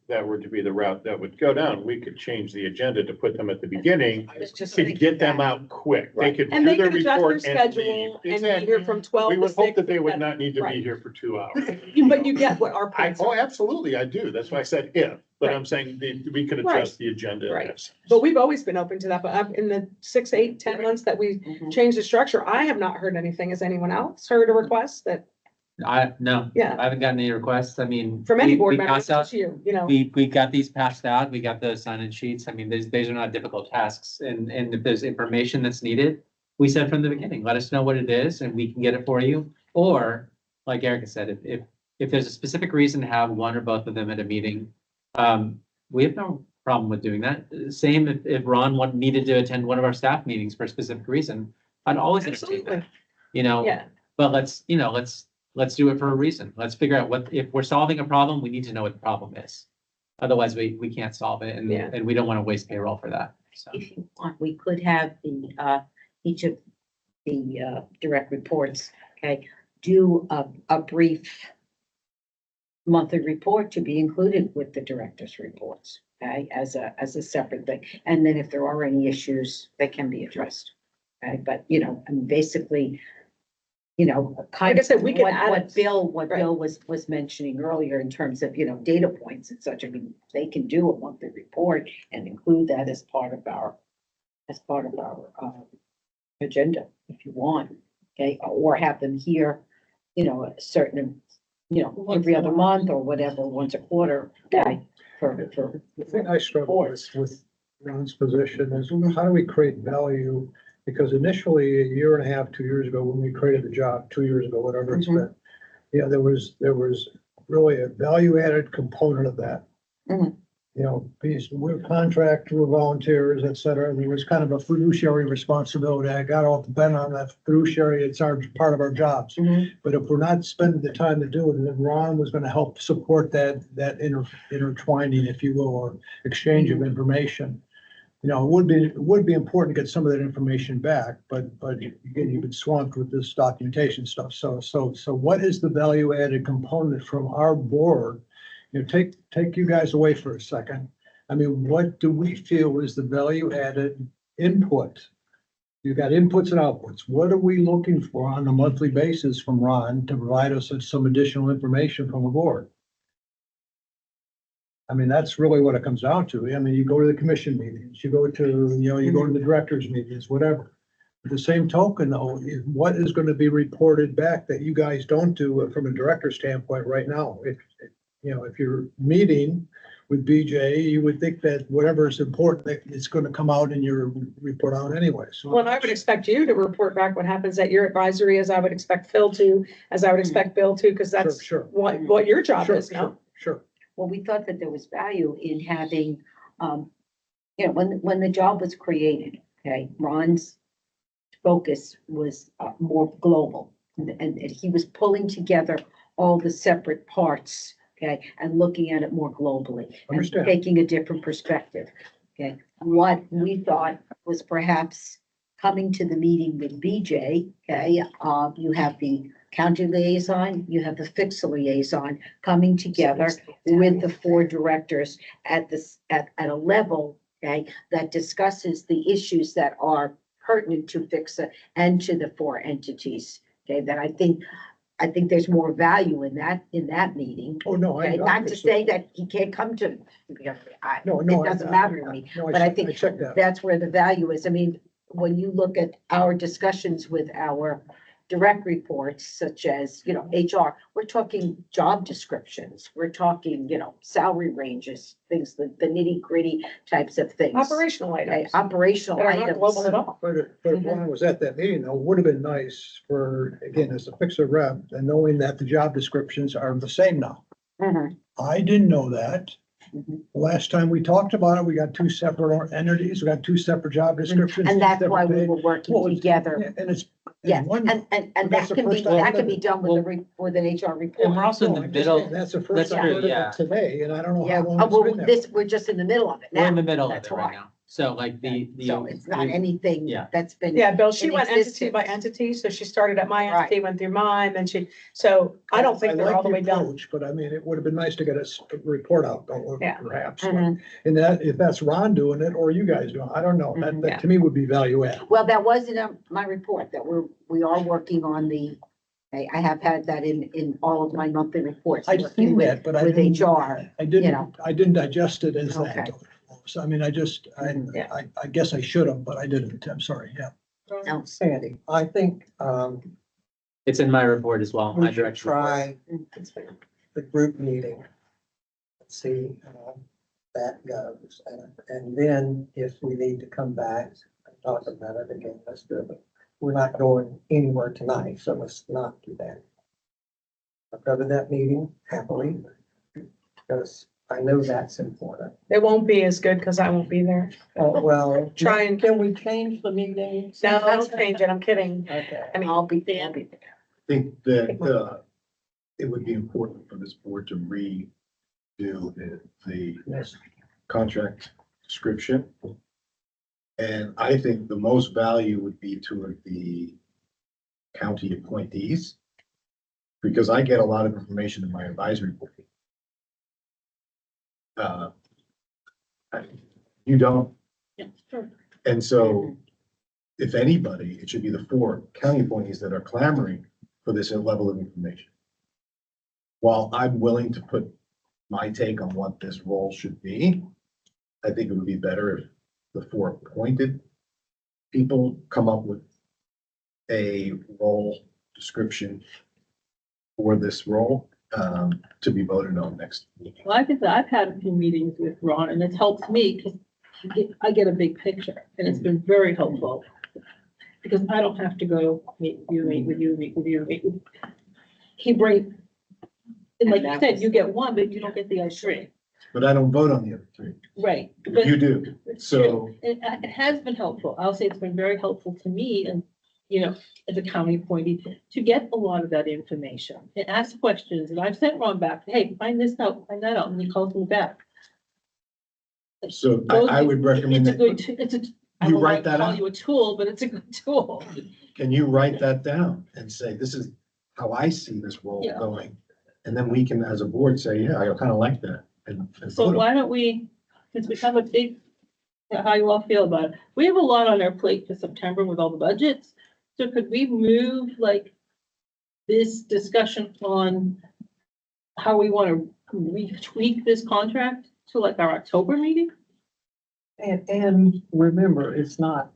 that were to be the route that would go down, we could change the agenda to put them at the beginning I was just to thinking get them that. out quick. They Right. could And do they their could adjust their report and schedule leave. and be Exactly. here from 12 We to would 6. hope that they would not need to be Right. here for 2 hours. But you get what our points Oh, are. absolutely, I do. That's why I said if, but Right. I'm saying we could Right. adjust the agenda. in Right. that sense. But we've always been open to that, but in the 6, 8, 10 months that we changed the structure, I have not heard anything. Has anyone else heard a request that, No, Yeah. I haven't gotten any requests. I mean. from any we- board we member, passed out- just you know? We got these passed out. We got the sign-in sheets. I mean, these are not difficult tasks. And if there's information that's needed, we said from the beginning, let us know what it is and we can get it for you. Or like Erica said, if there's a specific reason to have one or both of them at a meeting, we have no problem with doing that. Same if Ron needed to attend one of our staff meetings for a specific reason, I'd always entertain Absolutely. that. You know, Yeah, but let's do it for a reason. Let's figure out if we're solving a problem, we need to know what the problem is. Otherwise, we can't solve it Yeah. and we don't want to waste payroll for that. So, If you want, we could have each of the direct reports, okay, do a brief monthly report to be included with the director's reports, okay, as a separate thing. And then if there are any issues, they can be addressed. Okay, but, I mean, basically, kind Like I of said, we can what, add what it. Bill Right. was mentioning earlier in terms of, data points and such. I mean, they can do a monthly report and include that as part of our agenda, if you want, okay, or have them here, a certain, every other month or whatever, once a quarter, okay, for. The thing I struggle with Ron's position is how do we create value? Because initially, a year and a half, 2 years ago, when we created the job, 2 years ago, whatever it's been, there was really a value added component of that. Mhm. Because we're contract, we're volunteers, et cetera. There was kind of a fiduciary responsibility. I got off the bent on that fiduciary. It's part of our jobs. Mhm. But if we're not spending the time to do it, and then Ron was gonna help support that intertwining, if you will, or exchange of information. It would be important to get some of that information back, but again, you've been swamped with this documentation stuff. So what is the value added component from our board? Take you guys away for a second. I mean, what do we feel is the value added input? You've got inputs and outputs. What are we looking for on a monthly basis from Ron to provide us with some additional information from the board? I mean, that's really what it comes down to. I mean, you go to the commission meetings, you go to, you go to the directors meetings, whatever. At the same token, though, what is going to be reported back that you guys don't do from a director standpoint right now? If you're meeting with BJ, you would think that whatever is important, that it's going to come out in your report out anyway. So Well, and I would expect you to report back what happens at your advisory, as I would expect Phil to, as I would expect Bill to, because that's Sure. what your job Sure, is now. Sure. Well, we thought that there was value in having, when the job was created, okay, Ron's focus was more global. And he was pulling together all the separate parts, okay, and looking at it more globally. And Understand. taking a different perspective, okay? What we thought was perhaps coming to the meeting with BJ, okay? You have the county liaison, you have the FICSA liaison coming together with the 4 directors at a level, okay, that discusses the issues that are pertinent to FICSA and to the 4 entities, okay, that I think there's more value in that meeting. Oh, no. Okay, not to say that he can't come to, No, it no. doesn't matter to me, No, but I think checked that. that's where the value is. I mean, when you look at our discussions with our direct reports, such as, HR, we're talking job descriptions, we're talking, salary ranges, things, the nitty gritty types of things. Operational Okay, items operational that are not global at items. all. But if one was at that meeting, though, would have been nice for, again, as a fixer rep, and knowing that the job descriptions are the same now. Mhm, I didn't know that. mhm. Last time we talked about it, we got 2 separate entities, we got 2 separate job descriptions. And that's why separate we pay. were working Well, together. Yeah, and it's. Yes, one- and But that that's the can be, first time that I've can be done with with an HR report. And we're also in No, the I'm just middle, saying, That's the that's first I true, heard of yeah. it today, and I don't know Yeah, how long it's well, been there. we're just in the middle of it now. we're in the middle of That's it right why. now. So like the. So it's not we- anything yeah. that's been. Yeah, Bill, she in went entity existence. by entity, so she started at my Right. entity, went through mine, then so I don't think they're like all the way done. approach, But I mean, it would have been nice to get a report out, Yeah. perhaps. Mhm. And that, if that's Ron doing it or you guys doing it, I don't know. Mhm. That to me would be value add. Well, that was in my report that we are working on I have had that in all of my monthly reports. I've working seen with- that, but I With didn't. HR, I you know. didn't digest it as that. Okay. So I mean, Yeah. I guess I should have, but I didn't. I'm sorry. Yeah. no, Sandy, I think, It's in my report as well. we My should direct report. try the group meeting. See, how that goes, and then if we need to come back and talk about it again, let's do it. We're not going anywhere tonight, so let's not do that. I'll go to that meeting happily, because I know that's important. It won't be as good because I won't be there. Well, Try and, can we change the meeting? no, don't change it, I'm kidding. Okay. I mean, I'll be there. I think that, it would be important for this board to redo the Yes. contract description. And I think the most value would be to the county appointees. Because I get a lot of information in my advisory board. You don't, Yeah, sure. and so if anybody, it should be the 4 county appointees that are clamoring for this level of information. While I'm willing to put my take on what this role should be, I think it would be better if the 4 appointed people come up with a role description for this role, to be voted on next meeting. Well, I've had a few meetings with Ron and it's helped me because I get a big picture and it's been very helpful. Because I don't have to go meet with you, meet with you, meet with you, meet with. He brings, and like you said, you get one, but you don't get the other 3. But I don't vote on the other 3. Right. But You do. it's So- true. It has been helpful. I'll say it's been very helpful to me and, as a county appointee, to get a lot of that information and ask questions. And I've sent Ron back, hey, find this out, find that out, and he calls me back. So I would recommend It's a good, that, it's a, I you don't write like to that call out. you a tool, but it's a good tool. Can you write that down and say, this is how I see this role Yeah. going? And then we can, as a board, say, yeah, I kind of like that. And So vote on it. why don't we since we have a big, how you all feel about it? We have a lot on our plate for September with all the budgets. So could we move like this discussion on how we want to retweak this contract to like our October meeting? And remember, it's not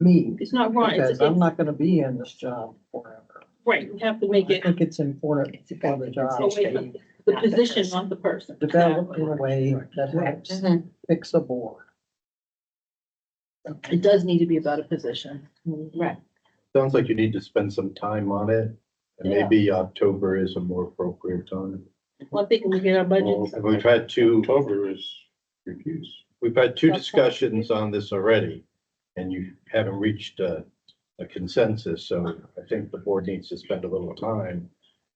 me, It's not right. because I'm not gonna be in this job forever. Right, we have to make I it think it's important for the job away from to the position, not the person. develop in a way that helps Mhm. fix a board. It does need to be about a position. Right. Sounds like you need to spend some time on it, and Yeah. maybe October is a more appropriate time. Well, I think we get our budgets. And we've had two, October is refused. we've had two That's fine. discussions on this already, and you haven't reached a consensus, so I think the board needs to spend a little time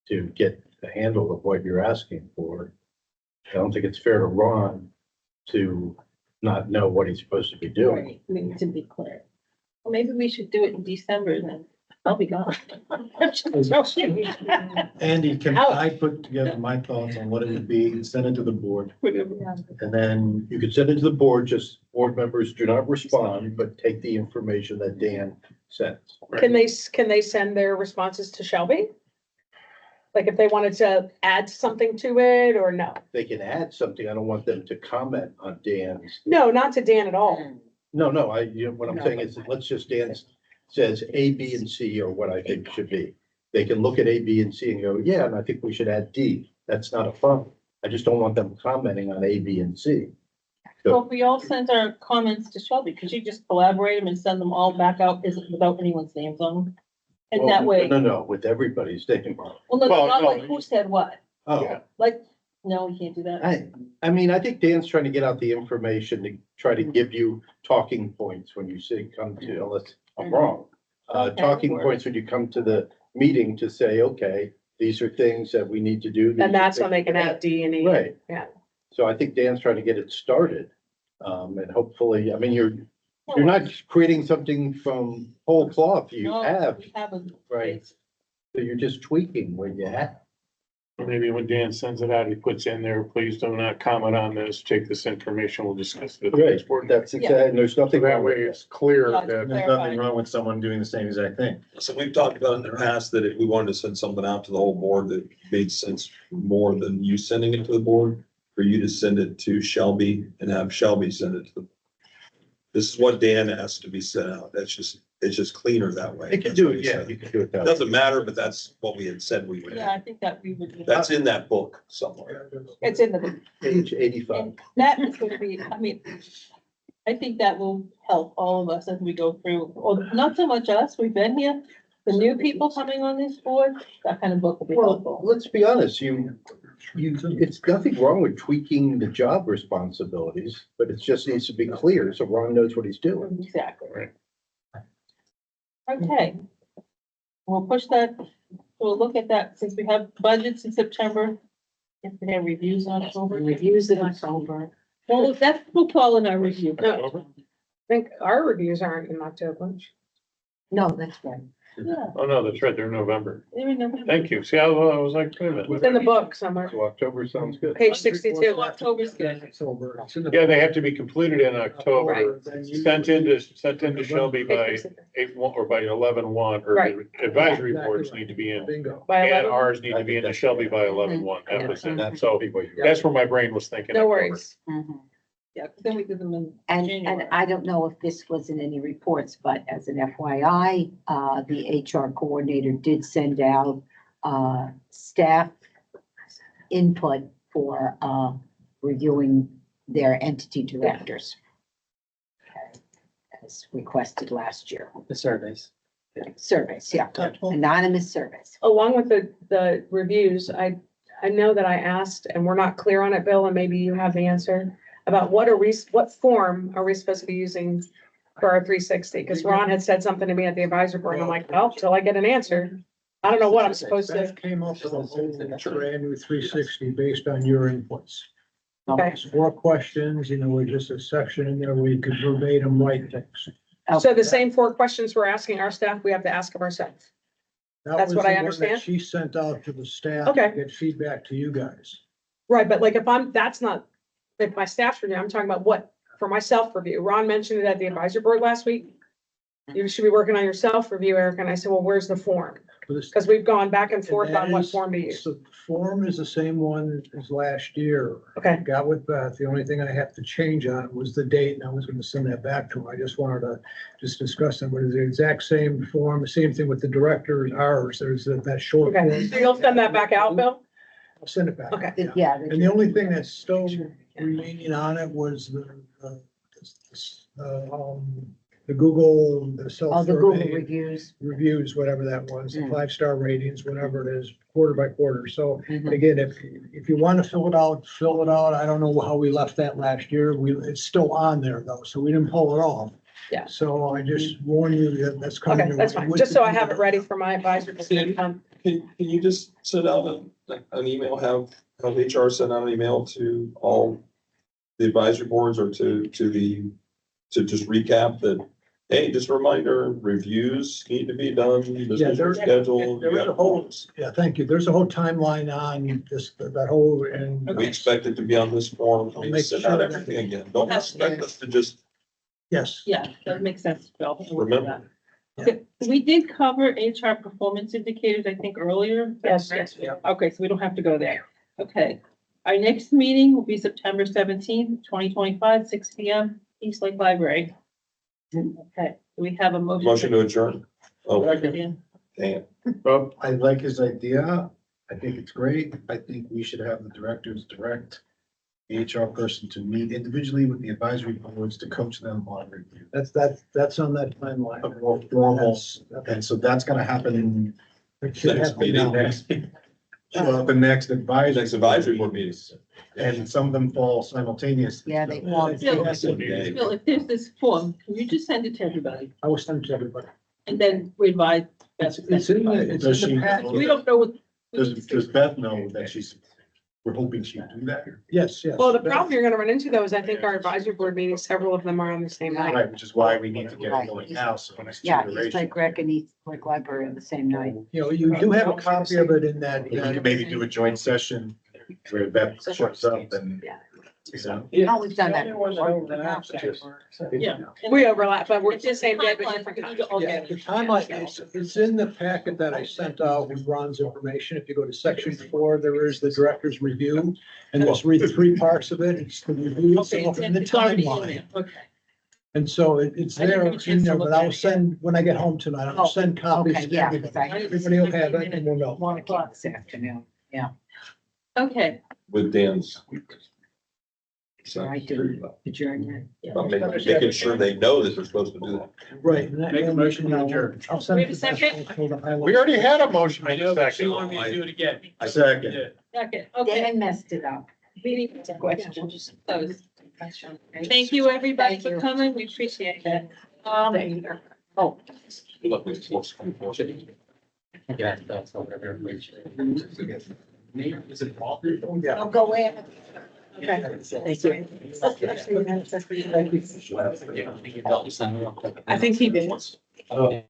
to get a handle of what you're asking for. I don't think it's fair to Ron to not know what he's supposed to be doing. Right, we need to be clear. Well, maybe we should do it in December then. I'll be gone. Andy, can Out. I put together my thoughts on what it would be and send it to the board? Whatever. And then you could send it to the board, just board members do not respond, but take the information that Dan sends. Can they send their responses to Shelby? Like if they wanted to add something to it or no? They can add something. I don't want them to comment on Dan's. No, not to Dan at all. No, what I'm saying is, let's just Dan says A, B, and C are what I think should be. They can look at A, B, and C and go, yeah, and I think we should add D. That's not a problem. I just don't want them commenting on A, B, and C. So if we all sent our comments to Shelby, could you just collaborate them and send them all back out, is it without anyone's names on them? And that Well, way, No, with everybody's name. well, no, Well, not no. like who said what, Oh, like, no, we can't do that. I mean, I think Dan's trying to get out the information to try to give you talking points when you say, come to, unless I'm wrong. Okay, Talking works. points when you come to the meeting to say, okay, these are things that we need to do. these And are that's when they things can that- add D and E. Right. Yeah. So I think Dan's trying to get it started. And hopefully, I mean, you're not creating something from whole cloth. You No, have, we have a. right? So you're just tweaking what you have. Maybe when Dan sends it out, he puts in there, please do not comment on this, take this information, we'll discuss it at the Right, next board. that's exactly, and there's So nothing that wrong with way that. it's clear Yeah, that There's nothing wrong with someone doing the same exact thing. So we've talked about in the past that if we wanted to send something out to the whole board that made sense more than you sending it to the board, for you to send it to Shelby and have Shelby send it to the. This is what Dan asked to be sent out. It's just cleaner that way. You can do it, yeah, you can do it that way. Doesn't matter, but that's what we had said we would. Yeah, I think that we would. do that. That's in that book somewhere. It's in the, Page 85. and that is gonna be, I mean, I think that will help all of us as we go through, or not so much us, we've been here. The new people coming on this board, that kind of book will be Well, helpful. let's be honest, it's nothing wrong with tweaking the job responsibilities, but it just needs to be clear so Ron knows what he's doing. Exactly. Right. Okay. We'll push that, we'll look at that since we have budgets in September. If we have reviews in October. Reviews in October. Well, that will fall in our review. No, I think our reviews aren't in October. No, that's right. Yeah, Oh, no, that's right, they're in November. there we go. Thank you. See, I was like, wait a minute. It's in the book somewhere, So October sounds good. page 62. October's good. October. It's in the- Yeah, they have to be completed in October, Then you- sent into Shelby by 8/1 or by 11/1, or Right. the advisory reports need to be in. Bingo. By And 11. ours need to be into Shelby by 11/1. That was it. That's So what you. that's where my brain was thinking. No October. worries. Mhm. Yeah, 'cause then we do them in And January. I don't know if this was in any reports, but as an FYI, the HR coordinator did send out, staff input for, reviewing their entity directors. As requested last year. The surveys. Surveys, yeah, anonymous surveys. Along with the reviews, I know that I asked, and we're not clear on it, Bill, and maybe you have the answer, about what form are we supposed to be using for our 360? Because Ron had said something to me at the advisory board, and I'm like, well, till I get an answer, I don't know what I'm supposed to. That came up with a whole brand new 360 based on your inputs. Okay. It's 4 questions, with just a section in there where you could verbatim write things. So the same 4 questions we're asking our staff, we have to ask of ourselves. That That's was what the I one that understand. She sent out to the staff. Okay. To get feedback to you guys. Right, but like if that's not if my staff's review, I'm talking about what, for my self-review. Ron mentioned it at the advisory board last week. You should be working on your self-review, Eric, and I said, well, where's the form? Because we've gone back and forth on what form to use. So the form is the same one as last year. Okay. Got with Beth. The only thing I have to change on it was the date, and I was gonna send that back to her. I just wanted to just discuss that, but it's the exact same form, same thing with the directors, ours. There's that short Okay, form. so you'll send that back out, Bill? I'll send it back. Okay. Yeah. Yeah. And the only thing that's still remaining on it was the Google, the All the Google self-survey reviews, whatever that was, the 5-star ratings, whatever it is, quarter by quarter. So Mhm. again, if you want to fill it out, fill it out. I don't know how we left that last year. It's still on there though, so we didn't pull it off. Yeah. So I just warn you that that's coming. Okay, that's fine, just so I have it ready for my advisory. Can you just send out an email, have HR send out an email to all the advisory boards or to just recap that, hey, just a reminder, reviews need to be done, this Yeah, is your there- schedule. there you is got a whole- forms. Yeah, thank you. There's a whole timeline on this, that whole, and We expect it to be on this form, I'll we make send sure out that- everything again, don't expect us to just yes. Yeah, that makes sense, Bill. remember. Okay, we did cover HR performance indicators, I think, earlier. Yes, yes. Okay, so we don't have to go there. Okay. Our next meeting will be September 17th, 2025, 6 P.M., East Lake Library. Okay, do we have a motion? Motion to adjourn. Oh, Second. damn. Well, I like his idea. I think it's great. I think we should have the directors direct the HR person to meet individually with the advisory boards to coach them on review. That's on that timeline. A more formal, That's- and so that's gonna happen It should Next happen meeting, now. well, the next advisory. next advisory board meetings. And some of them fall simultaneously. Yeah, they so- fall. Bill, Okay. Bill, if there's this form, can you just send it to everybody? I will send it to everybody. And then we advise. It's in the, it's Does in she- the packet. We don't know what. Does Beth know that we're hoping she'll do that? Yes, yes. Well, the problem you're gonna run into though is I think our advisory board meetings, several of them are on the same night. Right, which is why we need to get it going now, so it's Yeah, East generation. Lake Rec and East Lake Library on the same night. You know, you do have a copy of it in that. We can maybe do a joint session where Beth shows up and. So, Oh, we've done that. Yeah. We overlap, but we're If the there's a same day, but timeline, different we need times. to all Yeah, get the it. timeline, it's in the packet that I sent out with Ron's information. If you go to section 4, there is the director's review. And there's three parts of it. It's the review Okay, itself and the it's already in timeline. there. Okay. And so it's I didn't there have a chance in to there, look but at I'll it. send, when I get home tonight, I'll send copies Okay, to yeah, everybody. because I- Everybody will have it and we'll know. 1 o'clock this afternoon. Okay, With Dan's. So, I do. Adjournment. I'm making sure they know that they're supposed to do that. Right. and that- Make a motion to adjourn. I'll send We it have to a second? Beth. We already had a motion I in know, a but she second. wanted me to do it again. Second. Yeah. second, okay. Dan messed it up. Meeting questions closed. Thank you, everybody, Thank for you. coming. We appreciate it. Oh, Good luck with the Yeah, that's all whatever. Is it Paul? Yeah. don't go in. Okay. Thank you. I think he did.